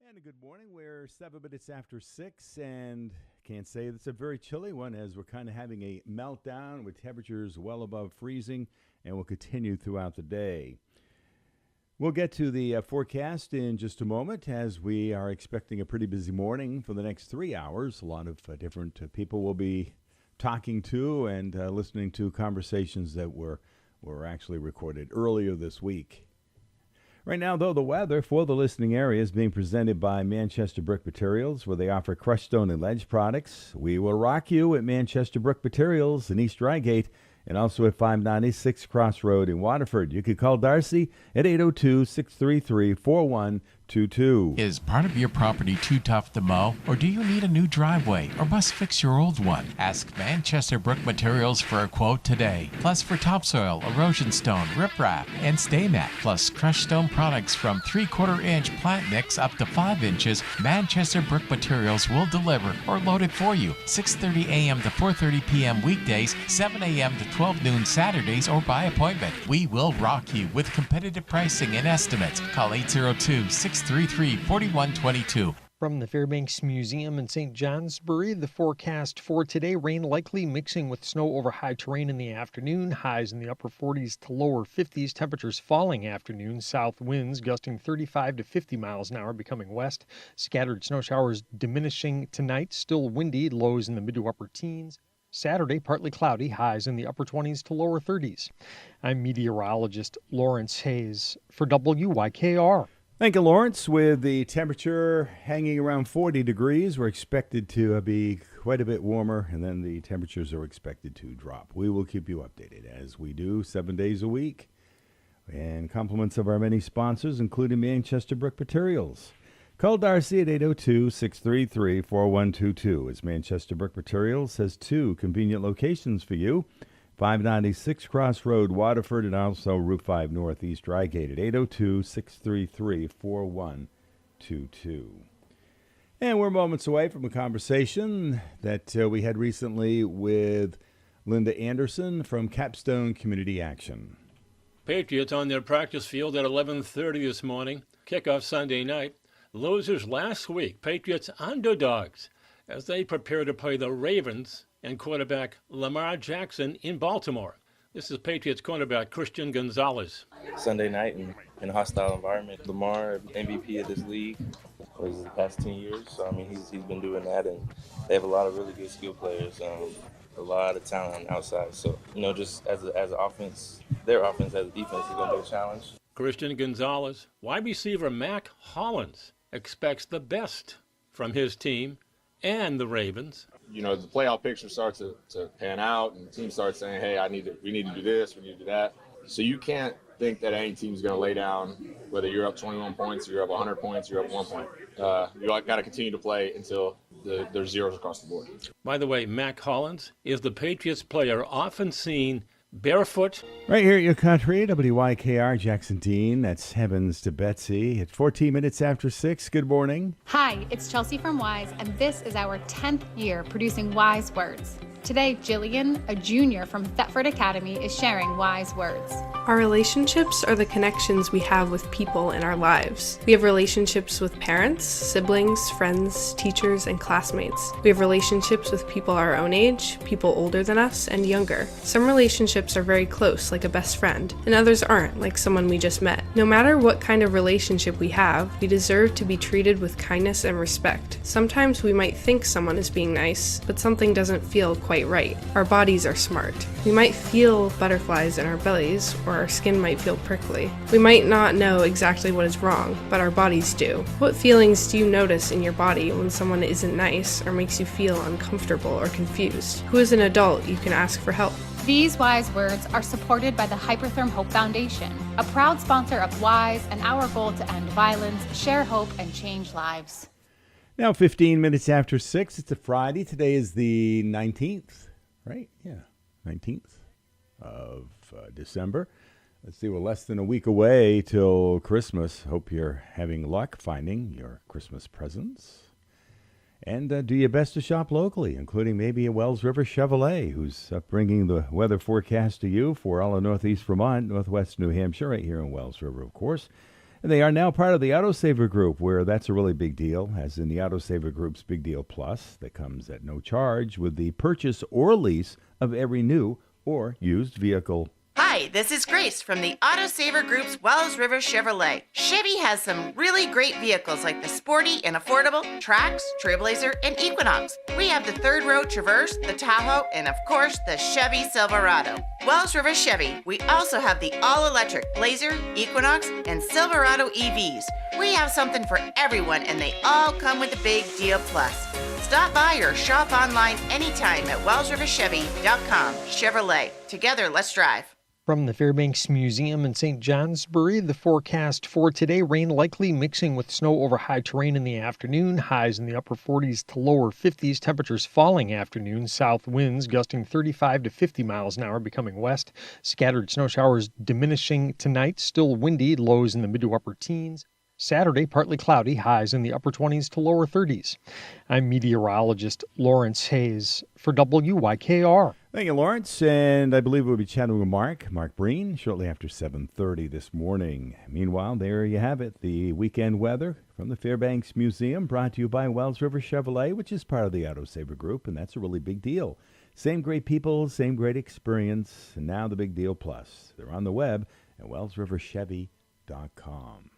And good morning. We're 7 minutes after 6, and can't say it's a very chilly one as we're kind of having a meltdown with temperatures well above freezing, and will continue throughout the day. We'll get to the forecast in just a moment as we are expecting a pretty busy morning for the next 3 hours. A lot of different people will be talking to and listening to conversations that were actually recorded earlier this week. Right now, though, the weather for the listening area is being presented by Manchester Brick Materials, where they offer crushed stone and ledge products. We will rock you at Manchester Brick Materials in East Drygate and also at 596 Cross Road in Waterford. You could call Darcy at 802-633-4122. Is part of your property too tough to mow, or do you need a new driveway, or must fix your old one? Ask Manchester Brick Materials for a quote today. Plus for topsoil, erosion stone, riprap, and stay mat. Plus crushed stone products from 3/4 inch plant mix up to 5 inches. Manchester Brick Materials will deliver or load it for you. 6:30 a.m. to 4:30 p.m. weekdays, 7 a.m. to 12 noon Saturdays, or by appointment. We will rock you with competitive pricing and estimates. Call 802-633-4122. From the Fairbanks Museum in St. Johnsbury, the forecast for today: rain likely mixing with snow over high terrain in the afternoon. Highs in the upper 40s to lower 50s. Temperatures falling afternoon. South winds gusting 35 to 50 miles an hour, becoming west. Scattered snow showers diminishing tonight. Still windy. Lows in the mid to upper teens. Saturday, partly cloudy, highs in the upper 20s to lower 30s. I'm meteorologist Lawrence Hayes for WYKR. Thank you, Lawrence. With the temperature hanging around 40 degrees, we're expected to be quite a bit warmer, and then the temperatures are expected to drop. We will keep you updated, as we do 7 days a week. And compliments of our many sponsors, including Manchester Brick Materials. Call Darcy at 802-633-4122. As Manchester Brick Materials has 2 convenient locations for you. 596 Cross Road, Waterford, and also Route 5 Northeast Drygate at 802-633-4122. And we're moments away from a conversation that we had recently with Linda Anderson from Capstone Community Action. Patriots on their practice field at 11:30 this morning. Kickoff Sunday night. Losers last week, Patriots underdogs as they prepare to play the Ravens and quarterback Lamar Jackson in Baltimore. This is Patriots cornerback Christian Gonzalez. Sunday night in a hostile environment. Lamar, MVP of this league for the past 10 years. So, I mean, he's been doing that, and they have a lot of really good skill players, a lot of talent on the outside. So, just as an offense, their offense as a defense is going to be a challenge. Christian Gonzalez, wide receiver Mac Hollins expects the best from his team and the Ravens. The playoff picture starts to pan out, and the team starts saying, hey, we need to do this, we need to do that. So you can't think that any team's going to lay down, whether you're up 21 points, or you're up 100 points, you're up 1 point. You got to continue to play until there's zeros across the board. By the way, Mac Hollins is the Patriots player often seen barefoot. Right here at your country, WYKR, Jackson Dean. That's Heavens to Betsy. At 14 minutes after 6, good morning. Hi, it's Chelsea from Wise, and this is our 10th year producing Wise Words. Today, Jillian, a junior from Thetford Academy, is sharing wise words. Our relationships are the connections we have with people in our lives. We have relationships with parents, siblings, friends, teachers, and classmates. We have relationships with people our own age, people older than us, and younger. Some relationships are very close, like a best friend, and others aren't, like someone we just met. No matter what kind of relationship we have, we deserve to be treated with kindness and respect. Sometimes we might think someone is being nice, but something doesn't feel quite right. Our bodies are smart. We might feel butterflies in our bellies, or our skin might feel prickly. We might not know exactly what is wrong, but our bodies do. What feelings do you notice in your body when someone isn't nice or makes you feel uncomfortable or confused? Who is an adult you can ask for help? These wise words are supported by the Hypertherm Hope Foundation, a proud sponsor of Wise and our goal to end violence, share hope, and change lives. Now 15 minutes after 6, it's a Friday. Today is the 19th, right? Yeah, 19th of December. Let's see, we're less than a week away till Christmas. Hope you're having luck finding your Christmas presents. And do your best to shop locally, including maybe a Wells River Chevrolet, who's bringing the weather forecast to you for all of Northeast Vermont, Northwest New Hampshire, right here in Wells River, of course. And they are now part of the Autosaver Group, where that's a really big deal, as in the Autosaver Group's Big Deal Plus that comes at no charge with the purchase or lease of every new or used vehicle. Hi, this is Grace from the Autosaver Group's Wells River Chevrolet. Chevy has some really great vehicles like the sporty and affordable Trax, Trailblazer, and Equinox. We have the third row Traverse, the Tahoe, and of course the Chevy Silverado. Wells River Chevy. We also have the all-electric Blazer, Equinox, and Silverado EVs. We have something for everyone, and they all come with a Big Deal Plus. Stop by or shop online anytime at wellsriverchevy.com. Chevrolet. Together, let's drive. From the Fairbanks Museum in St. Johnsbury, the forecast for today, rain likely mixing with snow over high terrain in the afternoon, highs in the upper 40s to lower 50s, temperatures falling afternoon, south winds gusting 35 to 50 miles an hour, becoming west, scattered snow showers diminishing tonight, still windy, lows in the mid to upper teens. Saturday, partly cloudy, highs in the upper 20s to lower 30s. I'm meteorologist Lawrence Hayes for WYKR. Thank you, Lawrence. And I believe we'll be chatting with Mark Breen, shortly after 7:30 this morning. Meanwhile, there you have it, the weekend weather from the Fairbanks Museum, brought to you by Wells River Chevrolet, which is part of the Autosaver Group, and that's a really big deal. Same great people, same great experience, and now the Big Deal Plus. They're on the web at wellsriverchevy.com.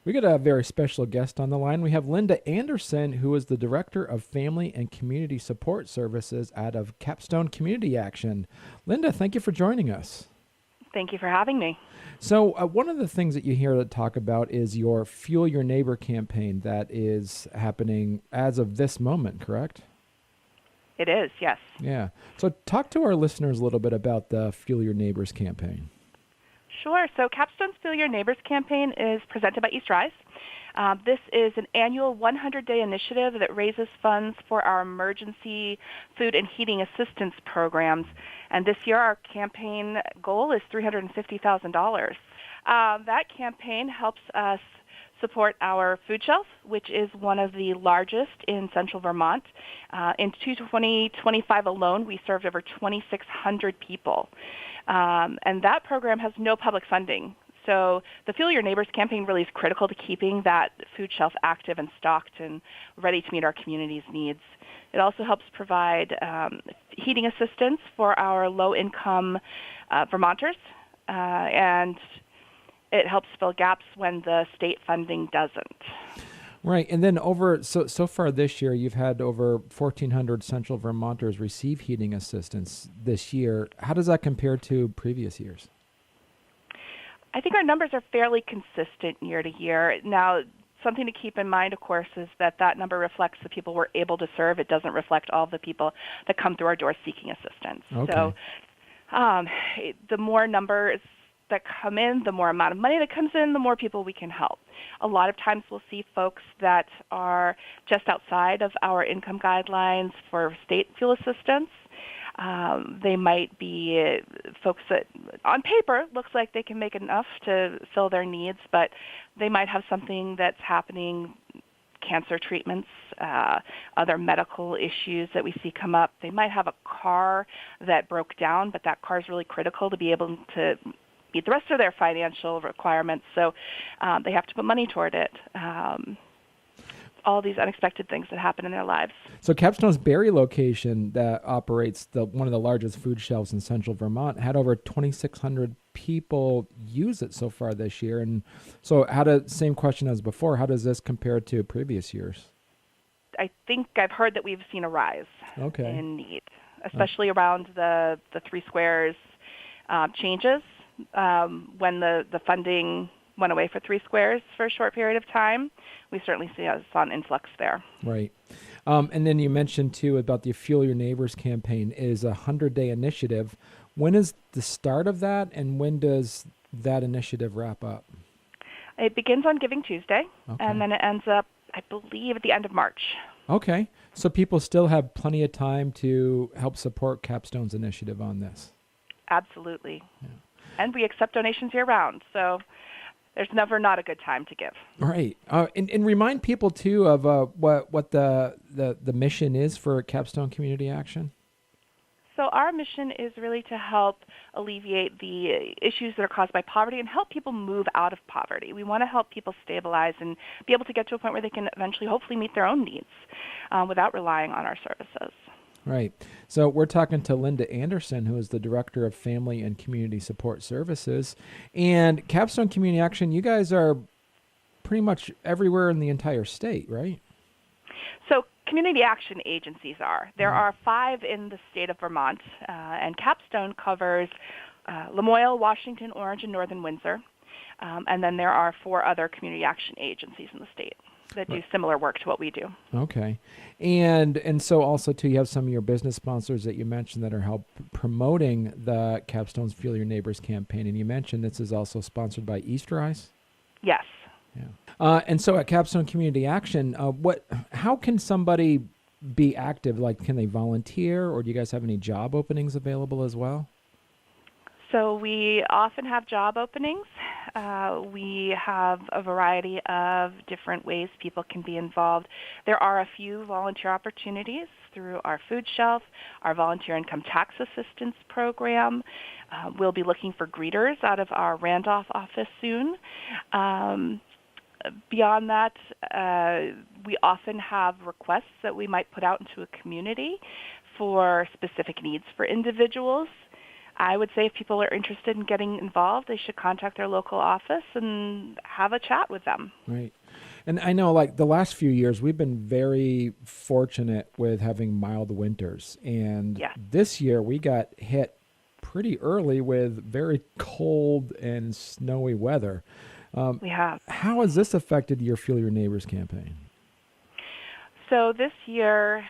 We got a very special guest on the line. We have Linda Anderson, who is the Director of Family and Community Support Services out of Capstone Community Action. Linda, thank you for joining us. Thank you for having me. So one of the things that you hear to talk about is your Fuel Your Neighbor campaign that is happening as of this moment, correct? It is, yes. Yeah. So talk to our listeners a little bit about the Fuel Your Neighbors campaign. Sure. So Capstone's Fuel Your Neighbors campaign is presented by East Rise. This is an annual 100-day initiative that raises funds for our emergency food and heating assistance programs. And this year our campaign goal is $350,000. That campaign helps us support our food shelf, which is one of the largest in central Vermont. In 2025 alone, we served over 2,600 people. And that program has no public funding. So the Fuel Your Neighbors campaign really is critical to keeping that food shelf active and stocked and ready to meet our community's needs. It also helps provide heating assistance for our low-income Vermonters, and it helps fill gaps when the state funding doesn't. Right, and then so far this year, you've had over 1,400 Central Vermonters receive heating assistance this year. How does that compare to previous years? I think our numbers are fairly consistent year to year. Now, something to keep in mind, of course, is that number reflects the people we're able to serve. It doesn't reflect all of the people that come through our doors seeking assistance. Okay. So the more numbers that come in, the more amount of money that comes in, the more people we can help. A lot of times we'll see folks that are just outside of our income guidelines for state fuel assistance. They might be folks that on paper looks like they can make enough to fill their needs, but they might have something that's happening, cancer treatments, other medical issues that we see come up. They might have a car that broke down, but that car is really critical to be able to meet the rest of their financial requirements, so they have to put money toward it. All these unexpected things that happen in their lives. So Capstone's Barrie location that operates one of the largest food shelves in central Vermont had over 2,600 people use it so far this year. And so same question as before, how does this compare to previous years? I think I've heard that we've seen a rise in need, especially around the Three Squares changes when the funding went away for Three Squares for a short period of time. We certainly saw an influx there. Right. And then you mentioned, too, about the Fuel Your Neighbors campaign is a 100-day initiative. When is the start of that, and when does that initiative wrap up? It begins on Giving Tuesday, and then it ends up, I believe, at the end of March. Okay. So people still have plenty of time to help support Capstone's initiative on this. Absolutely. Yeah. And we accept donations year-round, so there's never not a good time to give. Right. And remind people, too, of what the mission is for Capstone Community Action. So our mission is really to help alleviate the issues that are caused by poverty and help people move out of poverty. We want to help people stabilize and be able to get to a point where they can eventually hopefully meet their own needs without relying on our services. Right. So we're talking to Linda Anderson, who is the Director of Family and Community Support Services. And Capstone Community Action, you guys are pretty much everywhere in the entire state, right? So community action agencies are. There are 5 in the state of Vermont, and Capstone covers Lamoille, Washington, Orange, and Northern Windsor. And then there are 4 other community action agencies in the state that do similar work to what we do. Okay. And so also, too, you have some of your business sponsors that you mentioned that are help promoting the Capstone's Feel Your Neighbors campaign. And you mentioned this is also sponsored by Easterize? Yes. Yeah. And so at Capstone Community Action, how can somebody be active? Like, can they volunteer, or do you guys have any job openings available as well? So we often have job openings. We have a variety of different ways people can be involved. There are a few volunteer opportunities through our food shelf, our volunteer income tax assistance program. We'll be looking for greeters out of our Randolph office soon. Beyond that, we often have requests that we might put out into a community for specific needs for individuals. I would say if people are interested in getting involved, they should contact their local office and have a chat with them. Right. And I know, like, the last few years, we've been very fortunate with having mild winters. And this year, we got hit pretty early with very cold and snowy weather. We have. How has this affected your Feel Your Neighbors campaign? So this year,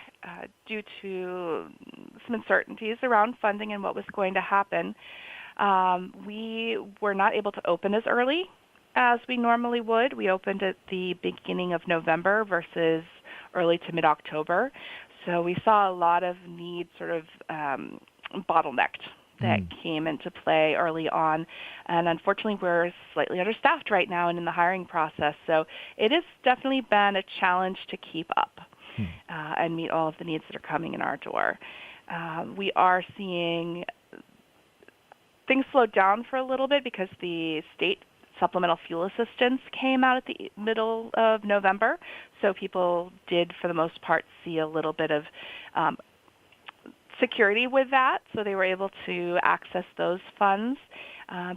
due to some uncertainties around funding and what was going to happen, we were not able to open as early as we normally would. We opened at the beginning of November versus early to mid-October. So we saw a lot of need sort of bottlenecked that came into play early on. And unfortunately, we're slightly understaffed right now and in the hiring process. So it has definitely been a challenge to keep up and meet all of the needs that are coming in our door. We are seeing things slow down for a little bit because the state supplemental fuel assistance came out at the middle of November. So people did, for the most part, see a little bit of security with that, so they were able to access those funds.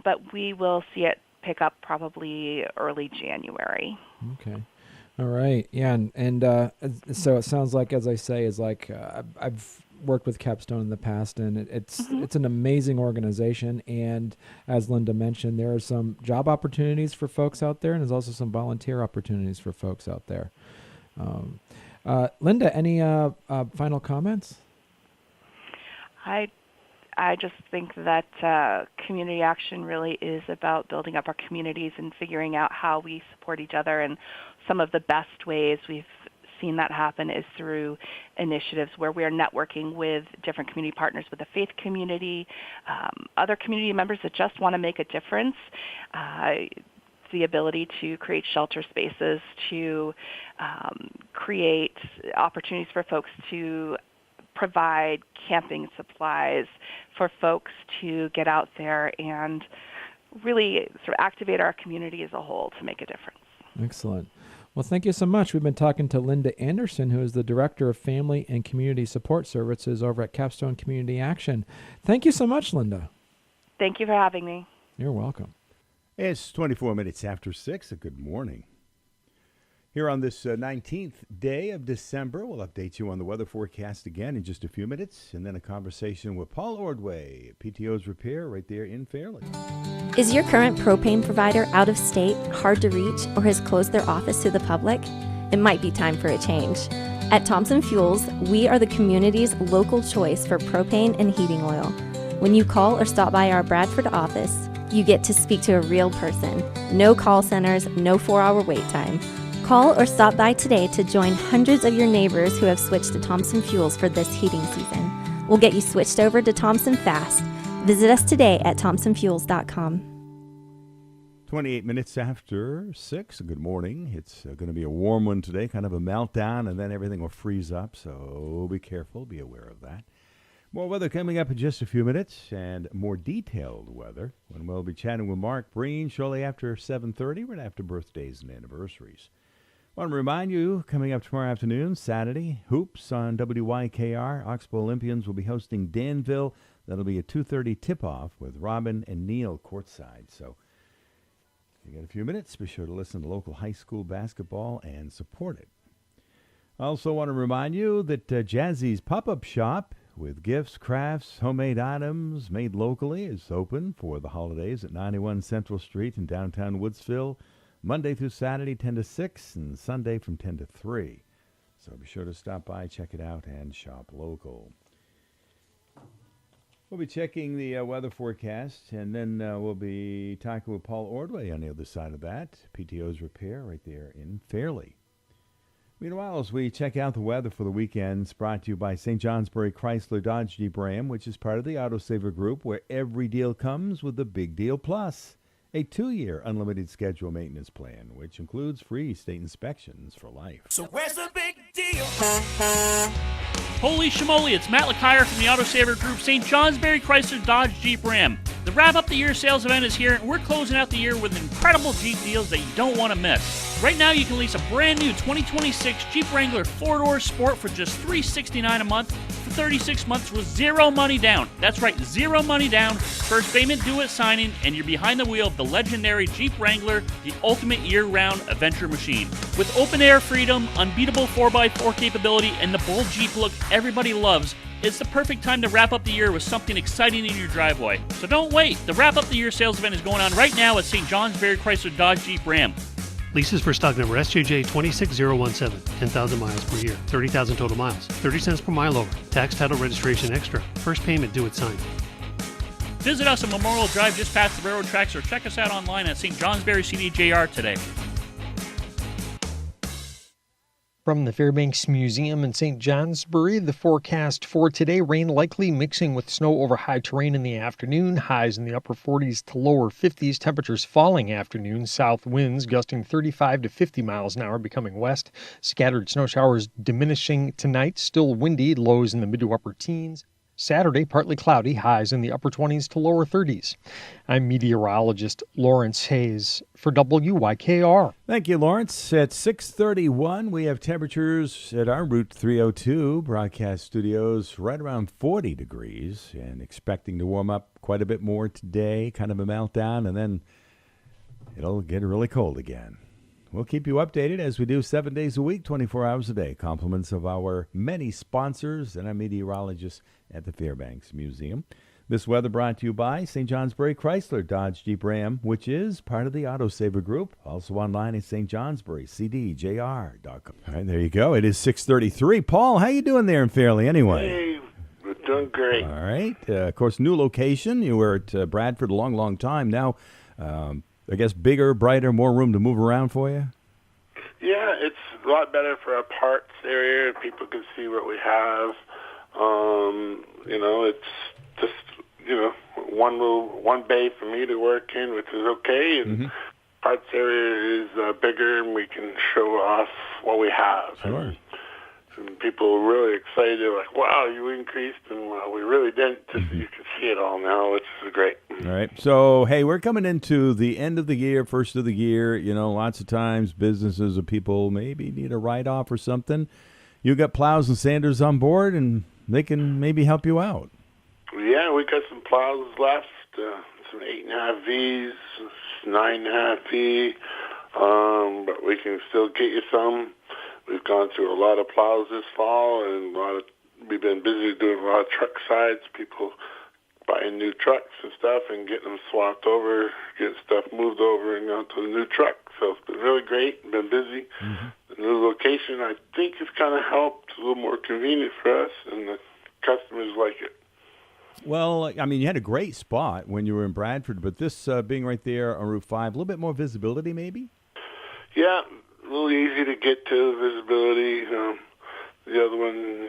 But we will see it pick up probably early January. Okay. All right. Yeah. And so it sounds like, as I say, is like I've worked with Capstone in the past, and it's an amazing organization. And as Linda mentioned, there are some job opportunities for folks out there, and there's also some volunteer opportunities for folks out there. Linda, any final comments? I just think that community action really is about building up our communities and figuring out how we support each other. And some of the best ways we've seen that happen is through initiatives where we are networking with different community partners, with the faith community, other community members that just want to make a difference. The ability to create shelter spaces, to create opportunities for folks to provide camping supplies, for folks to get out there and really sort of activate our community as a whole to make a difference. Excellent. Well, thank you so much. We've been talking to Linda Anderson, who is the Director of Family and Community Support Services over at Capstone Community Action. Thank you so much, Linda. Thank you for having me. You're welcome. It's 24 minutes after 6. Good morning. Here on this 19th day of December, we'll update you on the weather forecast again in just a few minutes, and then a conversation with Paul Ordway, PTO's Repair, right there in Fairly. Is your current propane provider out of state, hard to reach, or has closed their office to the public? It might be time for a change. At Thompson Fuels, we are the community's local choice for propane and heating oil. When you call or stop by our Bradford office, you get to speak to a real person. No call centers, no 4-hour wait time. Call or stop by today to join hundreds of your neighbors who have switched to Thompson Fuels for this heating season. We'll get you switched over to Thompson fast. Visit us today at thompsonfuels.com. 28 minutes after 6. Good morning. It's going to be a warm one today, kind of a meltdown, and then everything will freeze up, so be careful, be aware of that. More weather coming up in just a few minutes, and more detailed weather when we'll be chatting with Mark Breen shortly after 7:30, right after birthdays and anniversaries. I want to remind you, coming up tomorrow afternoon, Saturday, Hoops on WYKR. Oxbow Olympians will be hosting Danville. That'll be a 2:30 tip-off with Robin and Neil courtside. So if you got a few minutes, be sure to listen to local high school basketball and support it. I also want to remind you that Jazzy's Pop-Up Shop with gifts, crafts, homemade items made locally is open for the holidays at 91 Central Street in downtown Woodsville, Monday through Saturday, 10 to 6, and Sunday from 10 to 3. So be sure to stop by, check it out, and shop local. We'll be checking the weather forecast, and then we'll be talking with Paul Ordway on the other side of that. PTO's Repair right there in Fairleigh. Meanwhile, as we check out the weather for the weekend, it's brought to you by St. Johnsbury Chrysler Dodge Jeep Ram, which is part of the Autosaver Group, where every deal comes with the Big Deal Plus, a 2-year unlimited schedule maintenance plan, which includes free state inspections for life. So where's the big deal? Holy schmoly, it's Matt LeCire from the Autosaver Group, St. Johnsbury Chrysler Dodge Jeep Ram. The Wrap Up the Year sales event is here, and we're closing out the year with incredible Jeep deals that you don't want to miss. Right now, you can lease a brand new 2026 Jeep Wrangler 4-door Sport for just $369 a month for 36 months with zero money down. That's right, zero money down, first payment due at signing, and you're behind the wheel of the legendary Jeep Wrangler, the ultimate year-round adventure machine. With open-air freedom, unbeatable 4x4 capability, and the bold Jeep look everybody loves, it's the perfect time to wrap up the year with something exciting in your driveway. So don't wait. The Wrap Up the Year sales event is going on right now at St. Johnsbury Chrysler Dodge Jeep Ram. Leases for stock number SJJ 26017, 10,000 miles per year, 30,000 total miles, 30 cents per mile over, tax, title, registration extra, first payment due at sign. Visit us on Memorial Drive just past the railroad tracks, or check us out online at St. Johnsbury CDJR today. From the Fairbanks Museum in St. Johnsbury, the forecast for today, rain likely mixing with snow over high terrain in the afternoon, highs in the upper 40s to lower 50s, temperatures falling afternoon, south winds gusting 35 to 50 miles an hour, becoming west, scattered snow showers diminishing tonight, still windy, lows in the mid to upper teens. Saturday, partly cloudy, highs in the upper 20s to lower 30s. I'm meteorologist Lawrence Hayes for WYKR. Thank you, Lawrence. At 6:31, we have temperatures at our Route 302 broadcast studios right around 40 degrees, and expecting to warm up quite a bit more today, kind of a meltdown, and then it'll get really cold again. We'll keep you updated as we do 7 days a week, 24 hours a day. Compliments of our many sponsors and our meteorologists at the Fairbanks Museum. This weather brought to you by St. Johnsbury Chrysler Dodge Jeep Ram, which is part of the Autosaver Group. Also online at stjohnsburycdjr.com. All right, there you go. It is 6:33. Paul, how you doing there in Fairleigh anyway? Hey, we're doing great. All right. Of course, new location. You were at Bradford a long, long time. Now, I guess bigger, brighter, more room to move around for you? Yeah, it's a lot better for our parts area. People can see what we have. It's just, one bay for me to work in, which is okay. And parts area is bigger, and we can show off what we have. Sure. And people are really excited. They're like, wow, you increased, and we really didn't. Just you can see it all now, which is great. All right. So, hey, we're coming into the end of the year, first of the year. Lots of times businesses or people maybe need a write-off or something. You got plows and sanders on board, and they can maybe help you out. Yeah, we got some plows left, some 8.5 Vs, 9.5 V, but we can still get you some. We've gone through a lot of plows this fall, and we've been busy doing a lot of truck sides, people buying new trucks and stuff and getting them swapped over, getting stuff moved over and onto the new truck. So it's been really great, been busy. The new location, I think, has kind of helped. It's a little more convenient for us, and the customers like it. Well, I mean, you had a great spot when you were in Bradford, but this being right there on Route 5, a little bit more visibility maybe? Yeah, a little easy to get to, visibility. The other one,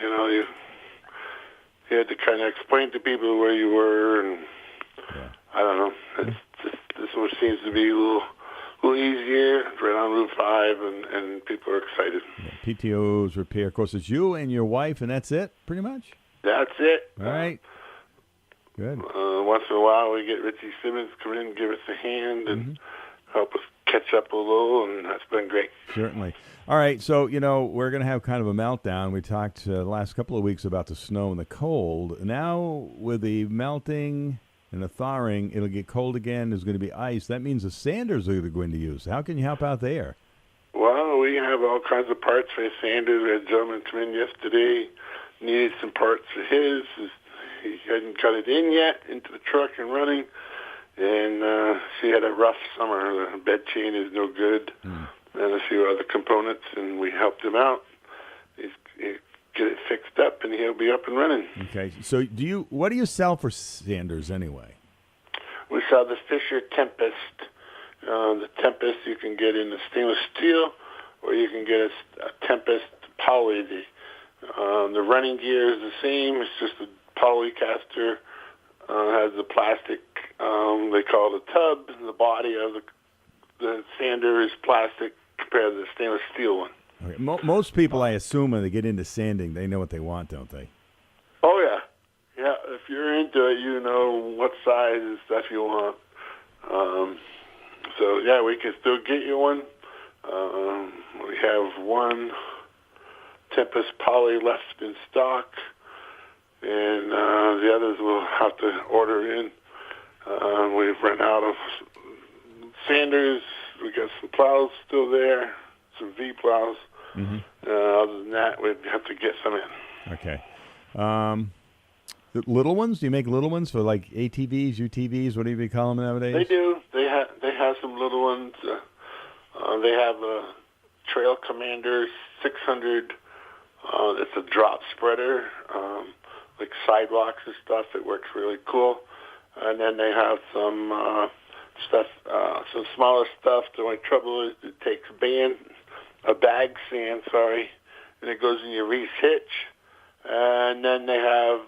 you had to kind of explain to people where you were, and I don't know. This one seems to be a little easier. It's right on Route 5, and people are excited. PTO's Repair. Of course, it's you and your wife, and that's it, pretty much? That's it. All right. Good. Once in a while, we get Richie Simmons come in and give us a hand and help us catch up a little, and that's been great. Certainly. All right, so, we're going to have kind of a meltdown. We talked the last couple of weeks about the snow and the cold. Now, with the melting and the thawing, it'll get cold again. There's going to be ice. That means the sanders are going to use. How can you help out there? Well, we have all kinds of parts for sanders. We had a gentleman come in yesterday, needed some parts for his. He hadn't got it in yet into the truck and running. And she had a rough summer. The bed chain is no good, and a few other components, and we helped him out. He's get it fixed up, and he'll be up and running. Okay. So what do you sell for sanders anyway? We sell the Fisher Tempest. The Tempest you can get in the stainless steel, or you can get a Tempest poly. The running gear is the same. It's just a polycaster. Has the plastic, they call it a tub. The body of the sander is plastic compared to the stainless steel one. Okay. Most people, I assume, when they get into sanding, they know what they want, don't they? Oh, yeah. Yeah, if you're into it, you know what size and stuff you want. So, yeah, we can still get you one. We have one Tempest Poly left in stock. And the others will have to order in. We've run out of sanders. We got some plows still there, some V plows. Other than that, we'd have to get some in. Okay. The little ones? Do you make little ones for like ATVs, UTVs, whatever you call them nowadays? They do. They have some little ones. They have a Trail Commander 600. It's a drop spreader. Like sidewalks and stuff. It works really cool. And then they have some stuff, some smaller stuff. The only trouble is it takes a bag sand, and it goes in your Reese hitch. And then they have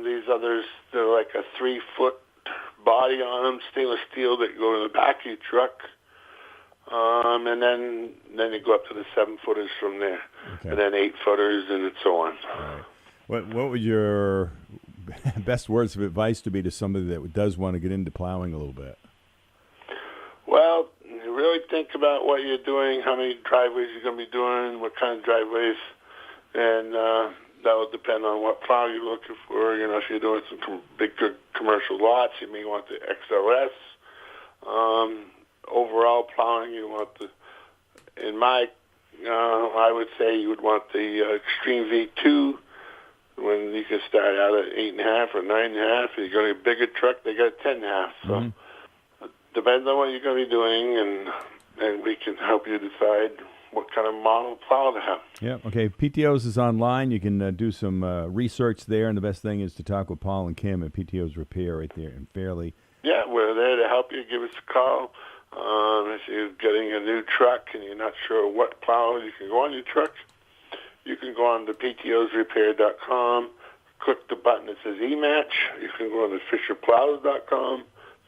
these others. They're like a 3-foot body on them, stainless steel, that go in the back of your truck. And then you go up to the 7-footers from there, and then 8-footers, and so on. Right. What would your best words of advice to be to somebody that does want to get into plowing a little bit? Well, you really think about what you're doing, how many driveways you're going to be doing, what kind of driveways, and that will depend on what plow you're looking for. If you're doing some big commercial lots, you may want the XLS. Overall plowing, you want I would say you would want the Extreme V2. When you can start out at 8.5 or 9.5, if you're going to be a bigger truck, they got 10.5. So it depends on what you're going to be doing, and we can help you decide what kind of model plow to have. Yeah, okay. PTOs is online. You can do some research there, and the best thing is to talk with Paul and Kim at PTO's Repair right there in Fairleigh. Yeah, we're there to help you. Give us a call. If you're getting a new truck and you're not sure what plow you can go on your truck, you can go on to PTOsRepair.com, click the button that says eMatch. You can go on to FisherPlows.com.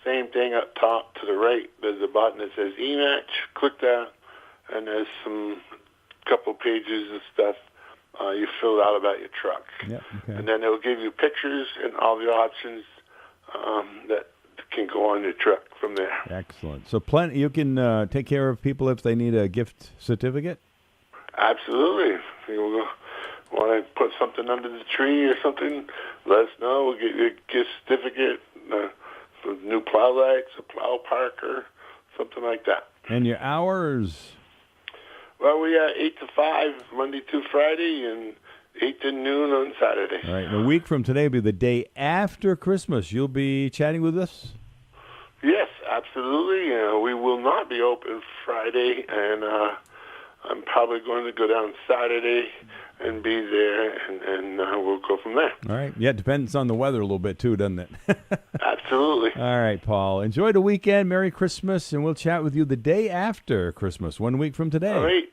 Same thing up top to the right. There's a button that says eMatch. Click that, and there's some couple pages of stuff you fill out about your truck. Yeah, okay. And then it'll give you pictures and all the options that can go on your truck from there. Excellent. So you can take care of people if they need a gift certificate? Absolutely. If you want to put something under the tree or something, let us know. We'll get you a gift certificate for new plow lights, a plow parker, something like that. And your hours? Well, we are 8 to 5, Monday to Friday, and 8 to noon on Saturday. All right. And a week from today will be the day after Christmas. You'll be chatting with us? Yes, absolutely. We will not be open Friday, and I'm probably going to go down Saturday and be there, and we'll go from there. All right. Yeah, it depends on the weather a little bit, too, doesn't it? Absolutely. All right, Paul. Enjoy the weekend. Merry Christmas, and we'll chat with you the day after Christmas, 1 week from today. All right.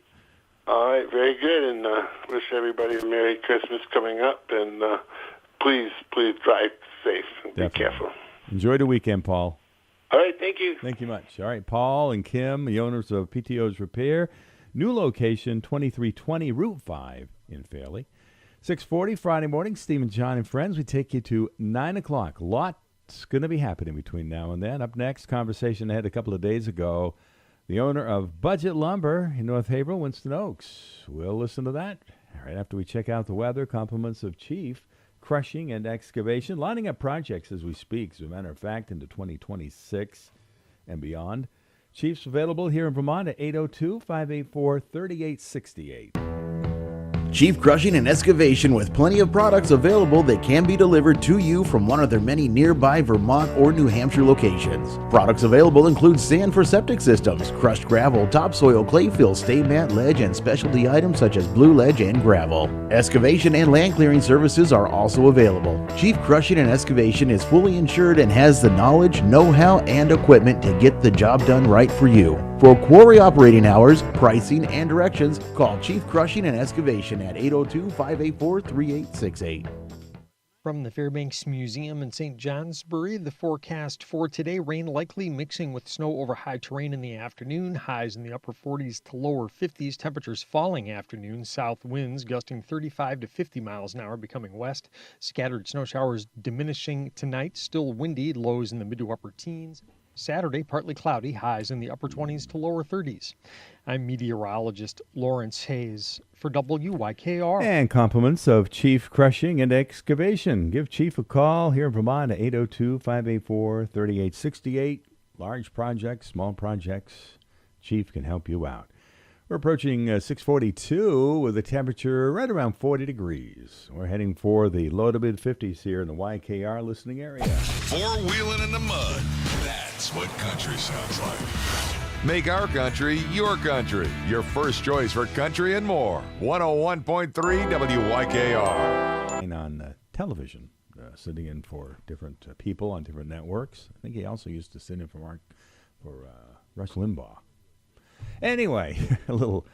All right, very good, and wish everybody a Merry Christmas coming up, and please drive safe and Definitely. Be careful. Enjoy the weekend, Paul. All right, thank you. Thank you much. All right, Paul and Kim, the owners of PTO's Repair. New location, 2320 Route 5 in Fairleigh. 6:40 Friday morning, Stephen, John, and friends. We take you to 9 o'clock. Lots going to be happening between now and then. Up next, conversation I had a couple of days ago. The owner of Budget Lumber in North Haverhill, Winston Oaks. We'll listen to that right after we check out the weather. Compliments of Chief Crushing and Excavation, lining up projects as we speak, as a matter of fact, into 2026 and beyond. Chief's available here in Vermont at 802-584-3868. Chief Crushing and Excavation, with plenty of products available that can be delivered to you from one of their many nearby Vermont or New Hampshire locations. Products available include sand for septic systems, crushed gravel, topsoil, clay fill, stay mat, ledge, and specialty items such as blue ledge and gravel. Excavation and land clearing services are also available. Chief Crushing and Excavation is fully insured and has the knowledge, know-how, and equipment to get the job done right for you. For quarry operating hours, pricing, and directions, call Chief Crushing and Excavation at 802-584-3868. From the Fairbanks Museum in St. Johnsbury, the forecast for today: rain likely mixing with snow over high terrain in the afternoon. Highs in the upper 40s to lower 50s. Temperatures falling afternoon. South winds gusting 35 to 50 miles an hour, becoming west. Scattered snow showers diminishing tonight. Still windy. Lows in the mid to upper teens. Saturday, partly cloudy, highs in the upper 20s to lower 30s. I'm meteorologist Lawrence Hayes for WYKR. And compliments of Chief Crushing and Excavation. Give Chief a call here in Vermont at 802-584-3868. Large projects, small projects, Chief can help you out. We're approaching 6:42 with a temperature right around 40 degrees. We're heading for the low to mid 50s here in the YKR listening area. Four-wheeling in the mud. That's what country sounds like. Make our country your country. Your first choice for country and more. 101.3 WYKR. And on television, sitting in for different people on different networks. I think he also used to sit in for Rush Limbaugh. Anyway, a little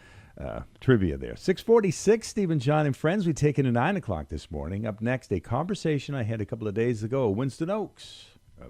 trivia there. 6:46, Stephen, John, and friends. We take it to 9 o'clock this morning. Up next, a conversation I had a couple of days ago. Winston Oaks,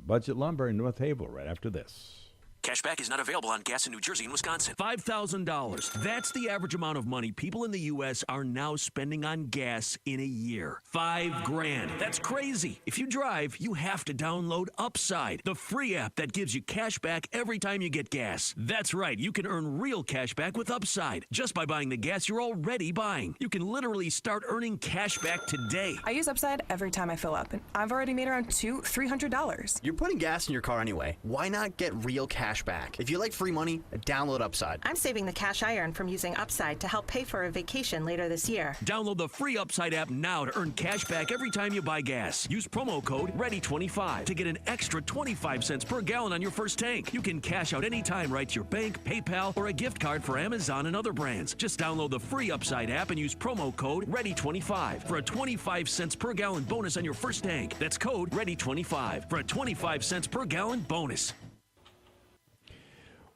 Budget Lumber in North Haverhill, right after this. Cashback is not available on gas in New Jersey and Wisconsin. $5,000. That's the average amount of money people in the U.S. are now spending on gas in a year. $5,000. That's crazy. If you drive, you have to download Upside, the free app that gives you cash back every time you get gas. That's right. You can earn real cash back with Upside just by buying the gas you're already buying. You can literally start earning cash back today. I use Upside every time I fill up, and I've already made around $300. You're putting gas in your car anyway. Why not get real cash back? If you like free money, download Upside. I'm saving the cash I earn from using Upside to help pay for a vacation later this year. Download the free Upside app now to earn cash back every time you buy gas. Use promo code READY25 to get an extra 25 cents per gallon on your first tank. You can cash out anytime right to your bank, PayPal, or a gift card for Amazon and other brands. Just download the free Upside app and use promo code READY25 for a 25 cents per gallon bonus on your first tank. That's code READY25 for a 25 cents per gallon bonus.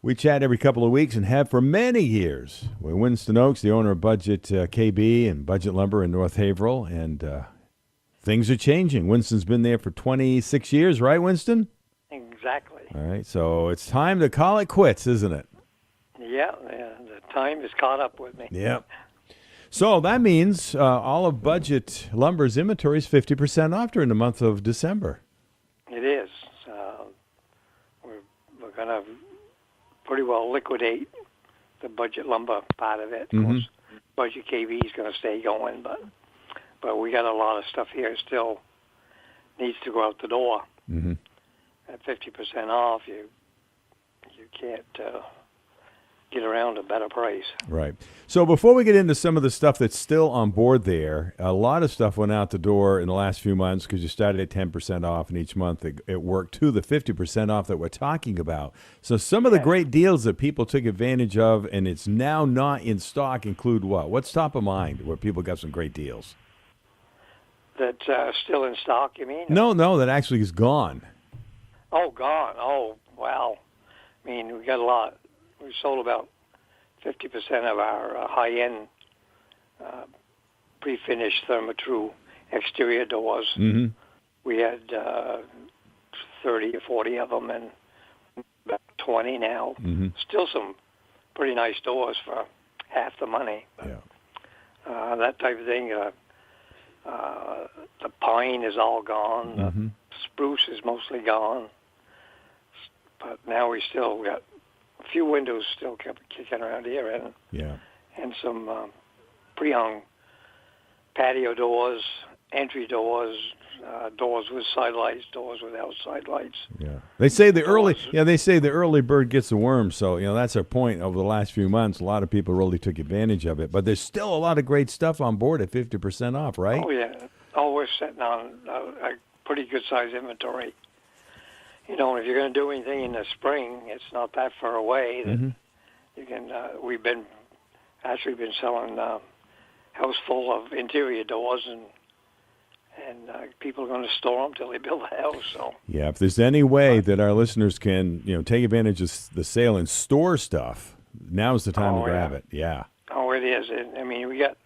We chat every couple of weeks and have for many years with Winston Oaks, the owner of Budget KB and Budget Lumber in North Haverhill, and things are changing. Winston's been there for 26 years, right, Winston? Exactly. All right, so it's time to call it quits, isn't it? Yeah, the time has caught up with me. Yep. So that means all of Budget Lumber's inventory is 50% off during the month of December. It is. We're going to pretty well liquidate the Budget Lumber part of it. Of course, Budget KB is going to stay going, but we got a lot of stuff here still needs to go out the door. Mm-hmm. At 50% off, you can't get around a better price. Right. So before we get into some of the stuff that's still on board there, a lot of stuff went out the door in the last few months because you started at 10% off, and each month it worked to the 50% off that we're talking about. So some of the great deals that people took advantage of and it's now not in stock include what? What's top of mind where people got some great deals? That's still in stock, you mean? No, that actually is gone. Oh, gone. Oh, wow. I mean, we got a lot. We sold about 50% of our high-end pre-finished Therma-Tru exterior doors. Mm-hmm. We had 30 or 40 of them, and about 20 now. Mm-hmm. Still some pretty nice doors for half the money. Yeah. That type of thing. The pine is all gone. Mm-hmm. The spruce is mostly gone. But now we still got a few windows still kept kicking around here, and some pre-hung patio doors, entry doors, doors with side lights, doors without side lights. Yeah, they say the early bird gets the worm. So that's our point. Over the last few months, a lot of people really took advantage of it. But there's still a lot of great stuff on board at 50% off, right? Oh yeah. Oh, we're sitting on a pretty good size inventory. If you're going to do anything in the spring, it's not that far away. That you can. We've been selling a house full of interior doors, and people are going to store them till they build a house. So yeah, if there's any way that our listeners can take advantage of the sale and store stuff, now's the time to grab it. Yeah. Oh, it is. We got.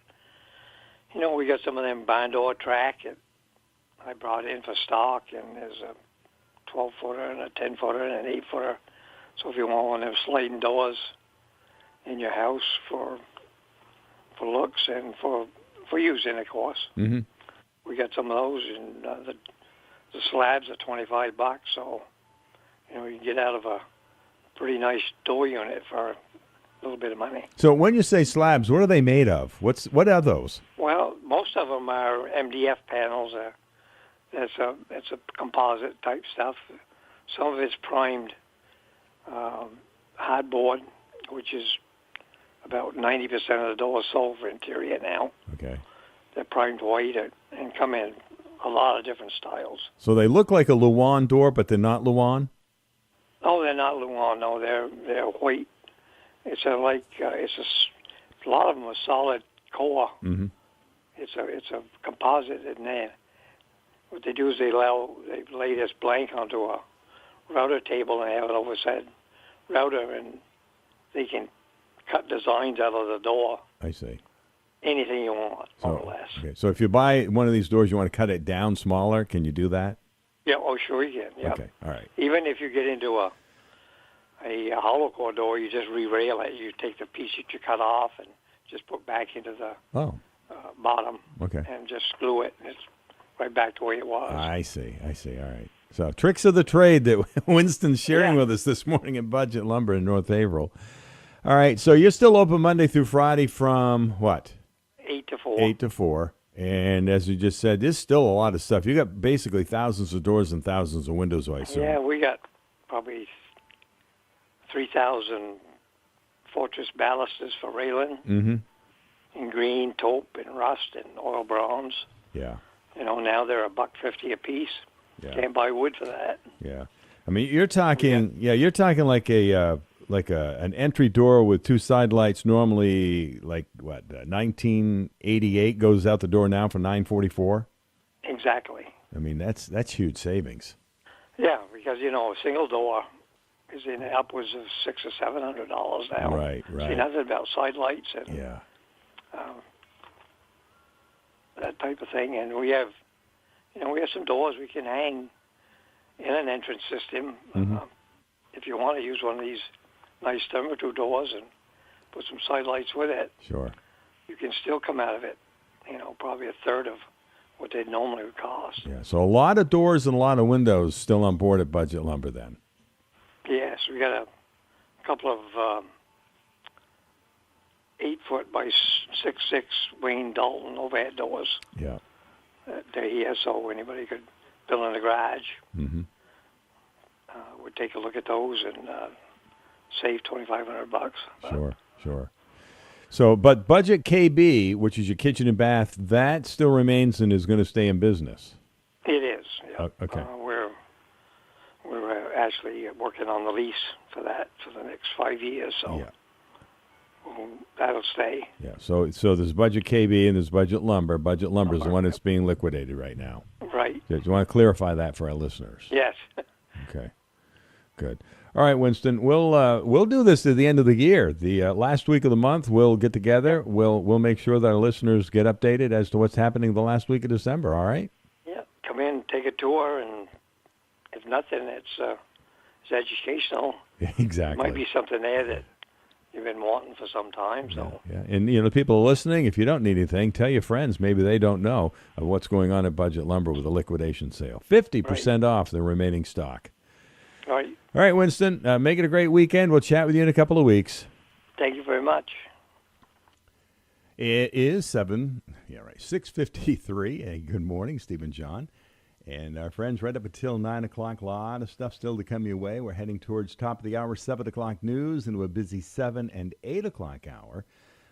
We got some of them barn door track that I brought in for stock, and there's a 12-footer and a 10-footer and an 8-footer. So if you want one of them sliding doors in your house for looks and for using, of course, we got some of those, and the slabs are $25. So you can get out of a pretty nice door unit for a little bit of money. So when you say slabs, what are they made of? What are those? Well, most of them are MDF panels. It's a composite type stuff. Some of it's primed hardboard, which is about 90% of the doors sold for interior now. Okay. They're primed white and come in a lot of different styles. So they look like a Luan door, but they're not Luan? Oh, they're not Luan. No, they're white. It's a lot of them are solid core. Mm-hmm. It's a composite, and then what they do is they lay this blank onto a router table and have an oversized router, and they can cut designs out of the door. I see. Anything you want, more or less. Okay. So if you buy one of these doors, you want to cut it down smaller. Can you do that? Yeah. Oh, sure you can. Yeah. Okay. All right. Even if you get into a hollow core door, you just re-rail it. You take the piece that you cut off and just put back into the bottom. Okay. And just glue it. And it's right back to the way it was. I see. All right. So tricks of the trade that Winston's sharing with us this morning at Budget Lumber in North Haverhill. All right. So you're still open Monday through Friday from what? 8 to 4. 8 to 4. And as you just said, there's still a lot of stuff. You got basically thousands of doors and thousands of windows, I assume. Yeah, we got probably 3,000 Fortress balusters for railing in green, taupe, and rust, and oil bronze. Yeah. Now they're $1.50 a piece. Yeah. Can't buy wood for that. Yeah. I mean, you're talking like an entry door with two side lights. Normally, like what, 1988 goes out the door now for $944. Exactly. I mean, that's huge savings. Yeah, because a single door is in upwards of $600 or $700 now. Right. See, nothing about side lights and that type of thing. And we have some doors we can hang in an entrance system. If you want to use one of these nice thermal doors and put some side lights with it, sure, you can still come out of it, probably a third of what they normally would cost. Yeah, so a lot of doors and a lot of windows still on board at Budget Lumber then. Yes, we got a couple of 8-foot by 6'6" Wayne Dalton overhead doors. Yeah. They're here, so anybody could build in the garage. Would take a look at those and save $2,500. Sure. So, but Budget KB, which is your kitchen and bath, that still remains and is going to stay in business. It is. Yeah. Okay. We're actually working on the lease for that for the next 5 years. So that'll stay. Yeah. So there's Budget KB and there's Budget Lumber. Budget Lumber is the one that's being liquidated right now. Right. Do you want to clarify that for our listeners? Yes. Okay. Good. All right, Winston. We'll do this at the end of the year. The last week of the month, we'll get together. We'll make sure that our listeners get updated as to what's happening the last week of December. All right. Yeah. Come in, take a tour, and if nothing, it's educational. Exactly. Might be something there that you've been wanting for some time. So Yeah. And, the people listening, if you don't need anything, tell your friends. Maybe they don't know of what's going on at Budget Lumber with a liquidation sale. 50% off the remaining stock. All right. All right, Winston, make it a great weekend. We'll chat with you in a couple of weeks. Thank you very much. It is 6:53. Hey, good morning, Steve and John. And our friends, right up until 9 o'clock, a lot of stuff still to come your way. We're heading towards top of the hour, 7 o'clock news, into a busy 7 and 8 o'clock hour.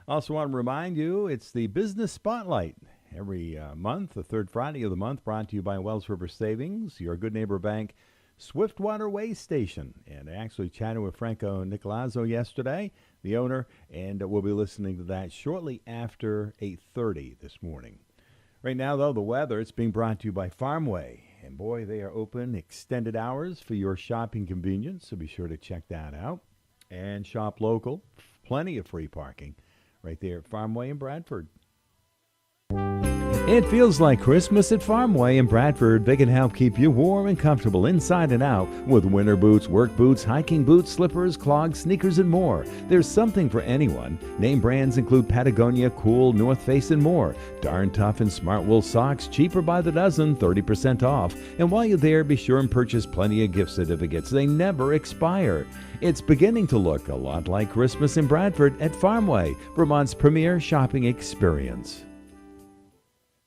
Also want to remind you, it's the Business Spotlight. Every month, the third Friday of the month, brought to you by Wells River Savings, your good neighbor bank, Swiftwater Way Station. And I actually chatted with Franco Nicolazzo yesterday, the owner, and we'll be listening to that shortly after 8:30 this morning. Right now, though, the weather, it's being brought to you by Farmway. And, boy, they are open extended hours for your shopping convenience, so be sure to check that out. And shop local. Plenty of free parking right there at Farmway in Bradford. It feels like Christmas at Farmway in Bradford. They can help keep you warm and comfortable inside and out with winter boots, work boots, hiking boots, slippers, clogs, sneakers, and more. There's something for anyone. Name brands include Patagonia, Cool, North Face, and more. Darn Tough and Smart Wool socks, cheaper by the dozen, 30% off. And while you're there, be sure and purchase plenty of gift certificates. They never expire. It's beginning to look a lot like Christmas in Bradford at Farmway, Vermont's premier shopping experience.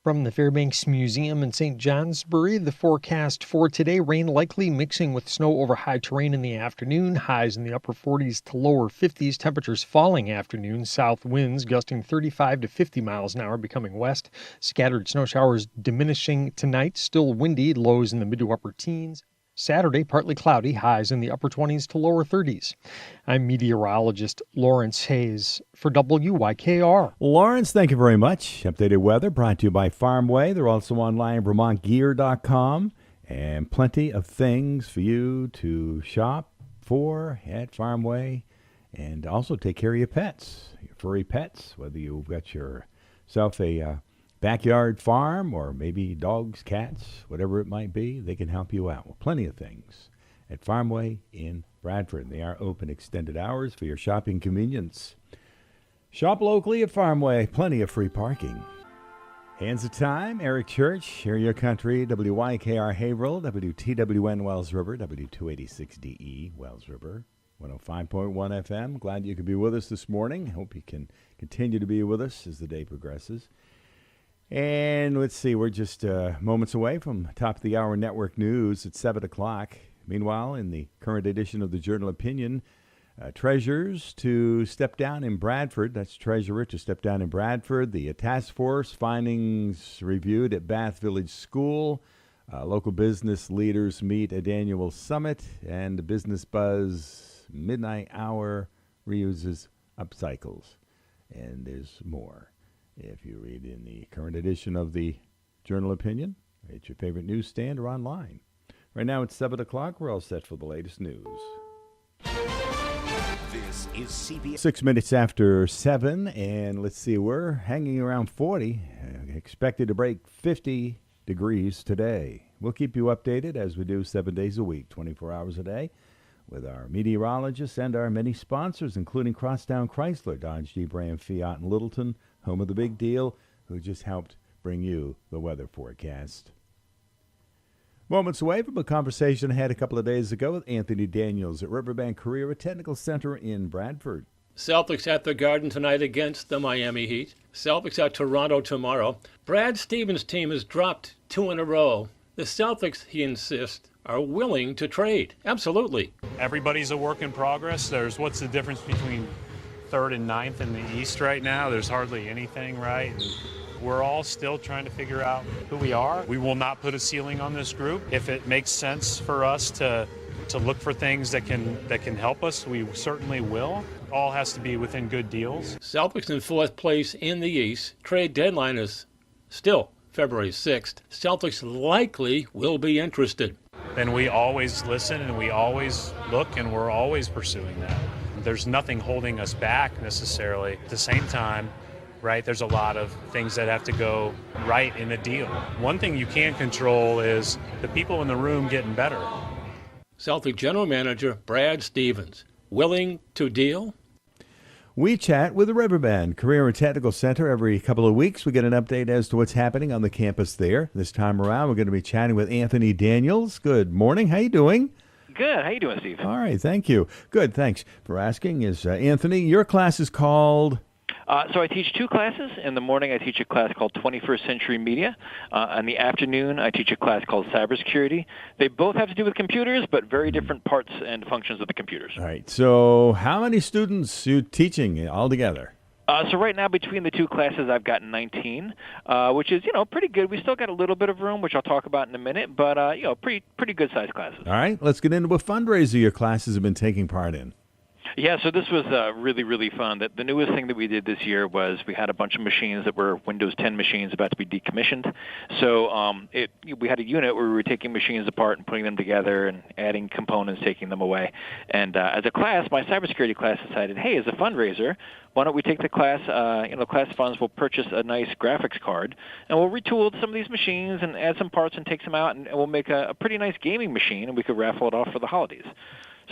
From the Fairbanks Museum in St. Johnsbury, the forecast for today, rain likely mixing with snow over high terrain in the afternoon, highs in the upper 40s to lower 50s, temperatures falling afternoon, south winds gusting 35 to 50 miles an hour, becoming west, scattered snow showers diminishing tonight, still windy, lows in the mid to upper teens. Saturday, partly cloudy, highs in the upper 20s to lower 30s. I'm meteorologist Lawrence Hayes for WYKR. Lawrence, thank you very much. Updated weather brought to you by Farmway. They're also online at VermontGear.com. And plenty of things for you to shop for at Farmway. And also take care of your pets, your furry pets, whether you've got yourself a backyard farm or maybe dogs, cats, whatever it might be, they can help you out with plenty of things at Farmway in Bradford. They are open extended hours for your shopping convenience. Shop locally at Farmway. Plenty of free parking. Hands of time. Eric Church, Area Country, WYKR Haverhill, WTWN Wells River, W286DE Wells River, 105.1 FM. Glad you could be with us this morning. Hope you can continue to be with us as the day progresses. And let's see, we're just moments away from top of the hour network news at 7 o'clock. Meanwhile, in the current edition of the Journal Opinion, treasurers to step down in Bradford. That's treasurer to step down in Bradford. The task force findings reviewed at Bath Village School. Local business leaders meet at annual summit. And the Business Buzz midnight hour reuses upcycles. And there's more. If you read in the current edition of the Journal Opinion, at your favorite newsstand or online. Right now it's 7 o'clock. We're all set for the latest news. This is CBS. 6 minutes after 7, and let's see, we're hanging around 40. Expected to break 50 degrees today. We'll keep you updated as we do 7 days a week, 24 hours a day, with our meteorologists and our many sponsors, including Crosstown Chrysler, Dodge, Jeep, Ram, Fiat, and Littleton, home of the big deal, who just helped bring you the weather forecast. Moments away from a conversation I had a couple of days ago with Anthony Daniels at Riverbank Career Technical Center in Bradford. Celtics at the Garden tonight against the Miami Heat. Celtics at Toronto tomorrow. Brad Stevens' team has dropped 2 in a row. The Celtics, he insists, are willing to trade. Absolutely. Everybody's a work in progress. What's the difference between 3rd and 9th in the East right now? There's hardly anything, right? And we're all still trying to figure out who we are. We will not put a ceiling on this group. If it makes sense for us to look for things that can help us, we certainly will. All has to be within good deals. Celtics in 4th place in the East. Trade deadline is still February 6th. Celtics likely will be interested. And we always listen and we always look and we're always pursuing that. There's nothing holding us back necessarily. At the same time, right, there's a lot of things that have to go right in a deal. One thing you can control is the people in the room getting better. Celtic General Manager Brad Stevens, willing to deal? We chat with the Riverbend Career and Technical Center every couple of weeks. We get an update as to what's happening on the campus there. This time around, we're going to be chatting with Anthony Daniels. Good morning. How you doing? Good. How you doing, Steve? All right. Thank you. Good. Thanks for asking. Anthony, your class is called... So I teach two classes. In the morning, I teach a class called 21st Century Media. In the afternoon, I teach a class called Cybersecurity. They both have to do with computers, but very different parts and functions of the computers. All right. So how many students are you teaching altogether? So right now, between the two classes, I've got 19, which is, pretty good. We still got a little bit of room, which I'll talk about in a minute, but, pretty good-sized classes. All right. Let's get into a fundraiser your classes have been taking part in. Yeah, so this was really, really fun. The newest thing that we did this year was we had a bunch of machines that were Windows 10 machines about to be decommissioned. So we had a unit where we were taking machines apart and putting them together and adding components, taking them away. And as a class, my cybersecurity class decided, hey, as a fundraiser, why don't we take the class, class funds, we'll purchase a nice graphics card, and we'll retool some of these machines and add some parts and take some out, and we'll make a pretty nice gaming machine, and we could raffle it off for the holidays.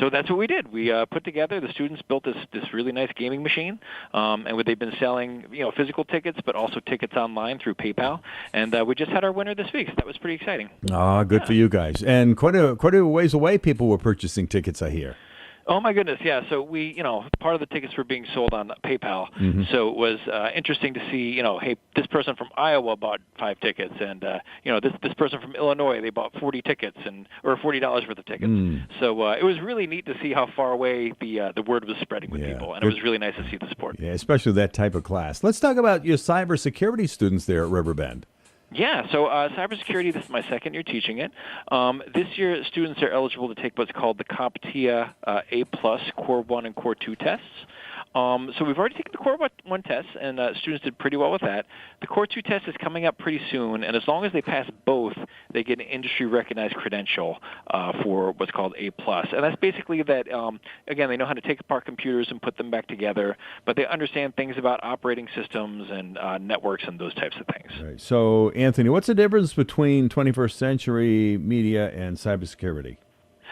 So that's what we did. We put together, the students built this really nice gaming machine, and they've been selling physical tickets, but also tickets online through PayPal. And we just had our winner this week, so that was pretty exciting. Good for you guys. And quite a ways away people were purchasing tickets, I hear. Oh, my goodness, yeah. So we, part of the tickets were being sold on PayPal. Mm-hmm. So it was interesting to see, hey, this person from Iowa bought 5 tickets, and, this person from Illinois, they bought 40 tickets, or $40 worth of tickets. So it was really neat to see how far away the word was spreading with people, and it was really nice to see the support. Yeah, especially that type of class. Let's talk about your cybersecurity students there at Riverbend. Yeah, so cybersecurity, this is my second year teaching it. This year, students are eligible to take what's called the CompTIA A+ Core 1 and Core 2 tests. So we've already taken the Core 1 test, and students did pretty well with that. The Core 2 test is coming up pretty soon, and as long as they pass both, they get an industry-recognized credential for what's called A+. And that's basically that, again, they know how to take apart computers and put them back together, but they understand things about operating systems and networks and those types of things. Right. So, Anthony, what's the difference between 21st century media and cybersecurity?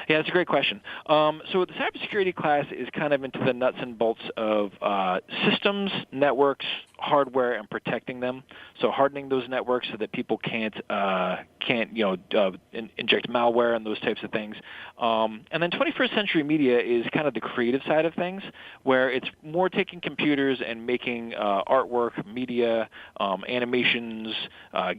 Yeah, that's a great question. So the cybersecurity class is kind of into the nuts and bolts of systems, networks, hardware, and protecting them. So hardening those networks so that people can't inject malware and those types of things. And then 21st century media is kind of the creative side of things, where it's more taking computers and making artwork, media, animations,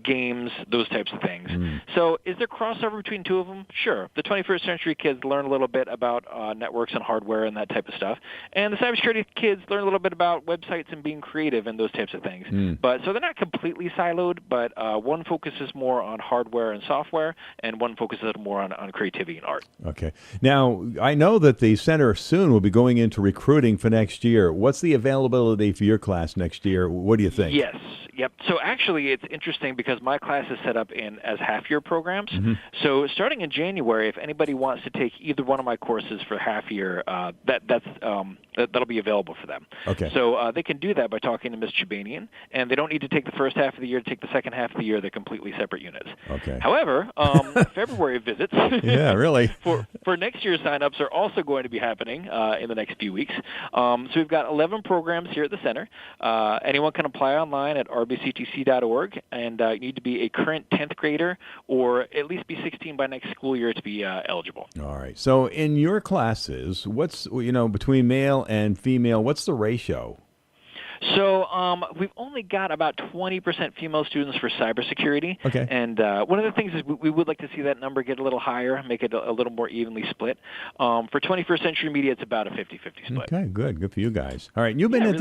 games, those types of things. So is there crossover between two of them? Sure. The 21st century kids learn a little bit about networks and hardware and that type of stuff. And the cybersecurity kids learn a little bit about websites and being creative and those types of things. But so they're not completely siloed, but one focuses more on hardware and software, and one focuses more on creativity and art. Okay. Now, I know that the center soon will be going into recruiting for next year. What's the availability for your class next year? What do you think? Yes. Yep. So actually, it's interesting because my class is set up as half-year programs. So starting in January, if anybody wants to take either one of my courses for half-year, that'll be available for them. Okay. So they can do that by talking to Ms. Chibanian, and they don't need to take the first half of the year to take the second half of the year. They're completely separate units. Okay. However, February visits yeah, really. for next year's sign-ups are also going to be happening in the next few weeks. So we've got 11 programs here at the center. Anyone can apply online at rbctc.org, and you need to be a current 10th grader or at least be 16 by next school year to be eligible. All right. So in your classes, what's, between male and female, what's the ratio? So we've only got about 20% female students for cybersecurity. Okay. And one of the things is we would like to see that number get a little higher, make it a little more evenly split. For 21st century media, it's about a 50-50 split. Okay, good for you guys. All right, you've been at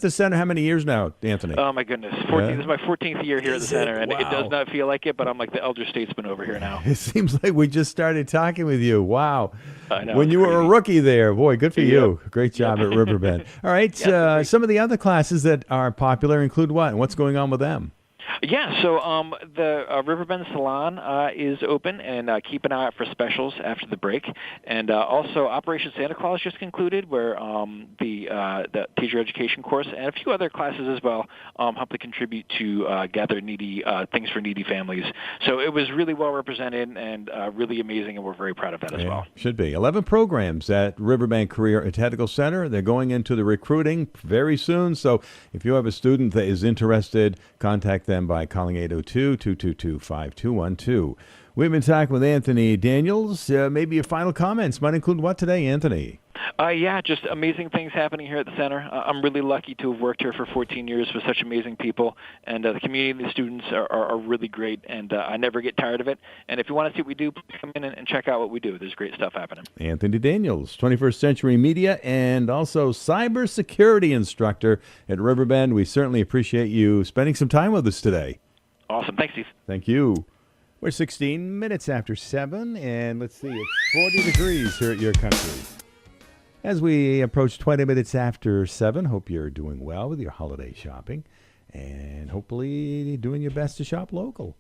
the center how many years now, Anthony? Oh my goodness, 14. This is my 14th year here at the center, and it does not feel like it, but I'm like the elder statesman over here now. It seems like we just started talking with you. Wow. I know. When you were a rookie there, boy, good for you. Great job at Riverbend. All right, some of the other classes that are popular include what? And what's going on with them? Yeah, so the Riverbend Salon is open, and keep an eye out for specials after the break. And also, Operation Santa Claus just concluded, where the teacher education course and a few other classes as well help to contribute to gather needy things for needy families. So it was really well represented and really amazing, and we're very proud of that as well. Should be. 11 programs at Riverbank Career and Technical Center. They're going into the recruiting very soon. So if you have a student that is interested, contact them by calling 802-222-5212. We've been talking with Anthony Daniels. Maybe your final comments might include what today, Anthony? Yeah, just amazing things happening here at the center. I'm really lucky to have worked here for 14 years with such amazing people, and the community and the students are really great, and I never get tired of it. And if you want to see what we do, come in and check out what we do. There's great stuff happening. Anthony Daniels, 21st Century Media, and also cybersecurity instructor at Riverbend. We certainly appreciate you spending some time with us today. Awesome. Thanks, Steve. Thank you. We're 16 minutes after 7, and let's see, it's 40 degrees here at Your Country. As we approach 20 minutes after 7, hope you're doing well with your holiday shopping, and hopefully doing your best to shop local.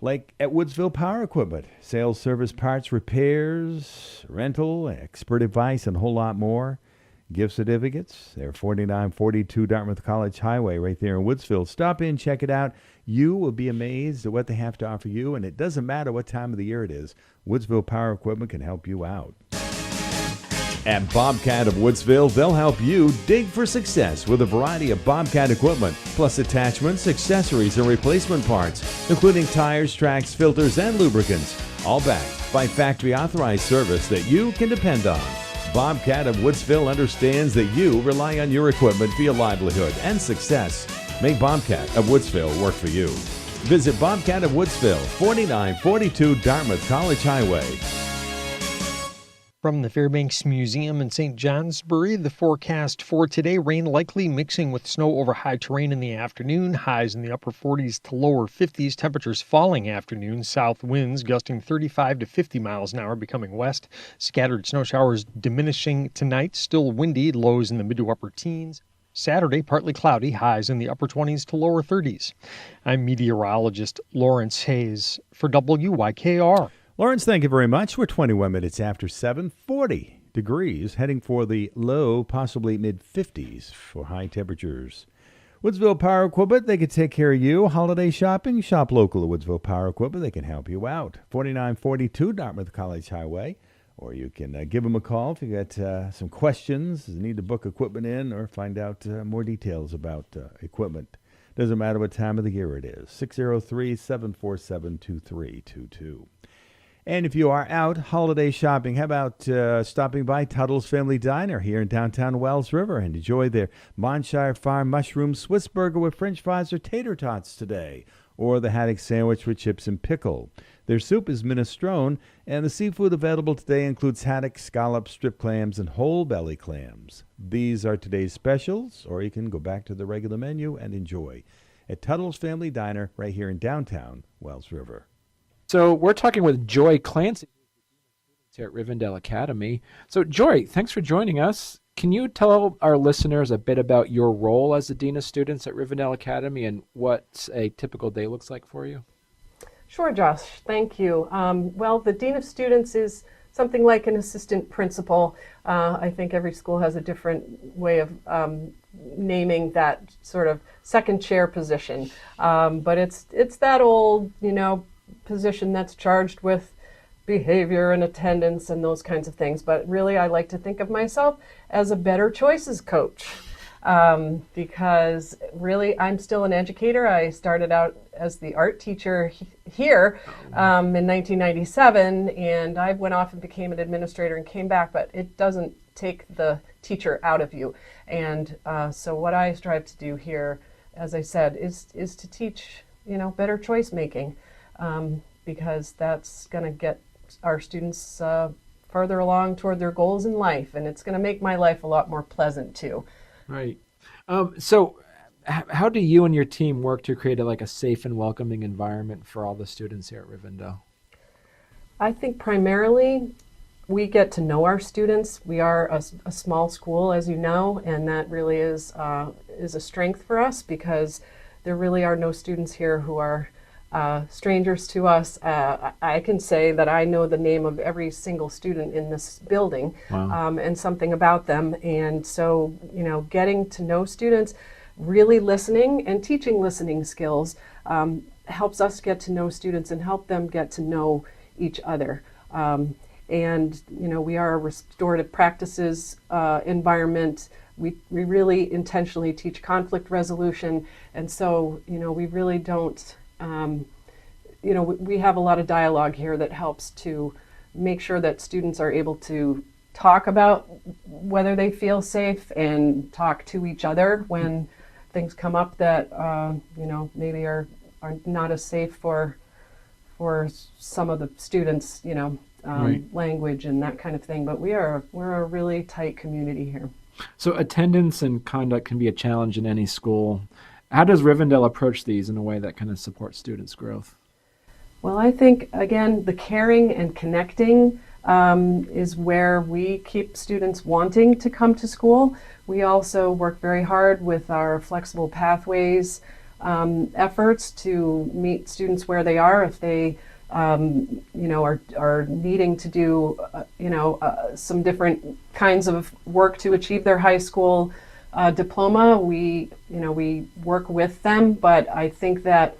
Like at Woodsville Power Equipment, sales, service, parts, repairs, rental, expert advice, and a whole lot more. Gift certificates. They're 4942 Dartmouth College Highway right there in Woodsville. Stop in, check it out. You will be amazed at what they have to offer you, and it doesn't matter what time of the year it is. Woodsville Power Equipment can help you out. At Bobcat of Woodsville, they'll help you dig for success with a variety of Bobcat equipment, plus attachments, accessories, and replacement parts, including tires, tracks, filters, and lubricants, all backed by factory-authorized service that you can depend on. Bobcat of Woodsville understands that you rely on your equipment for your livelihood and success. Make Bobcat of Woodsville work for you. Visit Bobcat of Woodsville, 4942 Dartmouth College Highway. From the Fairbanks Museum in St. Johnsbury, the forecast for today, rain likely mixing with snow over high terrain in the afternoon, highs in the upper 40s to lower 50s, temperatures falling afternoon, south winds gusting 35 to 50 miles an hour, becoming west, scattered snow showers diminishing tonight, still windy, lows in the mid to upper teens. Saturday, partly cloudy, highs in the upper 20s to lower 30s. I'm meteorologist Lawrence Hayes for WYKR. Lawrence, thank you very much. We're 21 minutes after 7, 40 degrees, heading for the low, possibly mid-50s for high temperatures. Woodsville Power Equipment, they can take care of you. Holiday shopping, shop local at Woodsville Power Equipment. They can help you out. 4942 Dartmouth College Highway. Or you can give them a call if you got some questions, need to book equipment in, or find out more details about equipment. Doesn't matter what time of the year it is. 603-747-2322. And if you are out holiday shopping, how about stopping by Tuttle's Family Diner here in downtown Wells River and enjoy their Monshire Farm Mushroom Swiss Burger with French fries or tater tots today, or the haddock sandwich with chips and pickle. Their soup is minestrone, and the seafood available today includes haddock, scallops, strip clams, and whole belly clams. These are today's specials, or you can go back to the regular menu and enjoy at Tuttle's Family Diner right here in downtown Wells River. So we're talking with Joy Clancy here at Rivendell Academy. So Joy, thanks for joining us. Can you tell our listeners a bit about your role as the Dean of Students at Rivendell Academy and what a typical day looks like for you? Sure, Josh. Thank you. Well, the Dean of Students is something like an assistant principal. I think every school has a different way of naming that sort of second chair position. But it's that old, position that's charged with behavior and attendance and those kinds of things. But really, I like to think of myself as a better choices coach. Because really, I'm still an educator. I started out as the art teacher here in 1997, and I went off and became an administrator and came back, but it doesn't take the teacher out of you. And so what I strive to do here, as I said, is to teach, better choice making, because that's going to get our students further along toward their goals in life, and it's going to make my life a lot more pleasant too. Right. So how do you and your team work to create a safe and welcoming environment for all the students here at Rivendell? I think primarily we get to know our students. We are a small school, as you know, and that really is a strength for us because there really are no students here who are strangers to us. I can say that I know the name of every single student in this building. Wow. And something about them. And so, getting to know students, really listening and teaching listening skills helps us get to know students and help them get to know each other. And we are a restorative practices environment. We really intentionally teach conflict resolution. And so, we really don't, we have a lot of dialogue here that helps to make sure that students are able to talk about whether they feel safe and talk to each other when things come up that, maybe are not as safe for some of the students, Right. language and that kind of thing. But we're a really tight community here. So attendance and conduct can be a challenge in any school. How does Rivendell approach these in a way that kind of supports students' growth? Well, I think, again, the caring and connecting is where we keep students wanting to come to school. We also work very hard with our flexible pathways efforts to meet students where they are. If they are needing to do, some different kinds of work to achieve their high school diploma, we work with them. But I think that,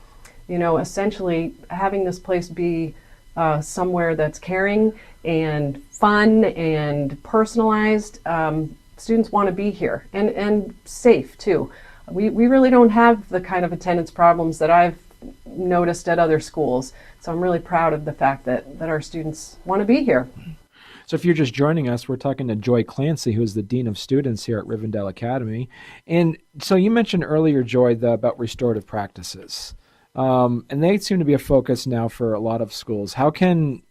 essentially having this place be somewhere that's caring and fun and personalized, students want to be here and safe too. We really don't have the kind of attendance problems that I've noticed at other schools. So I'm really proud of the fact that our students want to be here. So if you're just joining us, we're talking to Joy Clancy, who's the Dean of Students here at Rivendell Academy. And so you mentioned earlier, Joy, about restorative practices. And they seem to be a focus now for a lot of schools. How can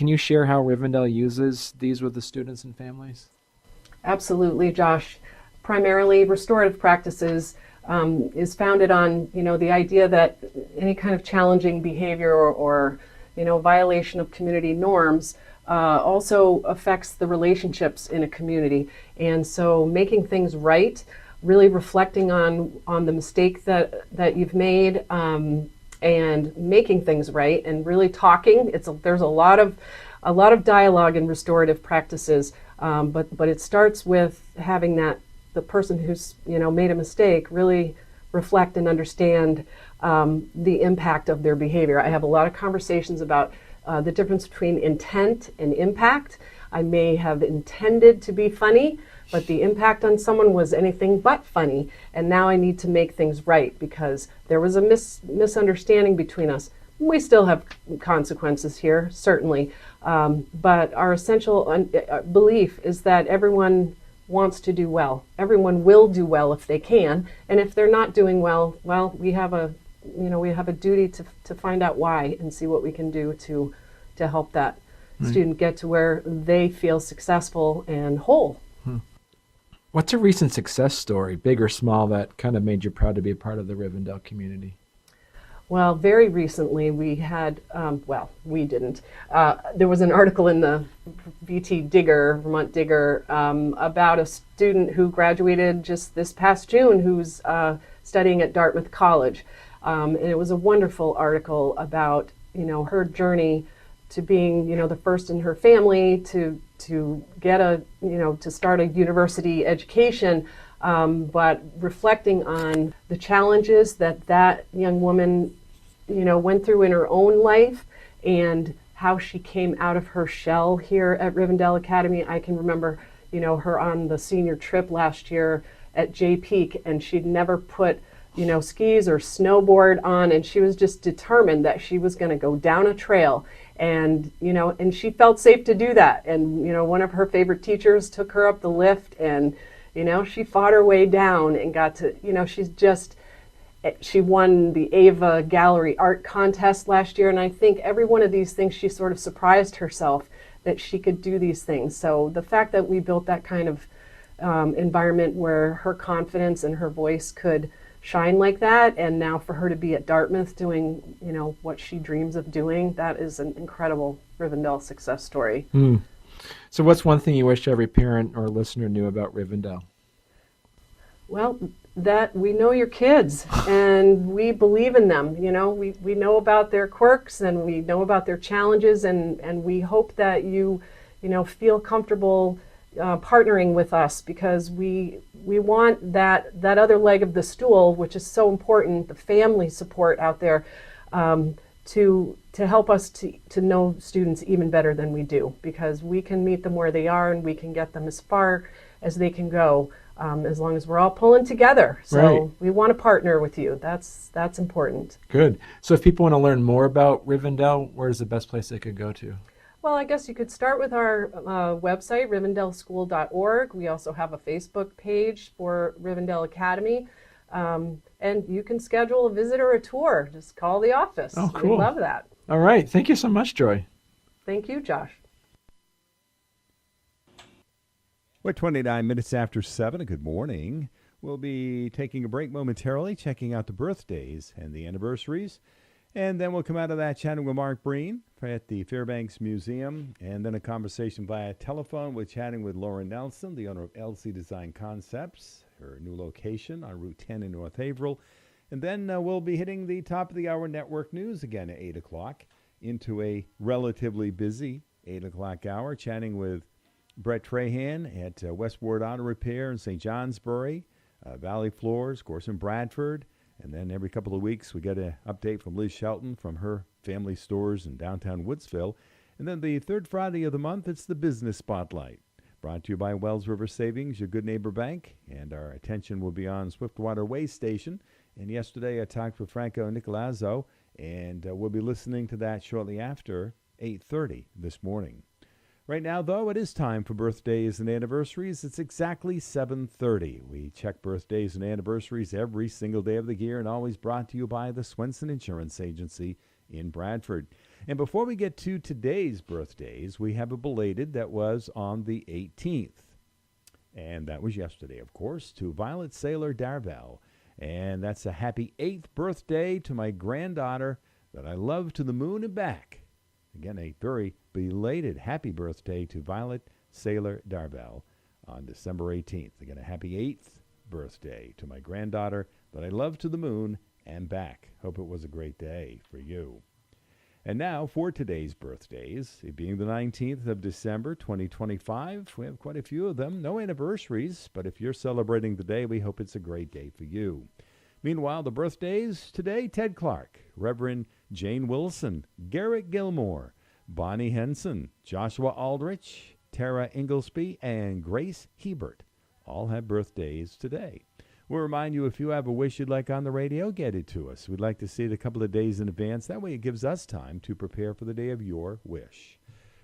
you share how Rivendell uses these with the students and families? Absolutely, Josh. Primarily, restorative practices is founded on, the idea that any kind of challenging behavior or violation of community norms also affects the relationships in a community. And so making things right, really reflecting on the mistake that you've made, and making things right, and really talking. There's a lot of dialogue in restorative practices, but it starts with having the person who's made a mistake really reflect and understand the impact of their behavior. I have a lot of conversations about the difference between intent and impact. I may have intended to be funny, but the impact on someone was anything but funny, and now I need to make things right because there was a misunderstanding between us. We still have consequences here, certainly, but our essential belief is that everyone wants to do well. Everyone will do well if they can, and if they're not doing well, we have a duty to find out why and see what we can do to help that student get to where they feel successful and whole. What's a recent success story, big or small, that kind of made you proud to be a part of the Rivendell community? Well, very recently we had, we didn't. There was an article in the Vermont Digger, about a student who graduated just this past June who's studying at Dartmouth College. And it was a wonderful article about, her journey to being, the first in her family to get to start a university education, but reflecting on the challenges that young woman, went through in her own life and how she came out of her shell here at Rivendell Academy. I can remember, her on the senior trip last year at Jay Peak, and she'd never put, skis or snowboard on, and she was just determined that she was going to go down a trail. And, and she felt safe to do that. And, one of her favorite teachers took her up the lift, and, she fought her way down and got to, she won the Ava Gallery Art Contest last year. And I think every one of these things, she sort of surprised herself that she could do these things. So the fact that we built that kind of environment where her confidence and her voice could shine like that, and now for her to be at Dartmouth doing, what she dreams of doing, that is an incredible Rivendell success story. So what's one thing you wish every parent or listener knew about Rivendell? Well, that we know your kids and we believe in them. You know, we know about their quirks and we know about their challenges, and we hope that you feel comfortable partnering with us, because we want that other leg of the stool, which is so important, the family support out there, to help us to know students even better than we do, because we can meet them where they are and we can get them as far as they can go, as long as we're all pulling together. So Right. we want to partner with you. That's important. Good. So if people want to learn more about Rivendell, where's the best place they could go to? Well, I guess you could start with our website, rivendellschool.org. We also have a Facebook page for Rivendell Academy. And you can schedule a visit or a tour. Just call the office. Oh, cool. We love that. All right. Thank you so much, Joy. Thank you, Josh. We're 29 minutes after 7. Good morning. We'll be taking a break momentarily, checking out the birthdays and the anniversaries. And then we'll come out of that chatting with Mark Breen at the Fairbanks Museum, and then a conversation via telephone with chatting with Laura Nelson, the owner of LC Design Concepts, her new location on Route 10 in North Haverhill. And then we'll be hitting the top of the hour network news again at 8 o'clock into a relatively busy 8 o'clock hour, chatting with Brett Trahan at Westward Auto Repair in St. Johnsbury, Valley Floors, of course, in Bradford. And then every couple of weeks, we get an update from Liz Shelton from her family stores in downtown Woodsville. And then the third Friday of the month, it's the Business Spotlight, brought to you by Wells River Savings, your good neighbor bank. And our attention will be on Swiftwater Way Station. And yesterday, I talked with Franco and Nicolazzo, and we'll be listening to that shortly after 8:30 this morning. Right now, though, it is time for birthdays and anniversaries. It's exactly 7:30. We check birthdays and anniversaries every single day of the year, and always brought to you by the Swenson Insurance Agency in Bradford. And before we get to today's birthdays, we have a belated that was on the 18th. And that was yesterday, of course, to Violet Saylor Darvell. And that's a happy 8th birthday to my granddaughter that I love to the moon and back. Again, a very belated happy birthday to Violet Saylor Darvell on December 18th. Again, a happy 8th birthday to my granddaughter that I love to the moon and back. Hope it was a great day for you. And now for today's birthdays, it being the 19th of December, 2025. We have quite a few of them. No anniversaries, but if you're celebrating today, we hope it's a great day for you. Meanwhile, the birthdays today, Ted Clark, Reverend Jane Wilson, Garrett Gilmore, Bonnie Henson, Joshua Aldrich, Tara Inglesby, and Grace Hebert all have birthdays today. We'll remind you, if you have a wish you'd like on the radio, get it to us. We'd like to see it a couple of days in advance. That way it gives us time to prepare for the day of your wish.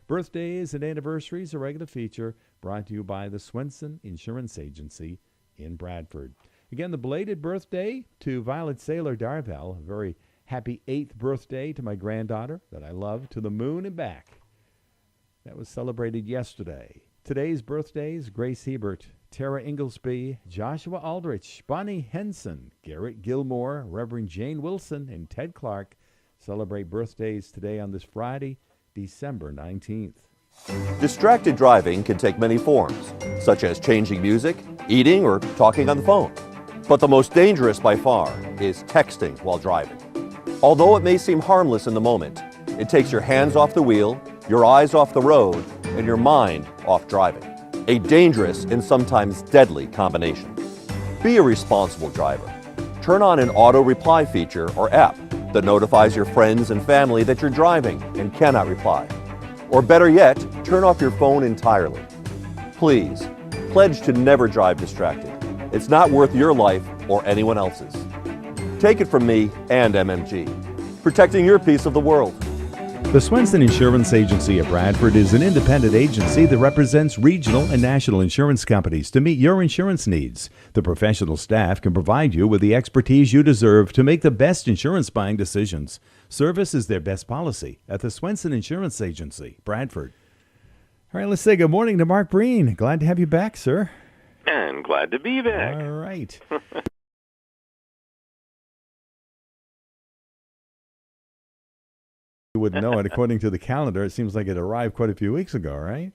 Birthdays and anniversaries, a regular feature brought to you by the Swenson Insurance Agency in Bradford. Again, the belated birthday to Violet Saylor Darvell. A very happy 8th birthday to my granddaughter that I love to the moon and back. That was celebrated yesterday. Today's birthdays, Grace Hebert, Tara Inglesby, Joshua Aldrich, Bonnie Henson, Garrett Gilmore, Reverend Jane Wilson, and Ted Clark celebrate birthdays today on this Friday, December 19th. Distracted driving can take many forms, such as changing music, eating, or talking on the phone. But the most dangerous by far is texting while driving. Although it may seem harmless in the moment, it takes your hands off the wheel, your eyes off the road, and your mind off driving. A dangerous and sometimes deadly combination. Be a responsible driver. Turn on an auto reply feature or app that notifies your friends and family that you're driving and cannot reply. Or better yet, turn off your phone entirely. Please, pledge to never drive distracted. It's not worth your life or anyone else's. Take it from me and MMG, protecting your piece of the world. The Swenson Insurance Agency of Bradford is an independent agency that represents regional and national insurance companies to meet your insurance needs. The professional staff can provide you with the expertise you deserve to make the best insurance buying decisions. Service is their best policy at the Swenson Insurance Agency, Bradford. All right, let's say good morning to Mark Breen. Glad to have you back, sir. And glad to be back. All right. You wouldn't know it. According to the calendar, it seems like it arrived quite a few weeks ago, right?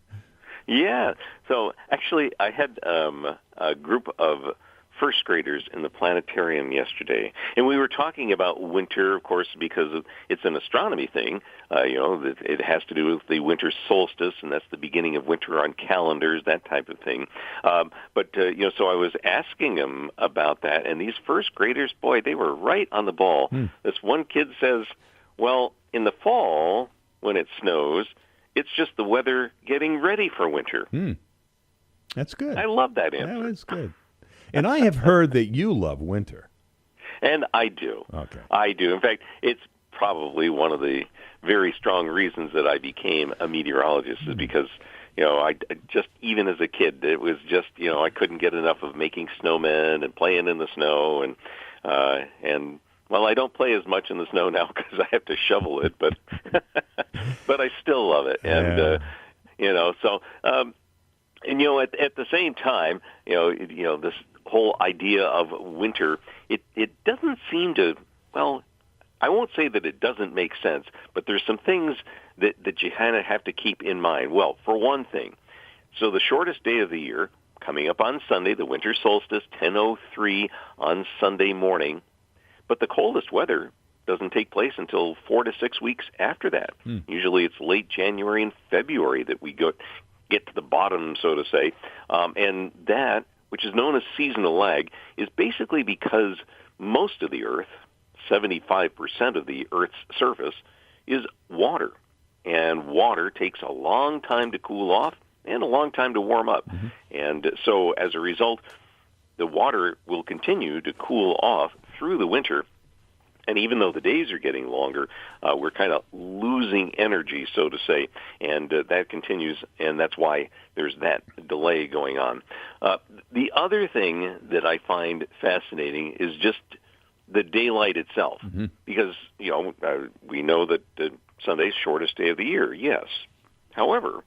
Yeah. So actually, I had a group of first graders in the planetarium yesterday, and we were talking about winter, of course, because it's an astronomy thing. It has to do with the winter solstice, and that's the beginning of winter on calendars, that type of thing. So I was asking them about that, and these first graders, boy, they were right on the ball. This one kid says, well, in the fall, when it snows, it's just the weather getting ready for winter. That's good. I love that answer. That is good. And I have heard that you love winter. And I do. Okay. I do. In fact, it's probably one of the very strong reasons that I became a meteorologist is because, I just, even as a kid, it was just, I couldn't get enough of making snowmen and playing in the snow. And well, I don't play as much in the snow now because I have to shovel it, but but I still love it. And, at the same time, this whole idea of winter, it doesn't seem to, well, I won't say that it doesn't make sense, but there's some things that you kind of have to keep in mind. Well, for one thing, so the shortest day of the year, coming up on Sunday, the winter solstice, 10:03 on Sunday morning, but the coldest weather doesn't take place until 4 to 6 weeks after that. Usually it's late January and February that we get to the bottom, so to say, and that, which is known as seasonal lag, is basically because most of the Earth, 75% of the Earth's surface, is water. And water takes a long time to cool off and a long time to warm up. And so as a result, the water will continue to cool off through the winter. And even though the days are getting longer, we're kind of losing energy, so to say, and that continues, and that's why there's that delay going on. The other thing that I find fascinating is just the daylight itself, because, we know that Sunday's shortest day of the year, yes. However,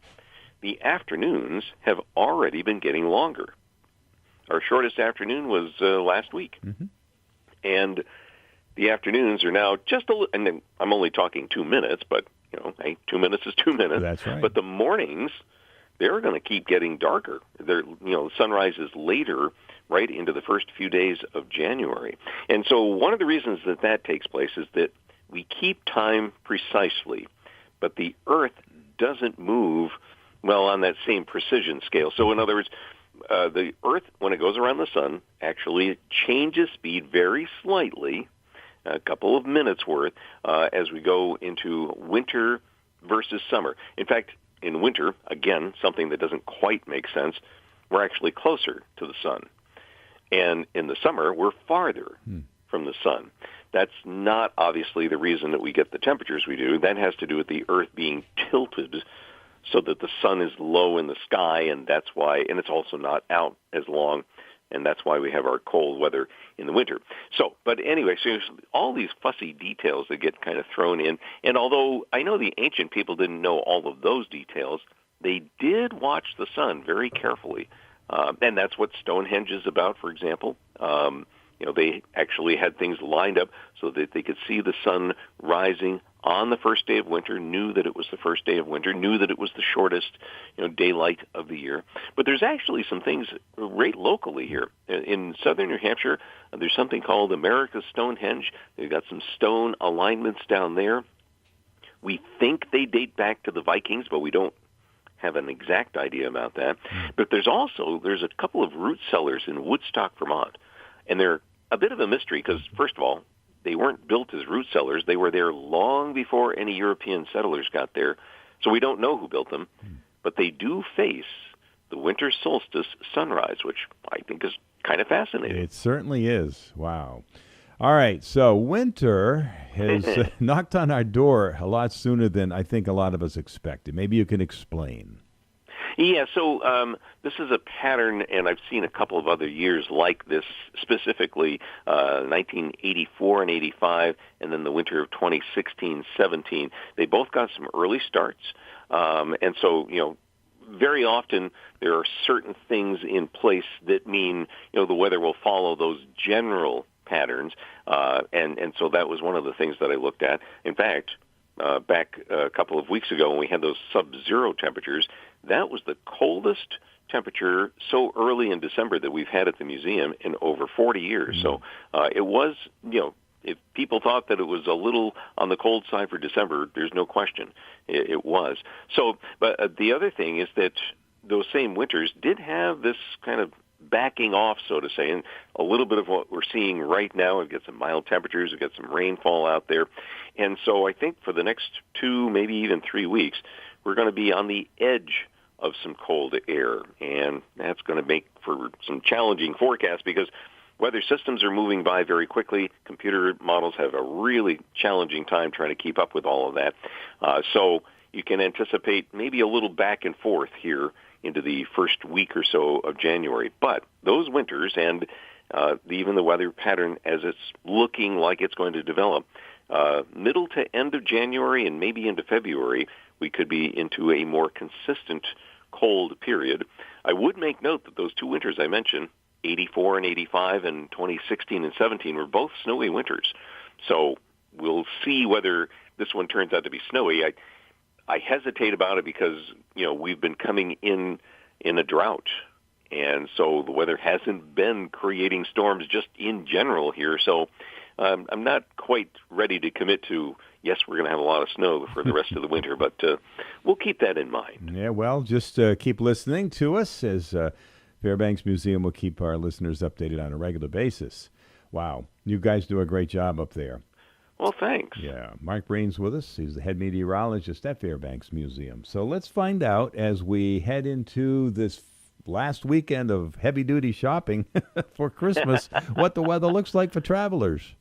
the afternoons have already been getting longer. Our shortest afternoon was last week, and the afternoons are now just a little, and then I'm only talking 2 minutes, but, hey, 2 minutes is 2 minutes. That's right. But the mornings, they're going to keep getting darker. The sunrise is later, right into the first few days of January. And so one of the reasons that takes place is that we keep time precisely, but the Earth doesn't move, well, on that same precision scale. So in other words, the Earth, when it goes around the sun, actually changes speed very slightly, a couple of minutes worth, as we go into winter versus summer. In fact, in winter, again, something that doesn't quite make sense, we're actually closer to the sun. And in the summer, we're farther from the sun. That's not obviously the reason that we get the temperatures we do. That has to do with the Earth being tilted so that the sun is low in the sky, and that's why, and it's also not out as long, and that's why we have our cold weather in the winter. So, but anyway, so there's all these fussy details that get kind of thrown in, and although I know the ancient people didn't know all of those details, they did watch the sun very carefully, and that's what Stonehenge is about, for example. They actually had things lined up so that they could see the sun rising on the first day of winter, knew that it was the first day of winter, knew that it was the shortest, daylight of the year. But there's actually some things right locally here. In southern New Hampshire, there's something called America's Stonehenge. They've got some stone alignments down there. We think they date back to the Vikings, but we don't have an exact idea about that. But there's a couple of root cellars in Woodstock, Vermont, and they're a bit of a mystery because, first of all, they weren't built as root cellars. They were there long before any European settlers got there, so we don't know who built them. But they do face the winter solstice sunrise, which I think is kind of fascinating. It certainly is. Wow. All right, so winter has knocked on our door a lot sooner than I think a lot of us expected. Maybe you can explain. Yeah, so this is a pattern, and I've seen a couple of other years like this, specifically 1984 and 85, and then the winter of 2016-17. They both got some early starts, and so, very often there are certain things in place that mean, the weather will follow those general patterns, and so that was one of the things that I looked at. In fact, back a couple of weeks ago when we had those sub-zero temperatures, that was the coldest temperature so early in December that we've had at the museum in over 40 years. So it was, if people thought that it was a little on the cold side for December, there's no question it was. So, but the other thing is that those same winters did have this kind of backing off, so to say, and a little bit of what we're seeing right now. We've got some mild temperatures, we've got some rainfall out there. And so I think for the next 2, maybe even 3 weeks, we're going to be on the edge of some cold air, and that's going to make for some challenging forecasts because weather systems are moving by very quickly. Computer models have a really challenging time trying to keep up with all of that. So you can anticipate maybe a little back and forth here into the first week or so of January. But those winters and even the weather pattern as it's looking like it's going to develop, middle to end of January and maybe into February, we could be into a more consistent cold period. I would make note that those 2 winters I mentioned, 84 and 85 and 2016 and 17, were both snowy winters. So we'll see whether this one turns out to be snowy. I hesitate about it because, we've been coming in a drought. And so the weather hasn't been creating storms just in general here. So I'm not quite ready to commit to, yes, we're going to have a lot of snow for the rest of the winter, but we'll keep that in mind. Yeah, well, just keep listening to us as Fairbanks Museum will keep our listeners updated on a regular basis. Wow. You guys do a great job up there. Well, thanks. Yeah. Mark Breen's with us. He's the head meteorologist at Fairbanks Museum. So let's find out as we head into this last weekend of heavy-duty shopping for Christmas what the weather looks like for travelers.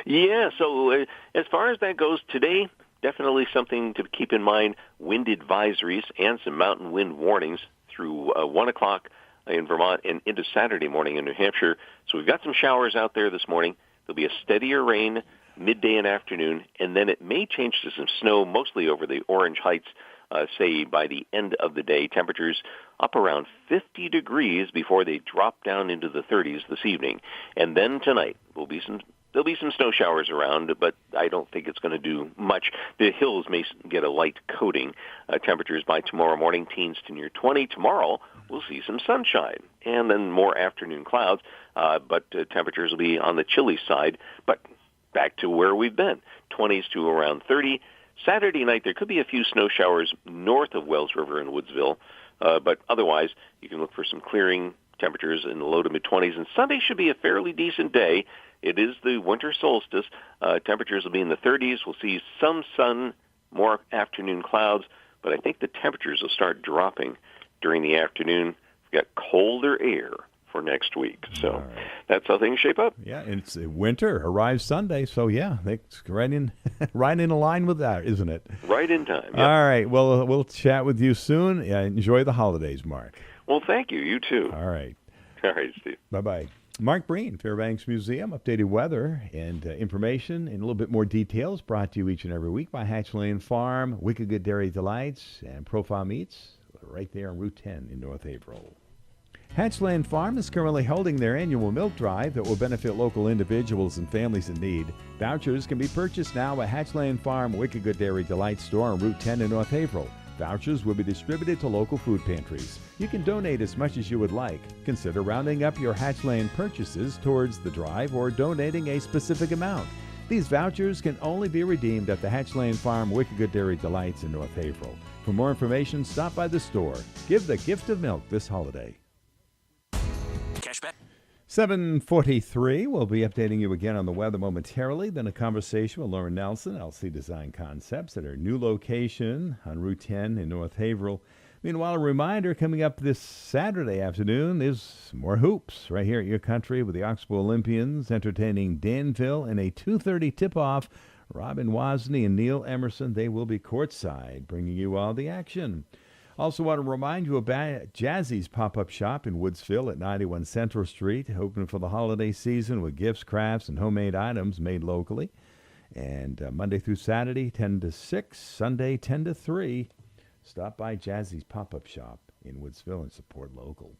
Yeah, so as far as that goes today, definitely something to keep in mind, wind advisories and some mountain wind warnings through 1 o'clock in Vermont and into Saturday morning in New Hampshire. So we've got some showers out there this morning. There'll be a steadier rain midday and afternoon, and then it may change to some snow, mostly over the Orange Heights, say by the end of the day. Temperatures up around 50 degrees before they drop down into the 30s this evening. And then tonight there'll be some snow showers around, but I don't think it's going to do much. The hills may get a light coating. Temperatures by tomorrow morning, teens to near 20. Tomorrow we'll see some sunshine and then more afternoon clouds, but temperatures will be on the chilly side, but back to where we've been, 20s to around 30. Saturday night, there could be a few snow showers north of Wells River in Woodsville, but otherwise, you can look for some clearing temperatures in the low to mid-20s. And Sunday should be a fairly decent day. It is the winter solstice. Temperatures will be in the 30s. We'll see some sun, more afternoon clouds, but I think the temperatures will start dropping during the afternoon. We've got colder air for next week. So that's how things shape up. Yeah, and it's winter arrives Sunday, so yeah, it's right in line with that, isn't it? Right in time. Yep. All right, well, we'll chat with you soon. Enjoy the holidays, Mark. Well, thank you. You too. All right. All right, Steve. Bye-bye. Mark Breen, Fairbanks Museum, updated weather and information and a little bit more details brought to you each and every week by Hatch Lane Farm, Wicked Good Dairy Delights, and Profile Meats right there on Route 10 in North Haverhill. Hatchland Farm is currently holding their annual milk drive that will benefit local individuals and families in need. Vouchers can be purchased now at Hatchland Farm Wicked Good Dairy Delight store on Route 10 in North Haverhill. Vouchers will be distributed to local food pantries. You can donate as much as you would like. Consider rounding up your Hatchland purchases towards the drive or donating a specific amount. These vouchers can only be redeemed at the Hatchland Farm Wicked Good Dairy Delights in North Haverhill. For more information, stop by the store. Give the gift of milk this holiday. Cashback. 7:43. We'll be updating you again on the weather momentarily. Then a conversation with Lauren Nelson, LC Design Concepts, at her new location on Route 10 in North Haverhill. Meanwhile, a reminder coming up this Saturday afternoon is more hoops right here at your country with the Oxbow Olympians entertaining Danville in a 2:30 tip-off. Robin Wozni and Neil Emerson, they will be courtside, bringing you all the action. Also want to remind you about Jazzy's pop-up shop in Woodsville at 91 Central Street, open for the holiday season with gifts, crafts, and homemade items made locally. And Monday through Saturday, 10 to 6, Sunday, 10 to 3. Stop by Jazzy's pop-up shop in Woodsville and support local.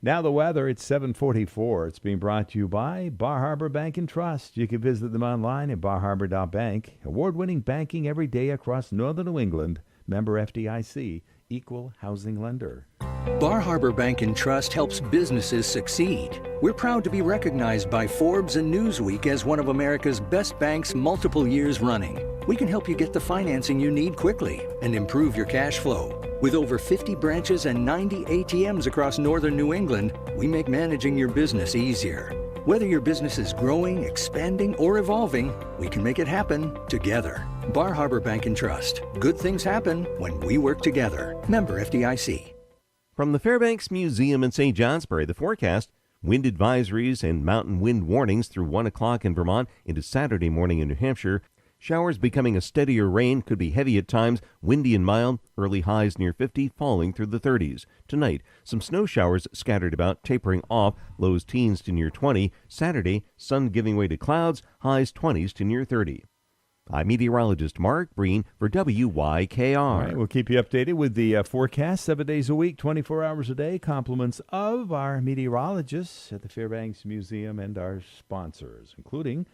Now the weather, it's 7:44. It's being brought to you by Bar Harbor Bank and Trust. You can visit them online at barharbor.bank. Award-winning banking every day across northern New England. Member FDIC, equal housing lender. Bar Harbor Bank and Trust helps businesses succeed. We're proud to be recognized by Forbes and Newsweek as one of America's best banks multiple years running. We can help you get the financing you need quickly and improve your cash flow. With over 50 branches and 90 ATMs across northern New England, we make managing your business easier. Whether your business is growing, expanding, or evolving, we can make it happen together. Bar Harbor Bank and Trust. Good things happen when we work together. Member FDIC. From the Fairbanks Museum in St. Johnsbury, the forecast: wind advisories and mountain wind warnings through 1 o'clock in Vermont into Saturday morning in New Hampshire. Showers becoming a steadier rain, could be heavy at times, windy and mild, early highs near 50, falling through the 30s. Tonight, some snow showers scattered about, tapering off, lows teens to near 20. Saturday, sun giving way to clouds, highs 20s to near 30. I'm meteorologist Mark Breen for WYKR. All right, we'll keep you updated with the forecast 7 days a week, 24 hours a day. Compliments of our meteorologists at the Fairbanks Museum and our sponsors, including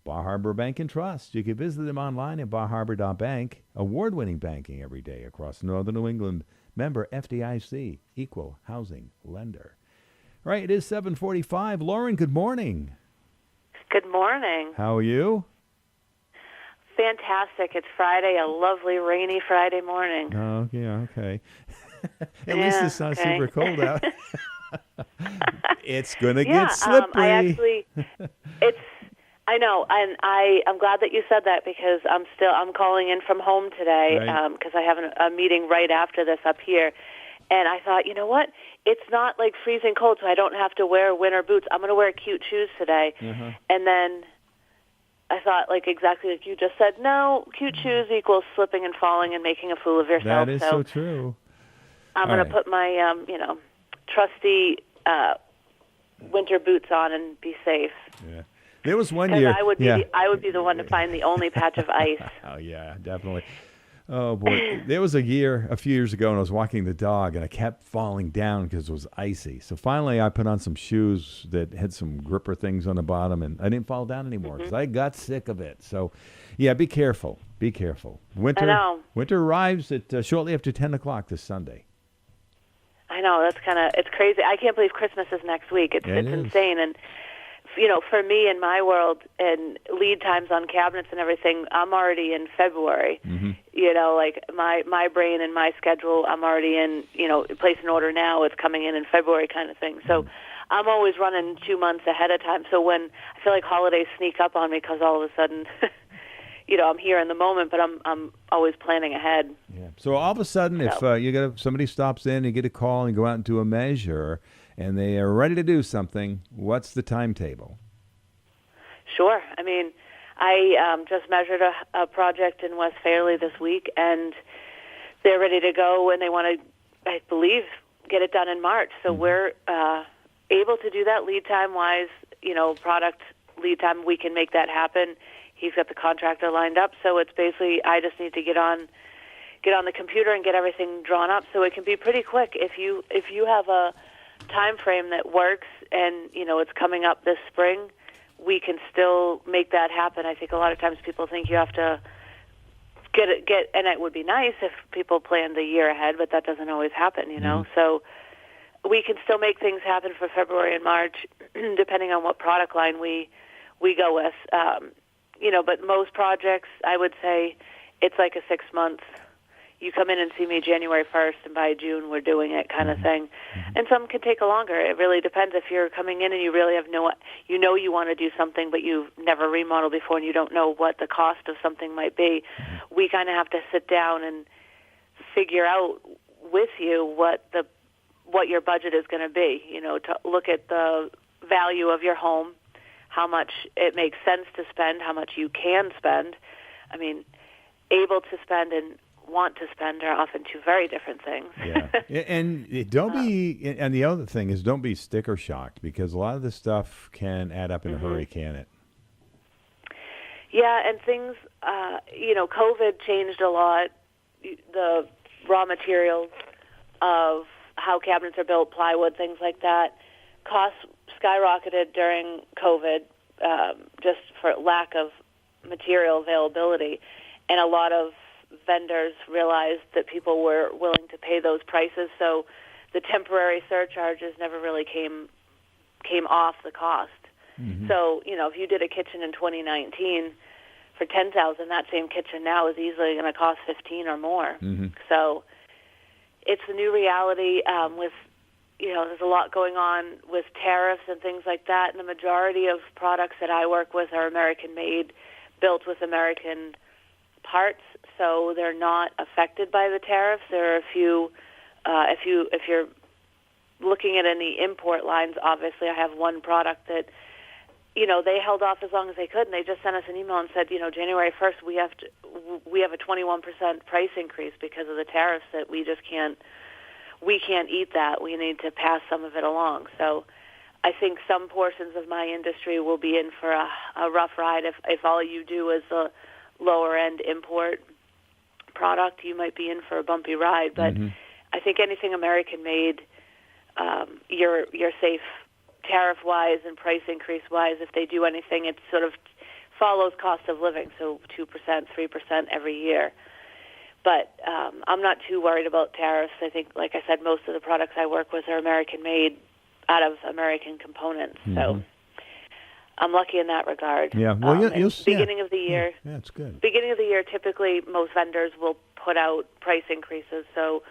Bar Harbor Bank and Trust. You can visit them online at barharbor.bank. Award-winning banking every day across northern New England. Member FDIC, equal housing lender. All right, it is 7:45. Lauren, good morning. Good morning. How are you? Fantastic. It's Friday, a lovely rainy Friday morning. Oh, yeah, okay. At least it's not super cold out. It's going to get slippery. I know, and I'm glad that you said that because I'm calling in from home today because I have a meeting right after this up here, and I thought, you know what? It's not like freezing cold, so I don't have to wear winter boots. I'm going to wear cute shoes today, and then I thought, like exactly like you just said, no, cute shoes equals slipping and falling and making a fool of yourself. That is so true. I'm going to put my trusty winter boots on and be safe. Yeah. There was one year. I would be the one to find the only patch of ice. Oh yeah, definitely. Oh boy, there was a few years ago, and I was walking the dog, and I kept falling down because it was icy. So finally, I put on some shoes that had some gripper things on the bottom, and I didn't fall down anymore because I got sick of it. So, yeah, be careful. Be careful. Winter arrives at shortly after 10 o'clock this Sunday. I know, it's crazy. I can't believe Christmas is next week. It's insane. And for me in my world and lead times on cabinets and everything, I'm already in February. Like my brain and my schedule, I'm already in, place an order now, it's coming in February kind of thing. So I'm always running 2 months ahead of time. So when I feel like holidays sneak up on me because all of a sudden, I'm here in the moment, but I'm always planning ahead. Yeah. So all of a sudden, if somebody stops in, you get a call and go out and do a measure, and they are ready to do something, what's the timetable? Sure. I mean, I just measured a project in West Fairleigh this week, and they're ready to go, and they want to, I believe, get it done in March. So we're able to do that lead time-wise, product lead time. We can make that happen. He's got the contractor lined up, so it's basically I just need to get on the computer and get everything drawn up, so it can be pretty quick. If you have a time frame that works and it's coming up this spring, we can still make that happen. I think a lot of times people think you have to get and it would be nice if people planned a year ahead, but that doesn't always happen, So we can still make things happen for February and March, depending on what product line we go with. But most projects, I would say, it's like a 6 months. You come in and see me January 1st, and by June we're doing it kind of thing. And some can take a longer. It really depends if you're coming in and you really have you want to do something, but you've never remodeled before and you don't know what the cost of something might be. We kind of have to sit down and figure out with you what your budget is going to be, to look at the value of your home, how much it makes sense to spend, how much you can spend. I mean, able to spend and want to spend are often two very different things. Yeah, and don't be. And the other thing is, don't be sticker shocked because a lot of this stuff can add up in a hurry, can it? Yeah, and things. COVID changed a lot. The raw materials of how cabinets are built, plywood, things like that, costs skyrocketed during COVID just for lack of material availability, and a lot of vendors realized that people were willing to pay those prices, so the temporary surcharges never really came off the cost. Mm-hmm. So, if you did a kitchen in 2019 for $10,000, that same kitchen now is easily going to cost $15,000 or more. Mm-hmm. So it's the new reality with, there's a lot going on with tariffs and things like that, and the majority of products that I work with are American-made, built with American parts, so they're not affected by the tariffs. There are a few, if you're looking at any import lines, obviously I have one product that, they held off as long as they could, and they just sent us an email and said, January 1st we have a 21% price increase because of the tariffs that we can't eat that. We need to pass some of it along. So I think some portions of my industry will be in for a rough ride. If all you do is a lower-end import product, you might be in for a bumpy ride. But I think anything American-made, you're safe tariff-wise and price increase-wise. If they do anything, it sort of follows cost of living, so 2%, 3% every year. But I'm not too worried about tariffs. I think, like I said, most of the products I work with are American-made out of American components. So I'm lucky in that regard. Yeah. Well, beginning of the year. Yeah, that's good. Beginning of the year, typically most vendors will put out price increases. So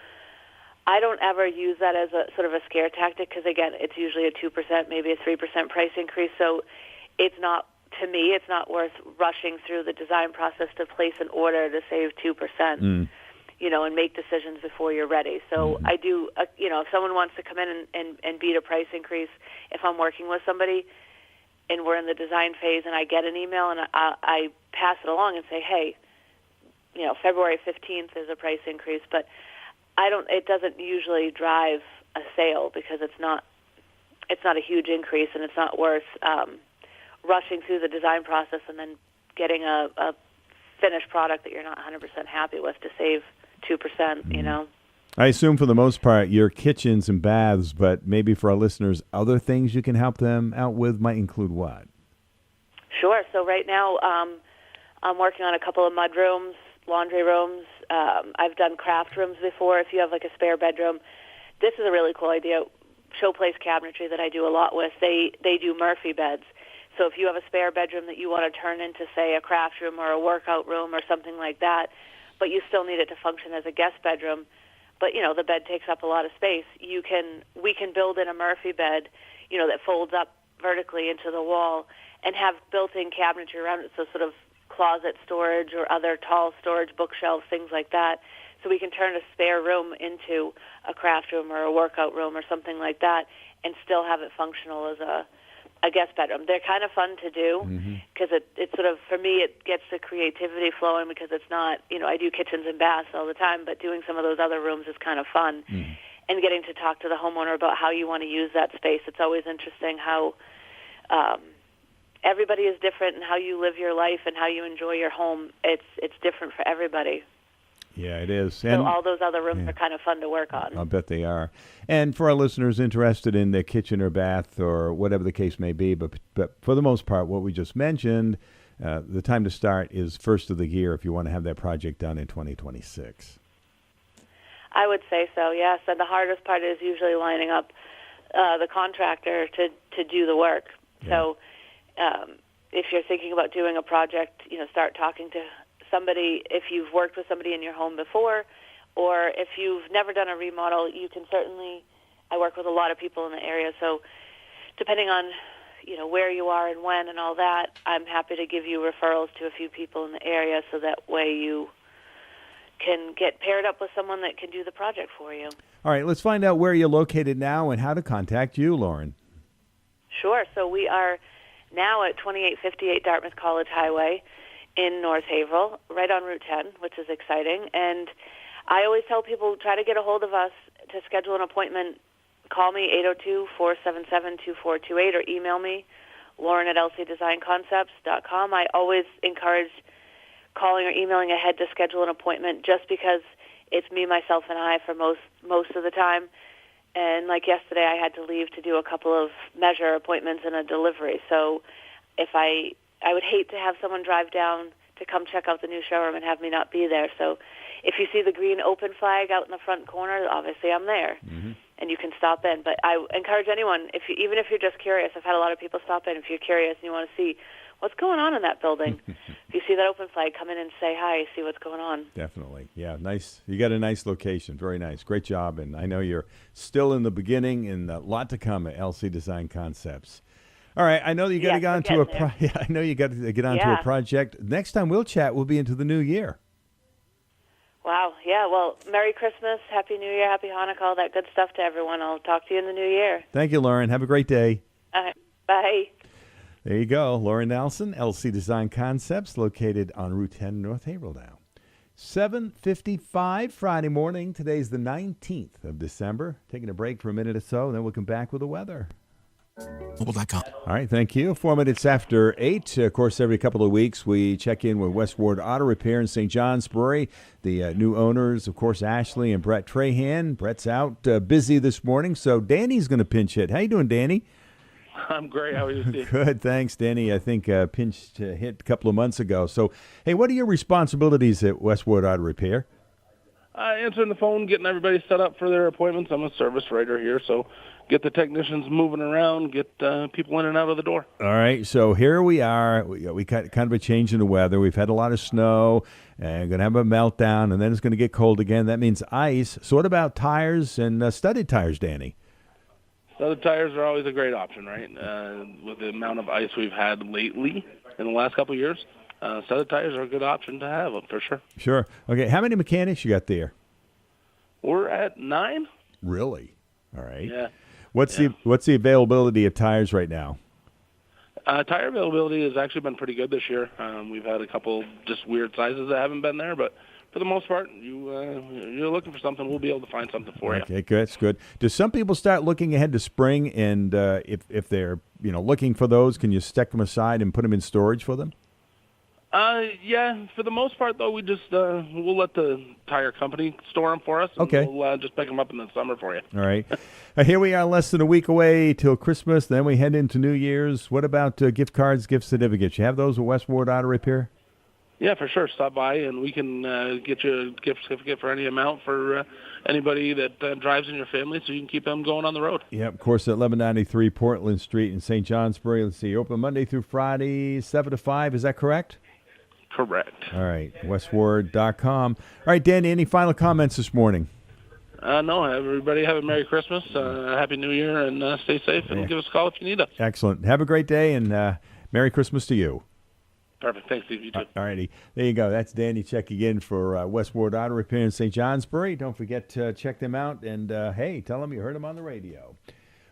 I don't ever use that as a sort of a scare tactic because, again, it's usually a 2%, maybe a 3% price increase. So it's not, to me, it's not worth rushing through the design process to place an order to save 2%, and make decisions before you're ready. So I do, if someone wants to come in and beat a price increase, if I'm working with somebody and we're in the design phase and I get an email and I pass it along and say, hey, February 15th is a price increase, but it doesn't usually drive a sale because it's not a huge increase, and it's not worth rushing through the design process and then getting a finished product that you're not 100% happy with to save 2%, I assume for the most part your kitchens and baths, but maybe for our listeners, other things you can help them out with might include what? Sure. So right now I'm working on a couple of mud rooms, laundry rooms. I've done craft rooms before. If you have like a spare bedroom, this is a really cool idea. Showplace Cabinetry that I do a lot with, they do Murphy beds. So if you have a spare bedroom that you want to turn into, say, a craft room or a workout room or something like that, but you still need it to function as a guest bedroom, but, the bed takes up a lot of space, we can build in a Murphy bed, that folds up vertically into the wall and have built-in cabinetry around it, so sort of closet storage or other tall storage, bookshelves, things like that. So we can turn a spare room into a craft room or a workout room or something like that and still have it functional as a guest bedroom. They're kind of fun to do because it sort of, for me, it gets the creativity flowing because it's not, I do kitchens and baths all the time, but doing some of those other rooms is kind of fun. And getting to talk to the homeowner about how you want to use that space. It's always interesting how everybody is different and how you live your life and how you enjoy your home. It's different for everybody. Yeah, it is. So all those other rooms are kind of fun to work on. I'll bet they are. And for our listeners interested in the kitchen or bath or whatever the case may be, but for the most part, what we just mentioned, the time to start is first of the year if you want to have that project done in 2026. I would say so, yes. And the hardest part is usually lining up the contractor to do the work. Yeah. So if you're thinking about doing a project, start talking to somebody, if you've worked with somebody in your home before, or if you've never done a remodel, you can certainly, I work with a lot of people in the area, so depending on, where you are and when and all that, I'm happy to give you referrals to a few people in the area so that way you can get paired up with someone that can do the project for you. All right, let's find out where you're located now and how to contact you, Lauren. Sure. So we are now at 2858 Dartmouth College Highway in North Haverhill, right on Route 10, which is exciting. And I always tell people, try to get a hold of us to schedule an appointment. Call me, 802-477-2428, or email me, lauren@lcdesignconcepts.com. I always encourage calling or emailing ahead to schedule an appointment just because it's me, myself, and I for most of the time. And like yesterday, I had to leave to do a couple of measure appointments and a delivery. So if I would hate to have someone drive down to come check out the new showroom and have me not be there. So if you see the green open flag out in the front corner, obviously I'm there. and you can stop in. But I encourage anyone, even if you're just curious, I've had a lot of people stop in. If you're curious and you want to see what's going on in that building, if you see that open flag, come in and say hi, see what's going on. Definitely. Yeah, nice. You got a nice location. Very nice. Great job. And I know you're still in the beginning and a lot to come at LC Design Concepts. All right, I know that you got to get onto I know you got to get onto a project. Next time we'll chat, we'll be into the new year. Wow, yeah, well, Merry Christmas, Happy New Year, Happy Hanukkah, all that good stuff to everyone. I'll talk to you in the new year. Thank you, Lauren. Have a great day. All right, bye. There you go. Lauren Nelson, LC Design Concepts, located on Route 10, North Haverhill now. 7:55 Friday morning. Today's the 19th of December. Taking a break for a minute or so, and then we'll come back with the weather. Mobile.com. All right, thank you. 4 minutes after 8. Of course, every couple of weeks we check in with Westward Auto Repair in St. Johnsbury. The new owners, of course, Ashley and Brett Trahan. Brett's out busy this morning, so Danny's going to pinch hit. How you doing, Danny? I'm great. How are you, Steve? Good, thanks, Danny. I think pinch hit a couple of months ago. So, hey, what are your responsibilities at Westward Auto Repair? Answering the phone, getting everybody set up for their appointments. I'm a service writer here, so get the technicians moving around, get people in and out of the door. All right, so here we are. We got kind of a change in the weather. We've had a lot of snow, and going to have a meltdown, and then it's going to get cold again. That means ice. So what about tires and studded tires, Danny? Studded tires are always a great option, right? With the amount of ice we've had lately in the last couple of years, studded tires are a good option to have, for sure. Sure. Okay, how many mechanics you got there? We're at 9. Really? All right. Yeah. What's the availability of tires right now? Tire availability has actually been pretty good this year. We've had a couple just weird sizes that haven't been there, but for the most part, you're looking for something, we'll be able to find something for you. Okay, good. That's good. Do some people start looking ahead to spring, and if they're looking for those, can you step them aside and put them in storage for them? Yeah, for the most part, though, we just we'll let the tire company store them for us. And okay. We'll just pick them up in the summer for you. All right. Here we are, less than a week away till Christmas. Then we head into New Year's. What about gift cards, gift certificates? You have those at Westward Auto Repair? Yeah, for sure. Stop by, and we can get you a gift certificate for any amount for anybody that drives in your family, so you can keep them going on the road. Yeah, of course, at 1193 Portland Street in St. Johnsbury. Let's see, open Monday through Friday, 7 to 5. Is that correct? Correct. All right, westward.com. All right, Danny, any final comments this morning? No, everybody have a Merry Christmas, Happy New Year, and stay safe, and give us a call if you need us. Excellent. Have a great day, and Merry Christmas to you. Perfect. Thanks, Steve. You too. All righty. There you go. That's Danny checking in for Westward Auto Repair in St. Johnsbury. Don't forget to check them out, and, hey, tell them you heard them on the radio.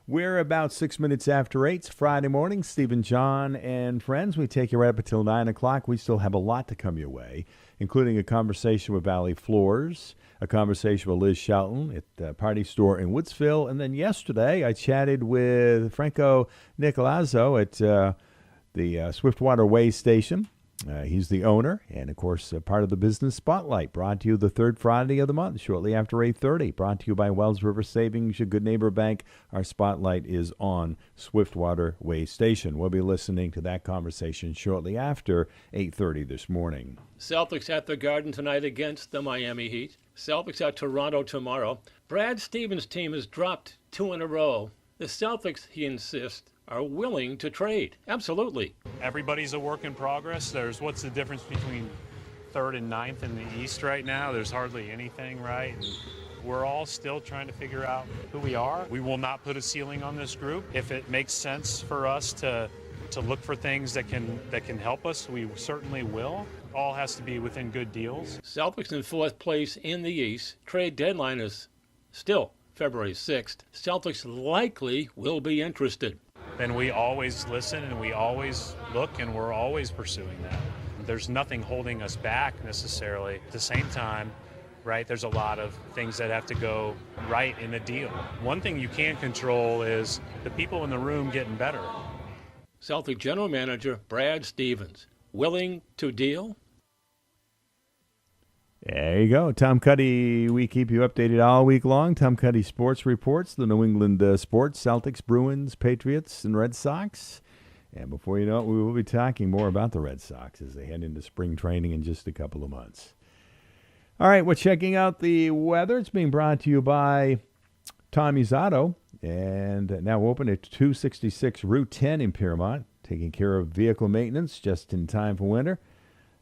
We're about 6 minutes after 8. It's Friday morning. Stephen, John, and friends, we take you right up until 9 o'clock. We still have a lot to come your way, including a conversation with Valley Floors, a conversation with Liz Shelton at the Party Store in Woodsville. And then yesterday, I chatted with Franco Nicolazzo at the Swiftwater Way Station. He's the owner and, of course, part of the Business Spotlight, brought to you the third Friday of the month, shortly after 8:30. Brought to you by Wells River Savings, your good neighbor bank. Our Spotlight is on Swiftwater Way Station. We'll be listening to that conversation shortly after 8:30 this morning. Celtics at the Garden tonight against the Miami Heat. Celtics at Toronto tomorrow. Brad Stevens' team has dropped 2 in a row. The Celtics, he insists, are willing to trade. Absolutely. Everybody's a work in progress. What's the difference between 3rd and 9th in the East right now? There's hardly anything, right? And we're all still trying to figure out who we are. We will not put a ceiling on this group. If it makes sense for us to look for things that can help us, we certainly will. All has to be within good deals. Celtics in 4th place in the East. Trade deadline is still February 6th. Celtics likely will be interested. Then we always listen and we always look and we're always pursuing that. There's nothing holding us back necessarily. At the same time, right, there's a lot of things that have to go right in a deal. One thing you can control is the people in the room getting better. Celtic General Manager Brad Stevens, willing to deal? There you go. Tom Cuddy, we keep you updated all week long. Tom Cuddy Sports Reports, the New England sports, Celtics, Bruins, Patriots, and Red Sox. And before you know it, we will be talking more about the Red Sox as they head into spring training in just a couple of months. All right, we're checking out the weather. It's being brought to you by Tommy's Auto, and now open at 266 Route 10 in Piermont, taking care of vehicle maintenance just in time for winter.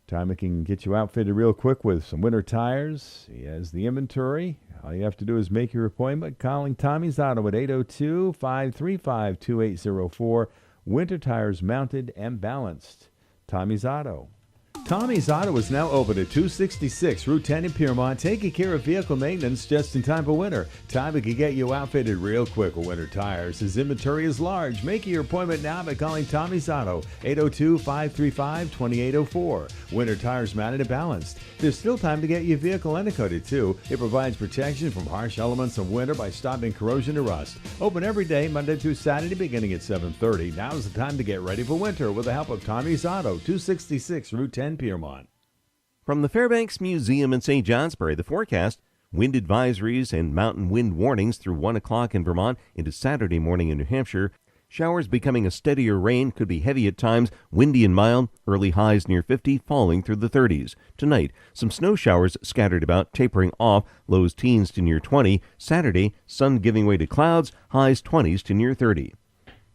Tommy can get you outfitted real quick with some winter tires. He has the inventory. All you have to do is make your appointment calling Tommy's Auto at 802-535-2804. Winter tires mounted and balanced. Tommy's Auto. Tommy's Auto is now open at 266 Route 10 in Piermont, taking care of vehicle maintenance just in time for winter. Tommy can get you outfitted real quick with winter tires. His inventory is large. Make your appointment now by calling Tommy's Auto, 802-535-2804. Winter tires mounted and balanced. There's still time to get your vehicle undercoated, too. It provides protection from harsh elements of winter by stopping corrosion and rust. Open every day, Monday through Saturday, beginning at 7:30. Now's the time to get ready for winter with the help of Tommy's Auto, 266 Route 10, Piermont. From the Fairbanks Museum in St. Johnsbury, the forecast: wind advisories and mountain wind warnings through 1 o'clock in Vermont into Saturday morning in New Hampshire. Showers becoming a steadier rain, could be heavy at times, windy and mild, early highs near 50, falling through the 30s. Tonight, some snow showers scattered about, tapering off, lows teens to near 20. Saturday, sun giving way to clouds, highs 20s to near 30.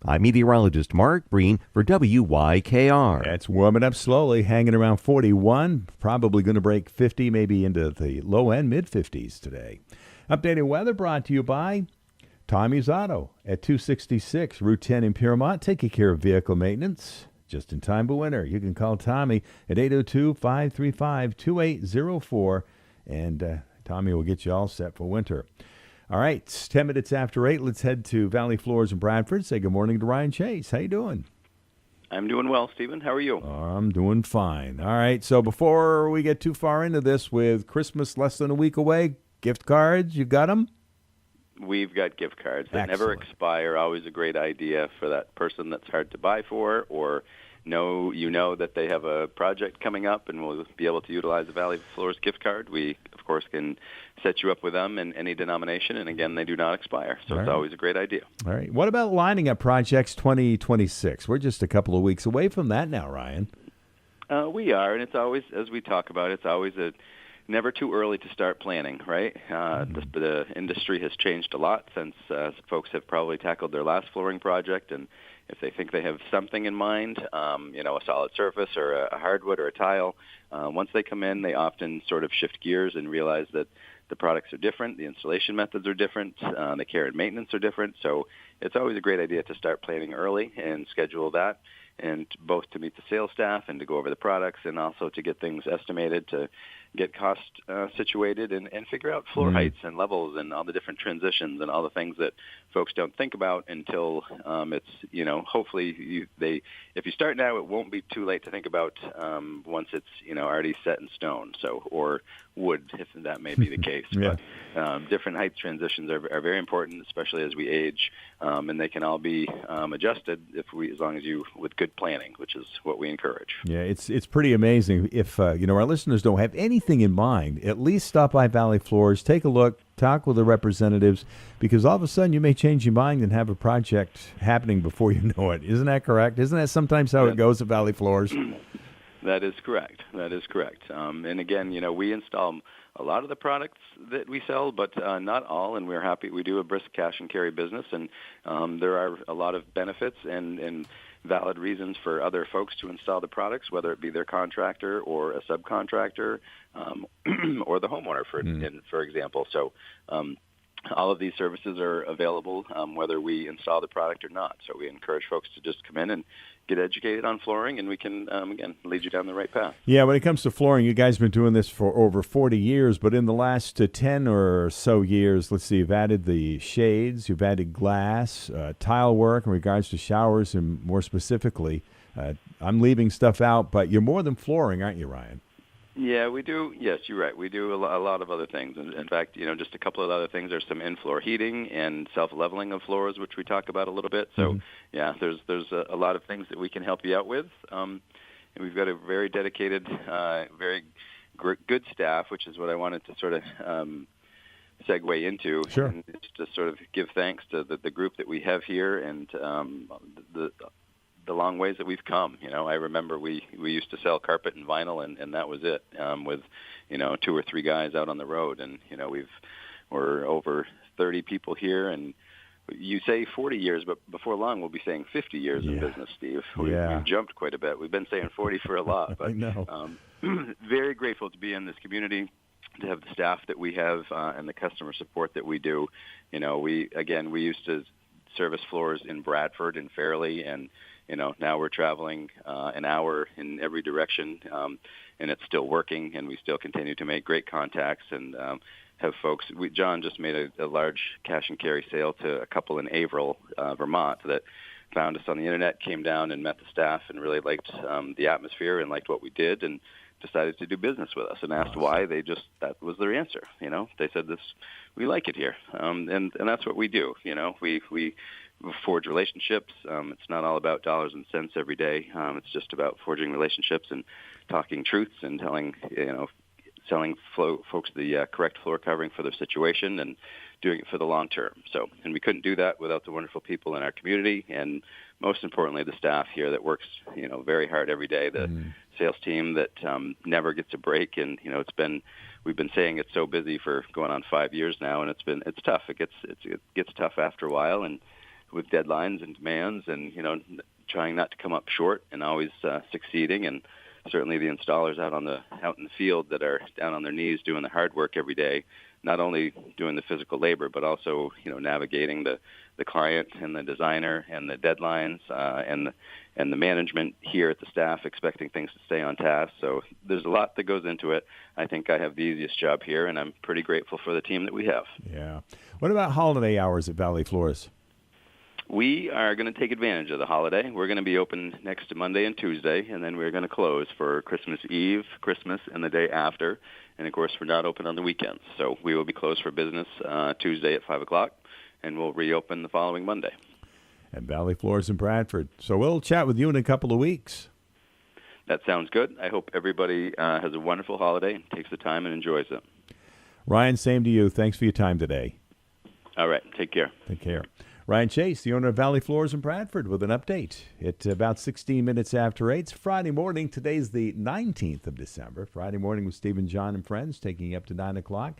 I'm meteorologist Mark Breen for WYKR. It's warming up slowly, hanging around 41, probably going to break 50, maybe into the low end, mid-50s today. Updated weather brought to you by Tommy's Auto at 266 Route 10 in Piermont, taking care of vehicle maintenance just in time for winter. You can call Tommy at 802-535-2804, and Tommy will get you all set for winter. All right, it's 10 minutes after 8. Let's head to Valley Floors in Bradford. Say good morning to Ryan Chase. How you doing? I'm doing well, Stephen. How are you? I'm doing fine. All right, so before we get too far into this, with Christmas less than a week away, gift cards, you got them? We've got gift cards that Excellent. never expire. Always a great idea for that person that's hard to buy for, or know that they have a project coming up and will be able to utilize the Valley Floors gift card. We, of course, can set you up with them in any denomination, and again, they do not expire. So it's always a great idea. All right. What about lining up Projects 2026? We're just a couple of weeks away from that now, Ryan. We are, and it's always, as we talk about, it's always never too early to start planning, right? The industry has changed a lot since folks have probably tackled their last flooring project, and if they think they have something in mind, a solid surface or a hardwood or a tile, once they come in, they often sort of shift gears and realize that the products are different, the installation methods are different, the care and maintenance are different. So it's always a great idea to start planning early and schedule that, and both to meet the sales staff and to go over the products, and also to get things estimated, to get cost situated, and figure out floor heights and levels and all the different transitions and all the things that folks don't think about until it's, hopefully if you start now, it won't be too late to think about once it's, already set in stone, or wood, if that may be the case. Yeah. But different height transitions are very important, especially as we age, and they can all be adjusted as long as with good planning, which is what we encourage. Yeah, it's pretty amazing. If our listeners don't have anything in mind, at least stop by Valley Floors, take a look, talk with the representatives, because all of a sudden you may change your mind and have a project happening before you know it. Isn't that correct? Isn't that sometimes how it goes at Valley Floors? That is correct. And again, we install a lot of the products that we sell, but not all, and we're happy. We do a brisk cash and carry business, and there are a lot of benefits and valid reasons for other folks to install the products, whether it be their contractor or a subcontractor or the homeowner, for example. So all of these services are available whether we install the product or not. So we encourage folks to just come in and get educated on flooring, and we can, again, lead you down the right path. Yeah, when it comes to flooring, you guys have been doing this for over 40 years, but in the last 10 or so years, let's see, you've added the shades, you've added glass, tile work in regards to showers, and more specifically, I'm leaving stuff out, but you're more than flooring, aren't you, Ryan? Yeah, we do. Yes, you're right. We do a lot of other things. In fact, just a couple of other things. There's some in-floor heating and self-leveling of floors, which we talk about a little bit. So, yeah, there's a lot of things that we can help you out with. And we've got a very dedicated, very good staff, which is what I wanted to sort of segue into. Sure. And to sort of give thanks to the group that we have here, and the long ways that we've come. I remember we used to sell carpet and vinyl, and that was it, with 2 or 3 guys out on the road, and we're over 30 people here, and you say 40 years, but before long we'll be saying 50 years in business, Steve. We've jumped quite a bit. We've been saying 40 for a lot, but I know. Very grateful to be in this community, to have the staff that we have and the customer support that we do. We used to service floors in Bradford and Fairleigh, and now we're traveling an hour in every direction, and it's still working, and we still continue to make great contacts and have folks. John just made a large cash and carry sale to a couple in Averill, Vermont, that found us on the internet, came down and met the staff, and really liked the atmosphere and liked what we did, and decided to do business with us, and asked why. That was their answer. They said we like it here, and that's what we do. We forge relationships. It's not all about dollars and cents every day. It's just about forging relationships and talking truths and selling folks the correct floor covering for their situation and doing it for the long term. And we couldn't do that without the wonderful people in our community, and most importantly, the staff here that works, very hard every day. The sales team that never gets a break, and we've been saying it's so busy for going on 5 years now, and it's tough. It gets tough after a while, and with deadlines and demands, and trying not to come up short, and always succeeding. And certainly the installers out in the field that are down on their knees doing the hard work every day, not only doing the physical labor, but also navigating the client and the designer and the deadlines and the management here at the staff, expecting things to stay on task. So there's a lot that goes into it. I think I have the easiest job here, and I'm pretty grateful for the team that we have. Yeah. What about holiday hours at Valley Floors? We are going to take advantage of the holiday. We're going to be open next Monday and Tuesday, and then we're going to close for Christmas Eve, Christmas, and the day after. And, of course, we're not open on the weekends. So we will be closed for business Tuesday at 5 o'clock, and we'll reopen the following Monday. At Valley Floors in Bradford. So we'll chat with you in a couple of weeks. That sounds good. I hope everybody has a wonderful holiday and takes the time and enjoys it. Ryan, same to you. Thanks for your time today. All right. Take care. Take care. Ryan Chase, the owner of Valley Floors in Bradford, with an update. It's about 16 minutes after 8. It's Friday morning. Today's the 19th of December. Friday morning with Stephen, John, and friends, taking you up to 9 o'clock.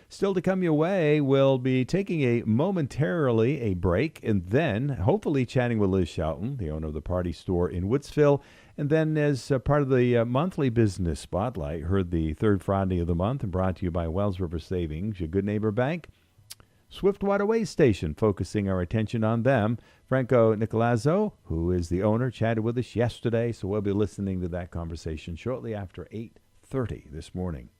Still to come your way, we'll be taking momentarily a break, and then hopefully chatting with Liz Shelton, the owner of the Party Store in Woodsville. And then as part of the monthly business spotlight, heard the third Friday of the month, and brought to you by Wells River Savings, your good neighbor bank. Swiftwater Way Station, focusing our attention on them. Franco Nicolazzo, who is the owner, chatted with us yesterday, so we'll be listening to that conversation shortly after 8:30 this morning.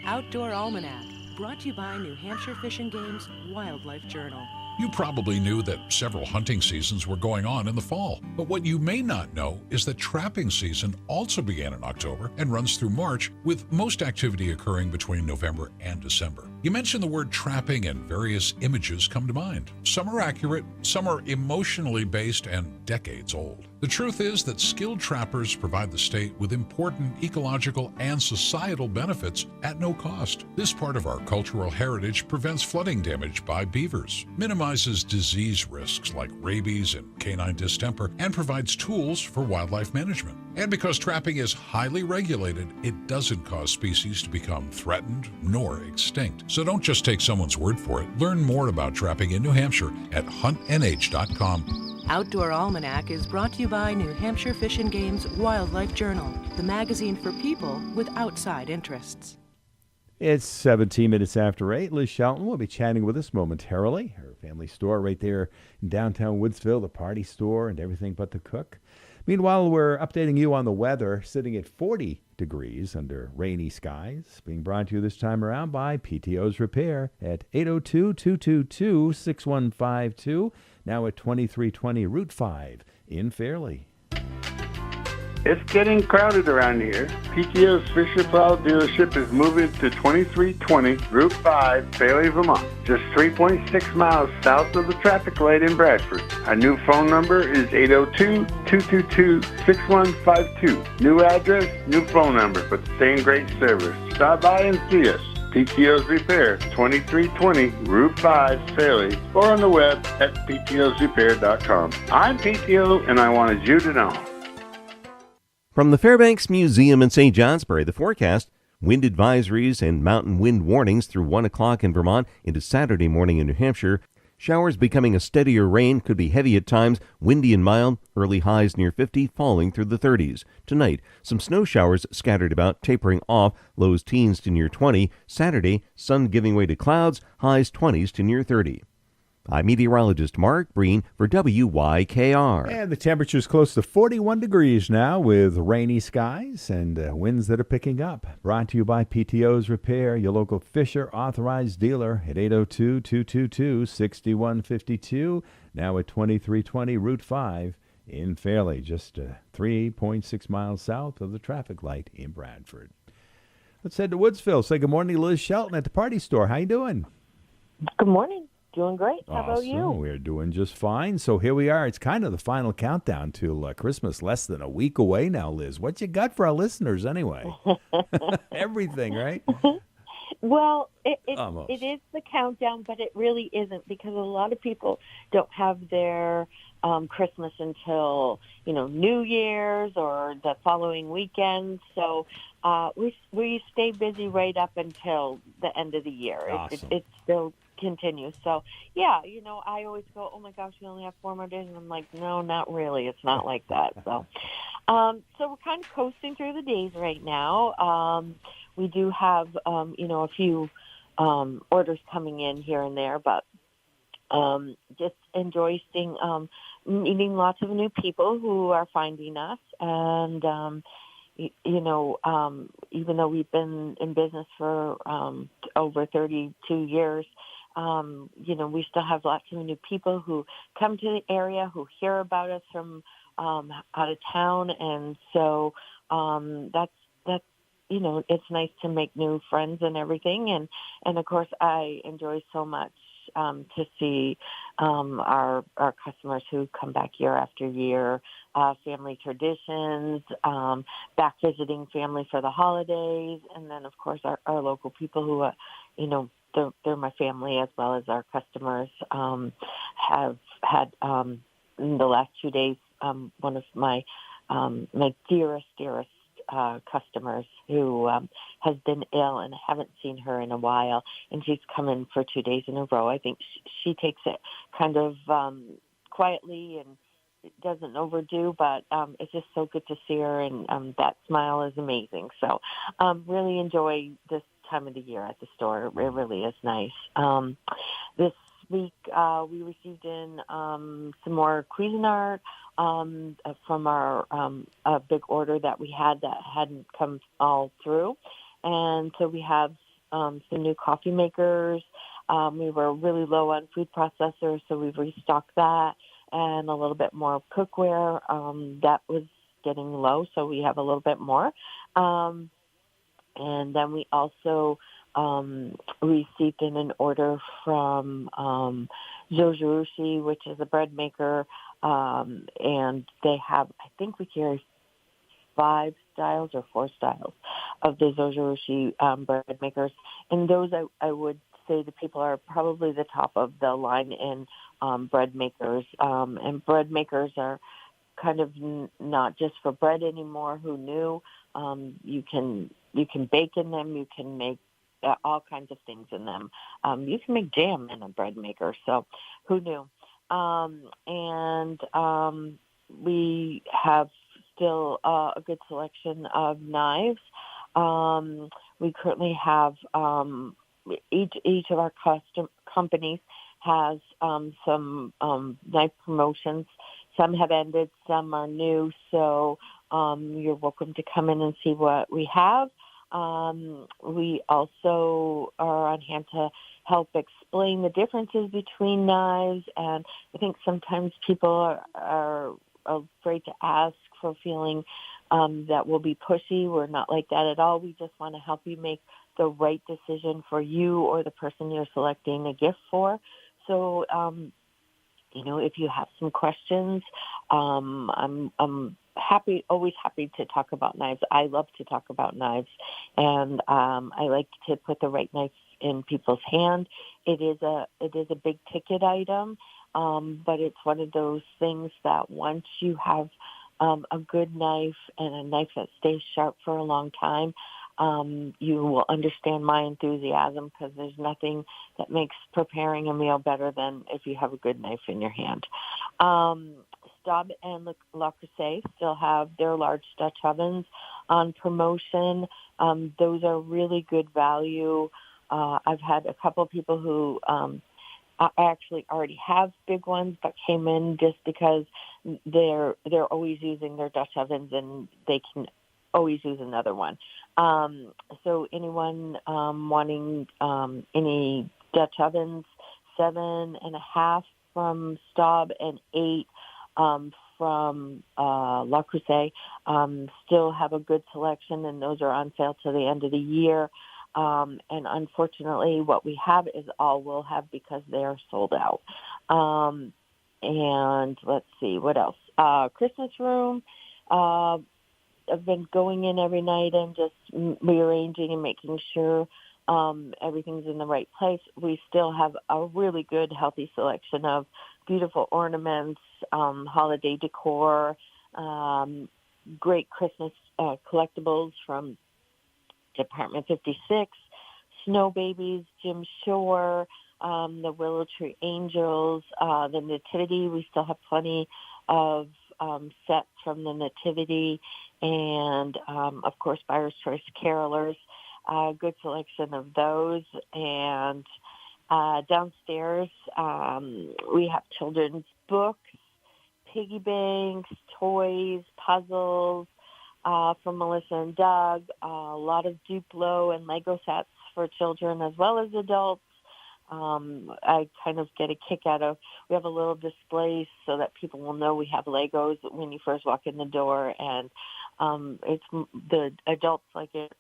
Outdoor Almanac, brought to you by New Hampshire Fish and Game's Wildlife Journal. You probably knew that several hunting seasons were going on in the fall, but what you may not know is that trapping season also began in October and runs through March, with most activity occurring between November and December. You mention the word trapping and various images come to mind. Some are accurate, some are emotionally based and decades old. The truth is that skilled trappers provide the state with important ecological and societal benefits at no cost. This part of our cultural heritage prevents flooding damage by beavers, minimizes disease risks like rabies and canine distemper, and provides tools for wildlife management. And because trapping is highly regulated, it doesn't cause species to become threatened nor extinct. So don't just take someone's word for it. Learn more about trapping in New Hampshire at huntnh.com. Outdoor Almanac is brought to you by New Hampshire Fish and Game's Wildlife Journal, the magazine for people with outside interests. It's 17 minutes after 8. Liz Shelton will be chatting with us momentarily. Her family store right there in downtown Woodsville, the Party Store, and everything but the cook. Meanwhile, we're updating you on the weather, sitting at 40 degrees under rainy skies. Being brought to you this time around by PTO's Repair at 802-222-6152. Now at 2320 Route 5 in Fairleigh. It's getting crowded around here. PTO's Fisher Plow dealership is moving to 2320 Route 5, Fairleigh, Vermont, just 3.6 miles south of the traffic light in Bradford. Our new phone number is 802-222-6152. New address, new phone number, but the same great service. Stop by and see us. PTO's Repair, 2320 Route 5, Fairleigh, or on the web at ptosrepair.com. I'm PTO, and I wanted you to know. From the Fairbanks Museum in St. Johnsbury, the forecast: Wind advisories and mountain wind warnings through 1 o'clock in Vermont into Saturday morning in New Hampshire. Showers becoming a steadier rain, could be heavy at times, windy and mild, early highs near 50, falling through the 30s. Tonight, some snow showers scattered about, tapering off, lows teens to near 20. Saturday, sun giving way to clouds, highs 20s to near 30. I'm meteorologist Mark Breen for WYKR. And the temperature's close to 41 degrees now with rainy skies and winds that are picking up. Brought to you by PTO's Repair, your local Fisher authorized dealer at 802-222-6152. Now at 2320 Route 5 in Fairleigh, just 3.6 miles south of the traffic light in Bradford. Let's head to Woodsville. Say good morning to Liz Shelton at the Party Store. How you doing? Good morning. Doing great. How about you? Awesome. We're doing just fine. So here we are. It's kind of the final countdown to Christmas, less than a week away now, Liz. What you got for our listeners anyway? Everything, right? Well, it is the countdown, but it really isn't, because a lot of people don't have their Christmas until, New Year's or the following weekend. So we stay busy right up until the end of the year. Awesome. It still continues. So, yeah, I always go, oh, my gosh, we only have 4 more days. And I'm like, no, not really. It's not like that. So we're kind of coasting through the days right now. We do have, a few orders coming in here and there, but just enjoying meeting lots of new people who are finding us. And, even though we've been in business for over 32 years, we still have lots of new people who come to the area, who hear about us from out of town. And so that's it's nice to make new friends and everything. And of course, I enjoy so much to see our customers who come back year after year, family traditions, back visiting family for the holidays, and then, of course, our local people who, they're my family as well as our customers, have had in the last 2 days one of my dearest customers who has been ill, and I haven't seen her in a while, and she's come in for 2 days in a row. I think she takes it kind of quietly and doesn't overdo, but it's just so good to see her, and that smile is amazing. So really enjoy this time of the year at the store. It really is nice. This week we received in some more Cuisinart from our big order that we had that hadn't come all through. And so we have some new coffee makers. We were really low on food processors, so we've restocked that, and a little bit more cookware. That was getting low, so we have a little bit more. And then we also received in an order from Zojirushi, which is a bread maker, and they have, I think we carry 5 styles or 4 styles of the Zojirushi bread makers. And those, I would say the people are probably the top of the line in bread makers. And bread makers are kind of not just for bread anymore. Who knew? You can bake in them. You can make all kinds of things in them. You can make jam in a bread maker. So who knew? And we have still a good selection of knives. We currently have each of our companies has some knife promotions. Some have ended, some are new. So you're welcome to come in and see what we have. We also are on hand to help explain the differences between knives, and I think sometimes people are afraid to ask for feeling that we'll be pushy. We're not like that at all. We just want to help you make the right decision for you or the person you're selecting a gift for. So, if you have some questions, I'm always happy to talk about knives. I love to talk about knives, and I like to put the right knife in people's hand. It is a big ticket item, but it's one of those things that once you have a good knife and a knife that stays sharp for a long time, You will understand my enthusiasm because there's nothing that makes preparing a meal better than if you have a good knife in your hand. Staub and Le Creuset still have their large Dutch ovens on promotion. Those are really good value. I've had a couple of people who I actually already have big ones, but came in just because they're always using their Dutch ovens and they can always use another one. So anyone wanting any Dutch ovens, 7.5 from Staub and 8 from Le Creuset, still have a good selection, and those are on sale till the end of the year. And unfortunately, what we have is all we'll have because they are sold out. And let's see, what else? Christmas room. I've been going in every night and just rearranging and making sure everything's in the right place. We still have a really good, healthy selection of beautiful ornaments, holiday decor, great Christmas collectibles from Department 56, Snow Babies, Jim Shore, the Willow Tree Angels, the Nativity. We still have plenty of sets from the Nativity, and of course, Buyer's Choice Carolers. Good selection of those. And downstairs, we have children's books, piggy banks, toys, puzzles, from Melissa and Doug, a lot of Duplo and Lego sets for children as well as adults. I kind of get a kick out of, we have a little display so that people will know we have Legos when you first walk in the door, and it's the adults like it,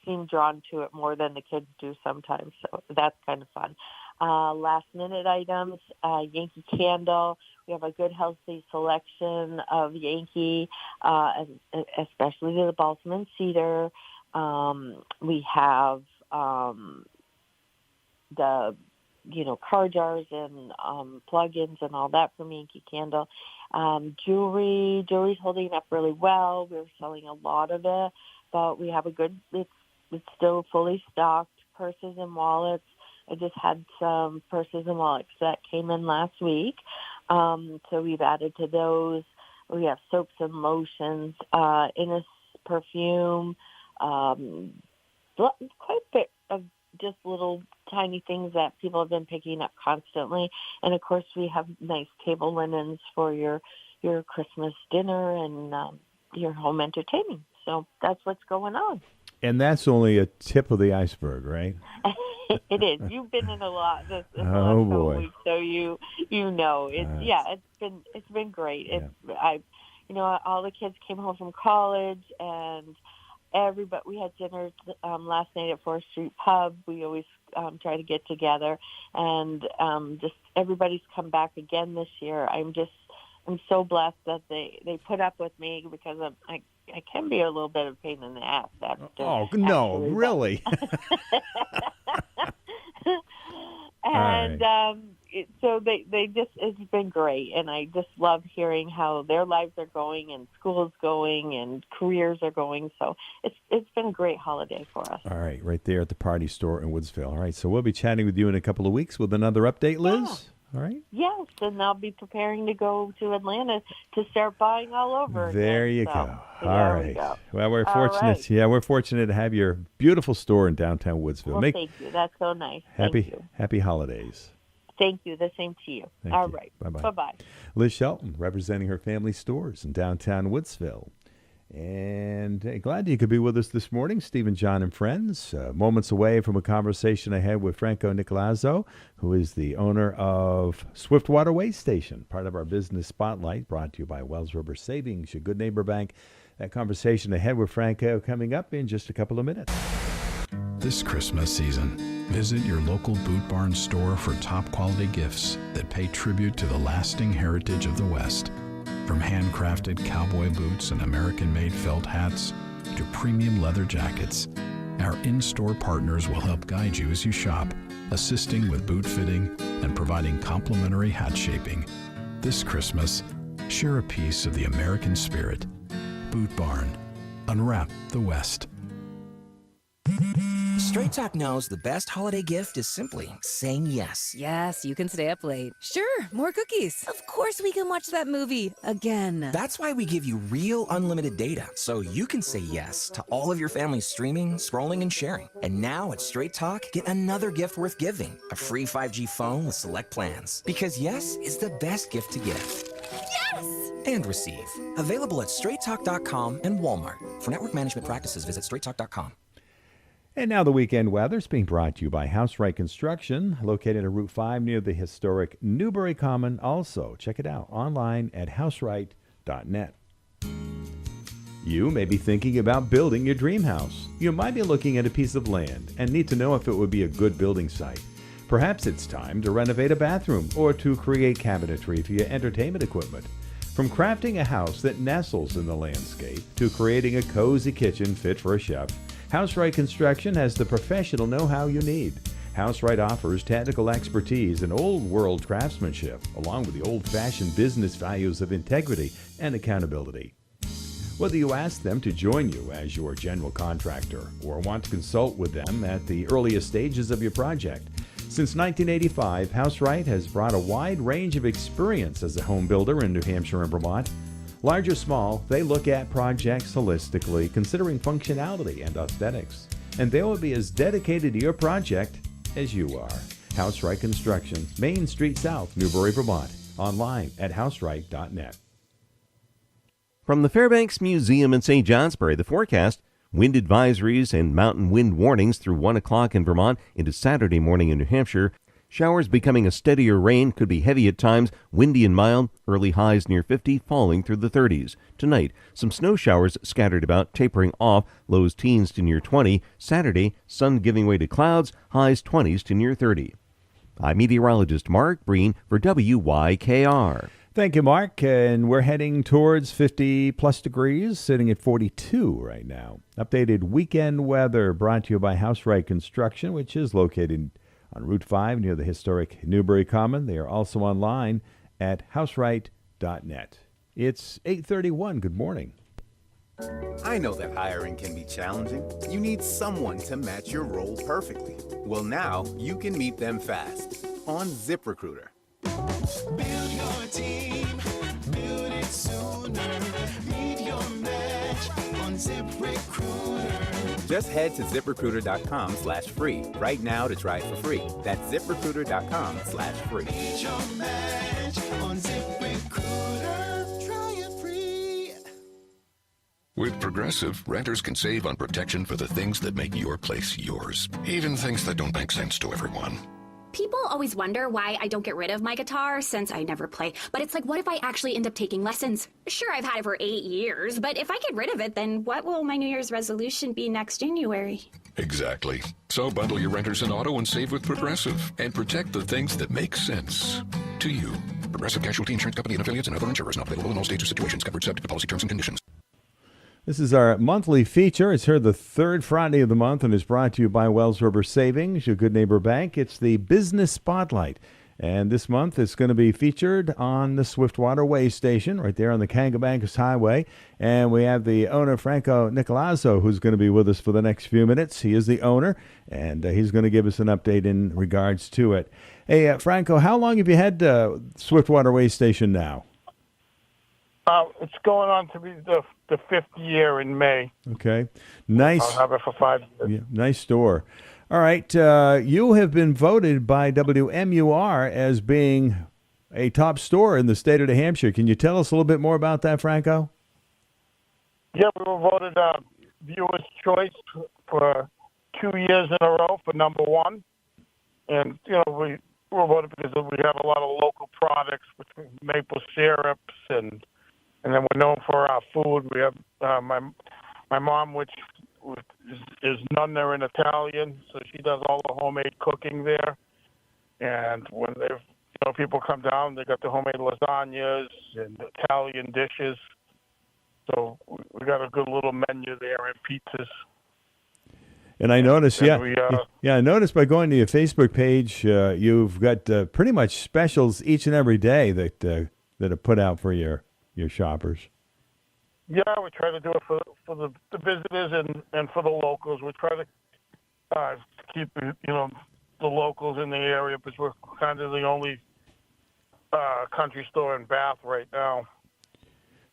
seem drawn to it more than the kids do sometimes, so that's kind of fun. Last minute items, Yankee Candle. We have a good, healthy selection of Yankee, especially the balsam and cedar. We have the, car jars and plug-ins and all that from Yankee Candle. Jewelry's holding up really well. We're selling a lot of it, but we have it's still fully stocked. Purses and wallets. I just had some purses and wallets that came in last week. So we've added to those. We have soaps and lotions, Innis perfume, quite a bit of just little tiny things that people have been picking up constantly. And, of course, we have nice table linens for your Christmas dinner and your home entertaining. So that's what's going on. And that's only a tip of the iceberg, right? It is. You've been in a lot this last boy. week, so you know it's been great. Yeah. All the kids came home from college, and we had dinner last night at 4th Street Pub. We always try to get together, and just everybody's come back again this year. I'm so blessed that they put up with me because I can be a little bit of a pain in the ass. No, really? And so they just, it's been great, and I just love hearing how their lives are going and school's going and careers are going. So it's been a great holiday for us. All right, right there at the party store in Woodsville. All right, so we'll be chatting with you in a couple of weeks with another update, Liz. Yeah. All right. Yes, and I'll be preparing to go to Atlanta to start buying all over. There again. you So go. there All we right. go. Well, we're All fortunate. right. Yeah, we're fortunate to have your beautiful store in downtown Woodsville. Well, thank you. That's so nice. Thank you. Happy holidays. Thank you. The same to you. Thank All you. right. Bye-bye. Bye-bye. Liz Shelton, representing her family stores in downtown Woodsville. And glad you could be with us this morning, Stephen, John, and friends. Moments away from a conversation I had with Franco Nicolazzo, who is the owner of Swiftwater Way Station, part of our business spotlight, brought to you by Wells River Savings, your good neighbor bank. That conversation ahead with Franco coming up in just a couple of minutes. This Christmas season, visit your local Boot Barn store for top quality gifts that pay tribute to the lasting heritage of the West. From handcrafted cowboy boots and American-made felt hats to premium leather jackets, our in-store partners will help guide you as you shop, assisting with boot fitting and providing complimentary hat shaping. This Christmas, share a piece of the American spirit. Boot Barn. Unwrap the West. Straight Talk knows the best holiday gift is simply saying yes. Yes, you can stay up late. Sure, more cookies. Of course we can watch that movie again. That's why we give you real unlimited data, so you can say yes to all of your family's streaming, scrolling, and sharing. And now at Straight Talk, get another gift worth giving, a free 5G phone with select plans. Because yes is the best gift to give. Yes! And receive. Available at straighttalk.com and Walmart. For network management practices, visit straighttalk.com. And now the weekend weather is being brought to you by House Right Construction, located on Route 5 near the historic Newbury Common. Also, check it out online at houseright.net. You may be thinking about building your dream house. You might be looking at a piece of land and need to know if it would be a good building site. Perhaps it's time to renovate a bathroom or to create cabinetry for your entertainment equipment. From crafting a house that nestles in the landscape to creating a cozy kitchen fit for a chef, House Right Construction has the professional know-how you need. House Right offers technical expertise and old-world craftsmanship, along with the old-fashioned business values of integrity and accountability. Whether you ask them to join you as your general contractor or want to consult with them at the earliest stages of your project, since 1985, House Right has brought a wide range of experience as a home builder in New Hampshire and Vermont. Large or small, they look at projects holistically, considering functionality and aesthetics. And they will be as dedicated to your project as you are. House Right Construction, Main Street South, Newbury, Vermont. Online at houseright.net. From the Fairbanks Museum in St. Johnsbury, the forecast: wind advisories and mountain wind warnings through 1 o'clock in Vermont into Saturday morning in New Hampshire. Showers becoming a steadier rain, could be heavy at times, windy and mild, early highs near 50, falling through the 30s. Tonight, some snow showers scattered about, tapering off, lows teens to near 20. Saturday, sun giving way to clouds, highs 20s to near 30. I'm meteorologist Mark Breen for WYKR. Thank you, Mark. And we're heading towards 50-plus degrees, sitting at 42 right now. Updated weekend weather brought to you by House Right Construction, which is located on Route 5 near the historic Newbury Common. They are also online at houseright.net. It's 8:31. Good morning. I know that hiring can be challenging. You need someone to match your role perfectly. Well, now you can meet them fast on ZipRecruiter. Build your team, build it sooner. Meet your match on ZipRecruiter. Just head to ZipRecruiter.com/free right now to try it for free. That's ZipRecruiter.com/free. Meet your match on ZipRecruiter. Try it free. With Progressive, renters can save on protection for the things that make your place yours, even things that don't make sense to everyone. People always wonder why I don't get rid of my guitar since I never play. But it's like, what if I actually end up taking lessons? Sure, I've had it for 8 years, but if I get rid of it, then what will my New Year's resolution be next January? Exactly. So bundle your renters and auto and save with Progressive and protect the things that make sense to you. Progressive Casualty Insurance Company and affiliates and other insurers not available in all states or situations. Covered subject to policy terms and conditions. This is our monthly feature. It's here the third Friday of the month and is brought to you by Wells River Savings, your good neighbor bank. It's the Business Spotlight. And this month it's going to be featured on the Swiftwater Way Station right there on the Kangabankas Highway. And we have the owner, Franco Nicolazzo, who's going to be with us for the next few minutes. He is the owner, and he's going to give us an update in regards to it. Hey, Franco, how long have you had Swiftwater Way Station now? It's going on to be the fifth year in May. Okay. Nice. I'll have it for 5 years. Yeah, nice store. All right. You have been voted by WMUR as being a top store in the state of New Hampshire. Can you tell us a little bit more about that, Franco? Yeah, we were voted Viewer's Choice for 2 years in a row for number one. And, you know, we were voted because we have a lot of local products, which maple syrups, and then we're known for our food. We have my mom, which is none there in Italian, so she does all the homemade cooking there. And when people come down, they got the homemade lasagnas and Italian dishes. So we got a good little menu there and pizzas. And I noticed, I noticed by going to your Facebook page, you've got pretty much specials each and every day that are put out for your shoppers. Yeah, we try to do it for the visitors and for the locals. We try to to keep the locals in the area, because we're kind of the only country store in Bath right now.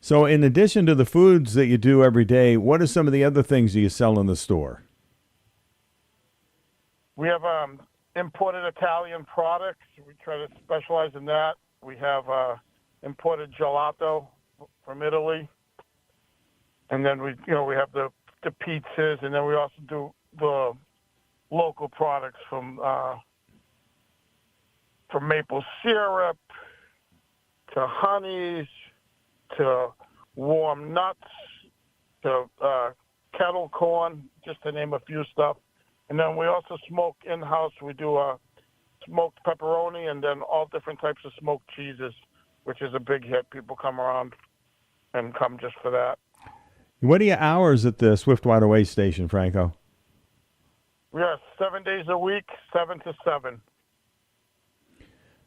So in addition to the foods that you do every day, what are some of the other things that you sell in the store? We have imported Italian products. We try to specialize in that. We have imported gelato from Italy, and then we have the pizzas, and then we also do the local products from maple syrup to honeys to warm nuts to kettle corn, just to name a few stuff. And then we also smoke in-house. We do smoked pepperoni and then all different types of smoked cheeses, which is a big hit. People come around and come just for that. What are your hours at the Swiftwater Way Station, Franco? We are 7 days a week, 7 to 7.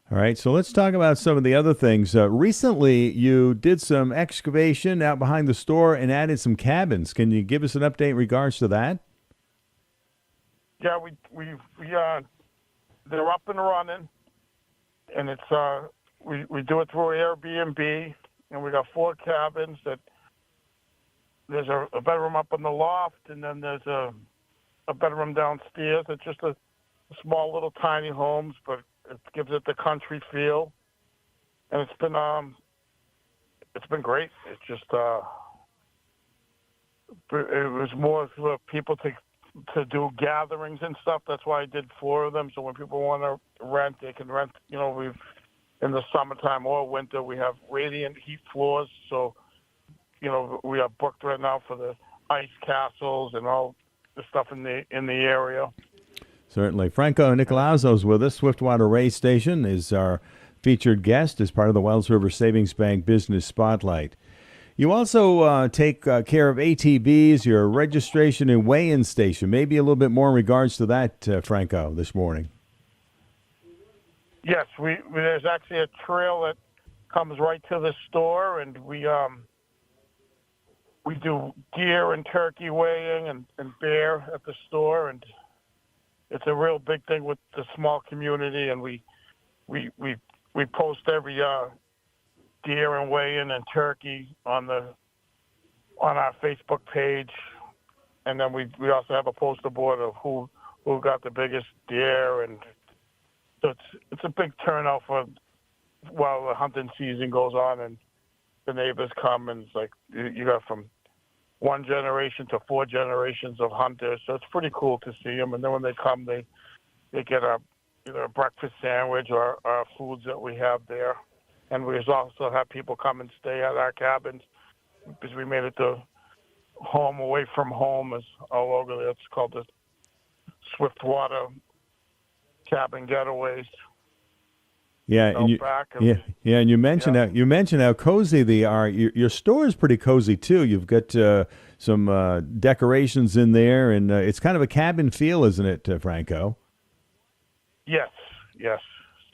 All right, so let's talk about some of the other things. Recently, you did some excavation out behind the store and added some cabins. Can you give us an update in regards to that? Yeah, they're up and running, and it's we do it through Airbnb, and we got 4 cabins. That there's a bedroom up in the loft, and then there's a bedroom downstairs. It's just a small little tiny homes, but it gives it the country feel, and it's been great. It's just it was more for people to do gatherings and stuff. That's why I did 4 of them. So when people want to rent, they can rent. We've in the summertime or winter we have radiant heat floors. So we are booked right now for the ice castles and all the stuff in the area. Certainly. Franco Nicolazzo's with us. Swiftwater Way Station is our featured guest as part of the Wells River Savings Bank Business Spotlight. You also take care of ATVs, your registration and weigh-in station. Maybe a little bit more in regards to that, Franco, this morning. Yes, there's actually a trail that comes right to the store, and we do deer and turkey weighing and bear at the store, and it's a real big thing with the small community, and we post every deer and weigh-in and turkey on our Facebook page, and then we also have a poster board of who got the biggest deer, and so it's a big turnout while the hunting season goes on, and the neighbors come, and it's like you got from 1 generation to 4 generations of hunters, so it's pretty cool to see them. And then when they come, they get either a breakfast sandwich or our foods that we have there. And we also have people come and stay at our cabins because we made it the home away from home is all over there. It's called the Swiftwater Cabin Getaways. Yeah, and you mentioned how cozy they are. Your store is pretty cozy too. You've got some decorations in there, and it's kind of a cabin feel, isn't it, Franco? Yes,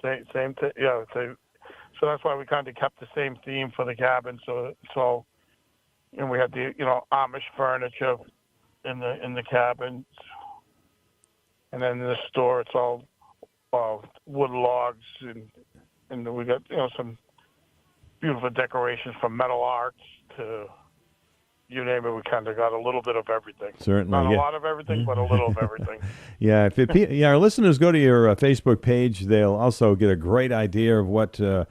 same thing. Yeah, so that's why we kind of kept the same theme for the cabin. So, and we had the Amish furniture in the cabins, and then in the store it's all wood logs, and we got some beautiful decorations from metal arts to you name it. We kind of got a little bit of everything. Certainly, not a lot of everything, but a little of everything. Yeah, our listeners go to your Facebook page, they'll also get a great idea of what the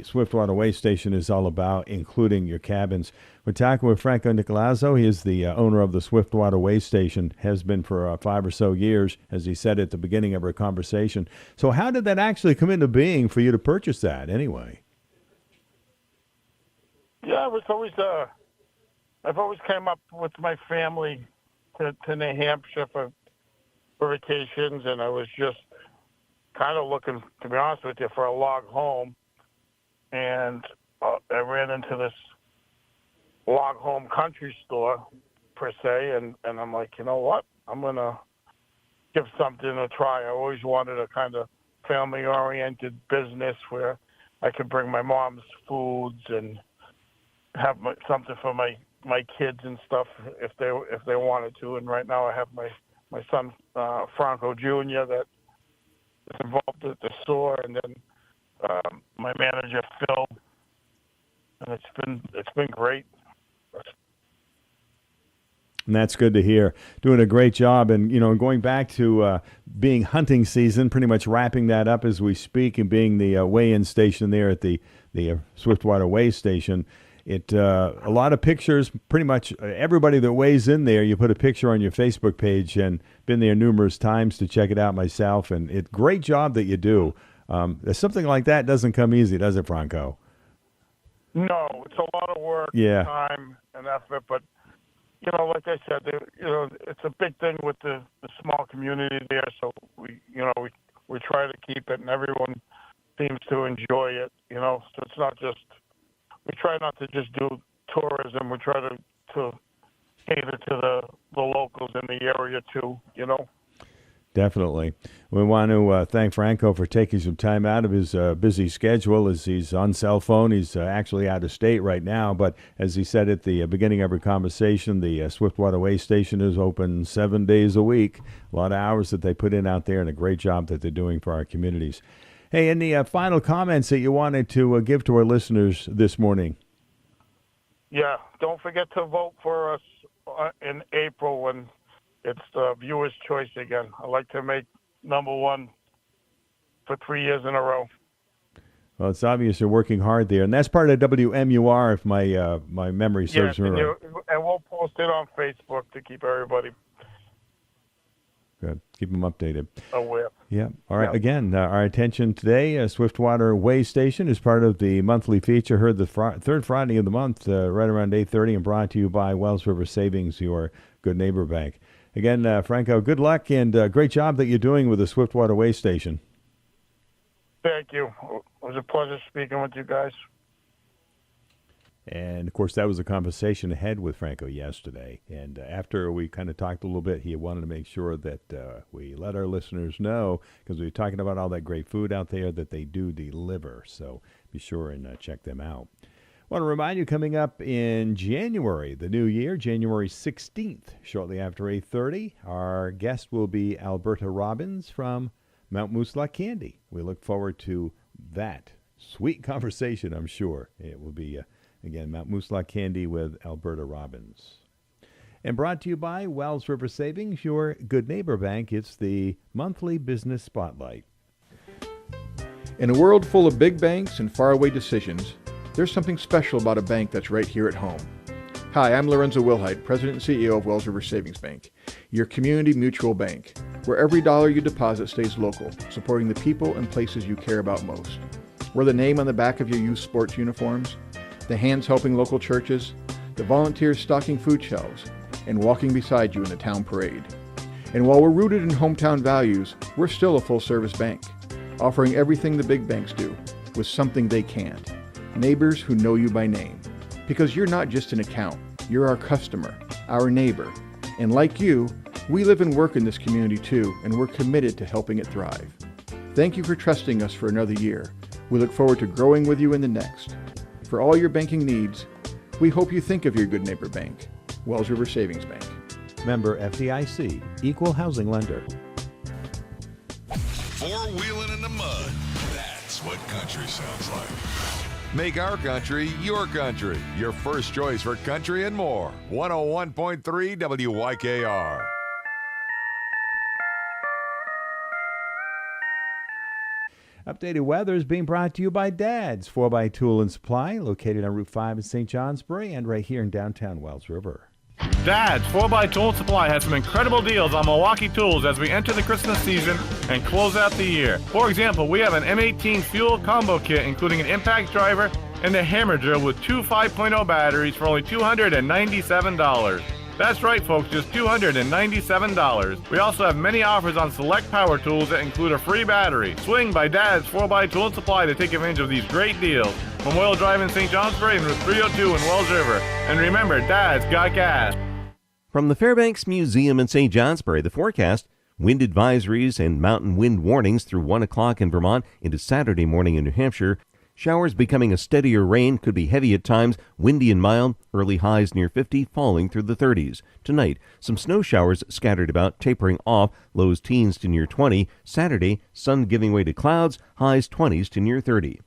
Swiftwater Way Station is all about, including your cabins. We're talking with Franco Nicolazzo. He is the owner of the Swiftwater Way Station, has been for 5 or so years, as he said at the beginning of our conversation. So how did that actually come into being for you to purchase that anyway? Yeah, it was always I've always came up with my family to New Hampshire for vacations, and I was just kind of looking, to be honest with you, for a log home. And I ran into this log home country store, per se, and I'm like, you know what? I'm going to give something a try. I always wanted a kind of family-oriented business where I could bring my mom's foods and have something for my kids and stuff if they wanted to. And right now I have my my son Franco Jr. that is involved at the store, and then my manager Phil, and it's been great. And that's good to hear. Doing a great job. And, going back to being hunting season, pretty much wrapping that up as we speak, and being the weigh-in station there at the Swiftwater Weigh Station. A lot of pictures, pretty much everybody that weighs in there, you put a picture on your Facebook page, and been there numerous times to check it out myself. And great job that you do. Something like that doesn't come easy, does it, Franco? No, it's a lot of work, time, and effort, but like I said, it's a big thing with the small community there. So we try to keep it, and everyone seems to enjoy it. So it's not just, we try not to just do tourism. We try to cater to the locals in the area too. Definitely. We want to thank Franco for taking some time out of his busy schedule, as he's on cell phone. He's actually out of state right now, but as he said at the beginning of our conversation, the Swiftwater Weigh Station is open 7 days a week. A lot of hours that they put in out there, and a great job that they're doing for our communities. Hey, any final comments that you wanted to give to our listeners this morning? Yeah, don't forget to vote for us in April when it's the viewer's choice again. I like to make number one for 3 years in a row. Well, it's obvious you're working hard there, and that's part of WMUR, if my memory serves me right. And we'll post it on Facebook to keep everybody good. Keep them updated. Aware. Yeah. All right. Yeah. Again, our attention today, Swiftwater Weigh Station is part of the monthly feature, heard the third Friday of the month, right around 8:30, and brought to you by Wells River Savings, your good neighbor bank. Again, Franco, good luck, and great job that you're doing with the Swiftwater Weigh Station. Thank you. It was a pleasure speaking with you guys. And, of course, that was a conversation ahead with Franco yesterday. And after we kind of talked a little bit, he wanted to make sure that we let our listeners know, because we were talking about all that great food out there, that they do deliver. So be sure and check them out. I want to remind you, coming up in January, the new year, January 16th, shortly after 8:30, our guest will be Alberta Robbins from Mount Mooselock Candy. We look forward to that sweet conversation, I'm sure. It will be, again, Mount Mooselock Candy with Alberta Robbins. And brought to you by Wells River Savings, your good neighbor bank. It's the monthly business spotlight. In a world full of big banks and faraway decisions, there's something special about a bank that's right here at home. Hi, I'm Lorenzo Wilhite, President and CEO of Wells River Savings Bank, your community mutual bank, where every dollar you deposit stays local, supporting the people and places you care about most. We're the name on the back of your youth sports uniforms, the hands helping local churches, the volunteers stocking food shelves, and walking beside you in the town parade. And while we're rooted in hometown values, we're still a full-service bank, offering everything the big banks do, with something they can't. Neighbors who know you by name. Because you're not just an account, you're our customer, our neighbor. And like you, we live and work in this community too, and we're committed to helping it thrive. Thank you for trusting us for another year. We look forward to growing with you in the next. For all your banking needs, we hope you think of your good neighbor bank, Wells River Savings Bank. Member FDIC, Equal Housing Lender. Four-wheeling in the mud. That's what country sounds like. Make our country your country. Your first choice for country and more. 101.3 WYKR. Updated weather is being brought to you by Dad's 4x Tool and Supply, located on Route 5 in St. Johnsbury and right here in downtown Wells River. Dad's 4x Tool and Supply has some incredible deals on Milwaukee tools as we enter the Christmas season and close out the year. For example, we have an M18 fuel combo kit including an impact driver and a hammer drill with two 5.0 batteries for only $297. That's right, folks, just $297. We also have many offers on select power tools that include a free battery. Swing by Dad's 4x Tool and Supply to take advantage of these great deals. Memorial Drive in St. Johnsbury and Route 302 in Wells River. And remember, Dad's got gas. From the Fairbanks Museum in St. Johnsbury, the forecast: wind advisories and mountain wind warnings through 1 o'clock in Vermont into Saturday morning in New Hampshire. Showers becoming a steadier rain, could be heavy at times, windy and mild, early highs near 50, falling through the 30s. Tonight, some snow showers scattered about, tapering off, lows teens to near 20. Saturday, sun giving way to clouds, highs 20s to near 30.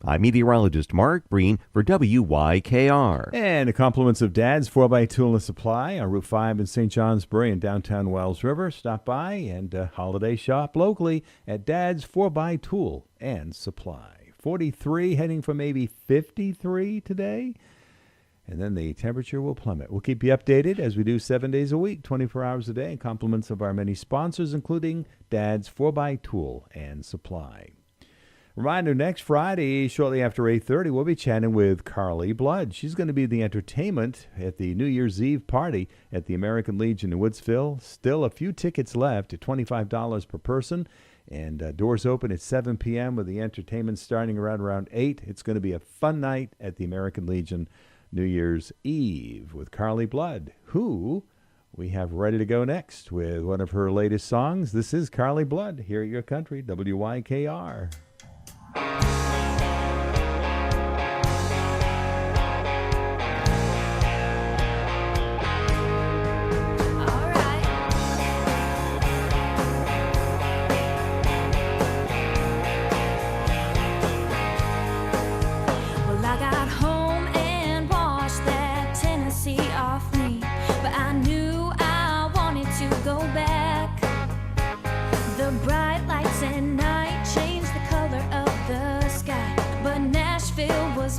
I'm meteorologist Mark Breen for WYKR. And the compliments of Dad's 4x Tool and Supply on Route 5 in St. Johnsbury in downtown Wells River. Stop by and holiday shop locally at Dad's 4x Tool and Supply. 43, heading for maybe 53 today. And then the temperature will plummet. We'll keep you updated as we do 7 days a week, 24 hours a day. And compliments of our many sponsors, including Dad's 4x Tool and Supply. Reminder, next Friday, shortly after 8:30, we'll be chatting with Carly Blood. She's going to be the entertainment at the New Year's Eve party at the American Legion in Woodsville. Still a few tickets left at $25 per person. And doors open at 7 p.m. with the entertainment starting around 8. It's going to be a fun night at the American Legion New Year's Eve with Carly Blood, who we have ready to go next with one of her latest songs. This is Carly Blood, here at your country, WYKR.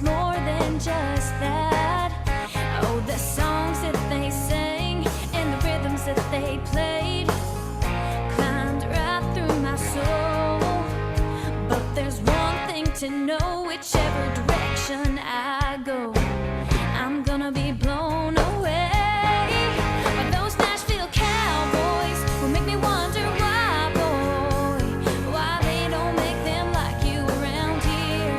More than just that. Oh, the songs that they sang and the rhythms that they played climbed right through my soul. But there's one thing to know, whichever direction I go, I'm gonna be blown away by those Nashville cowboys who make me wonder why, boy, why they don't make them like you around here.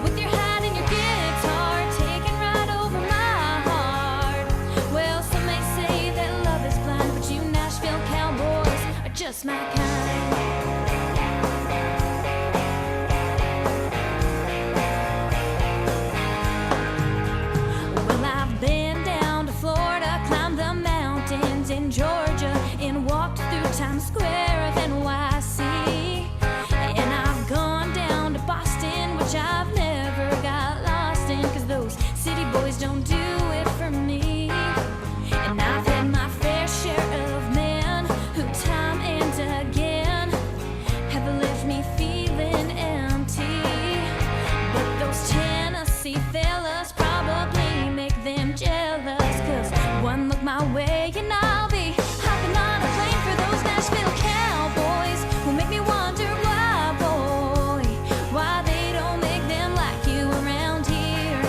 With your hat and your guitar taking right over my heart. Well, some may say that love is blind, but you Nashville cowboys are just my kind. Well, I've been down to Florida, climbed the mountains in Georgia, and walked through Times Square of NYC. And I've gone down to Boston, which I've never got lost in, 'cause those city boys don't do it for me. And I've had my fair share of men who time and again have left me feeling empty. But those Tennessee fellas probably make them jealous, 'cause one look my way and I'll be hopping on a plane for those Nashville cowboys who make me wonder why, boy, why they don't make them like you around here.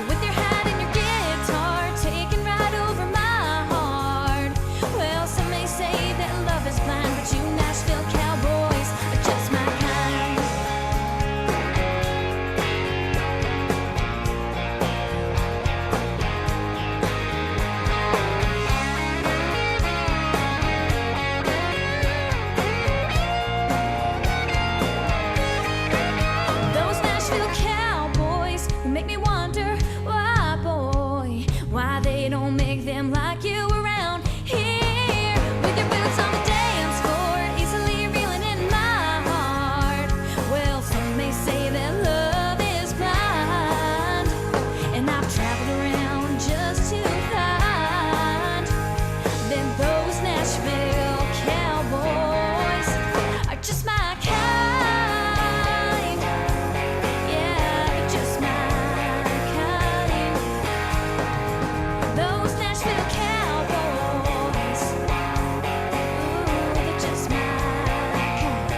With your hat and your guitar taking right over my heart. Well, some may say that love is blind, but you Nashville cowboys are just my kind. Those Nashville cowboys who make me wonder why, boy, why they don't make them like you around here. With your boots on the dance floor, easily reeling in my heart. Well, some may say that love is blind, and I've traveled around just to find that those Nashville cowboys are just my kind. Yeah, they're just my kind. Those Nashville cowboys, ooh, they're just my kind.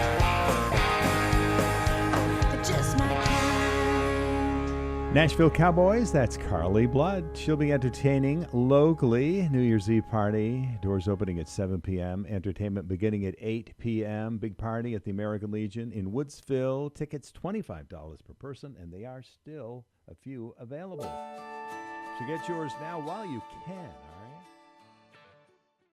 They're just my kind. Nashville Cowboys, that's Carly Blood. She'll be entertaining locally. New Year's Eve party. Doors opening at 7 p.m. Entertainment beginning at 8 p.m. Big party at the American Legion in Woodsville. Tickets $25 per person, and they are still a few available. So get yours now while you can.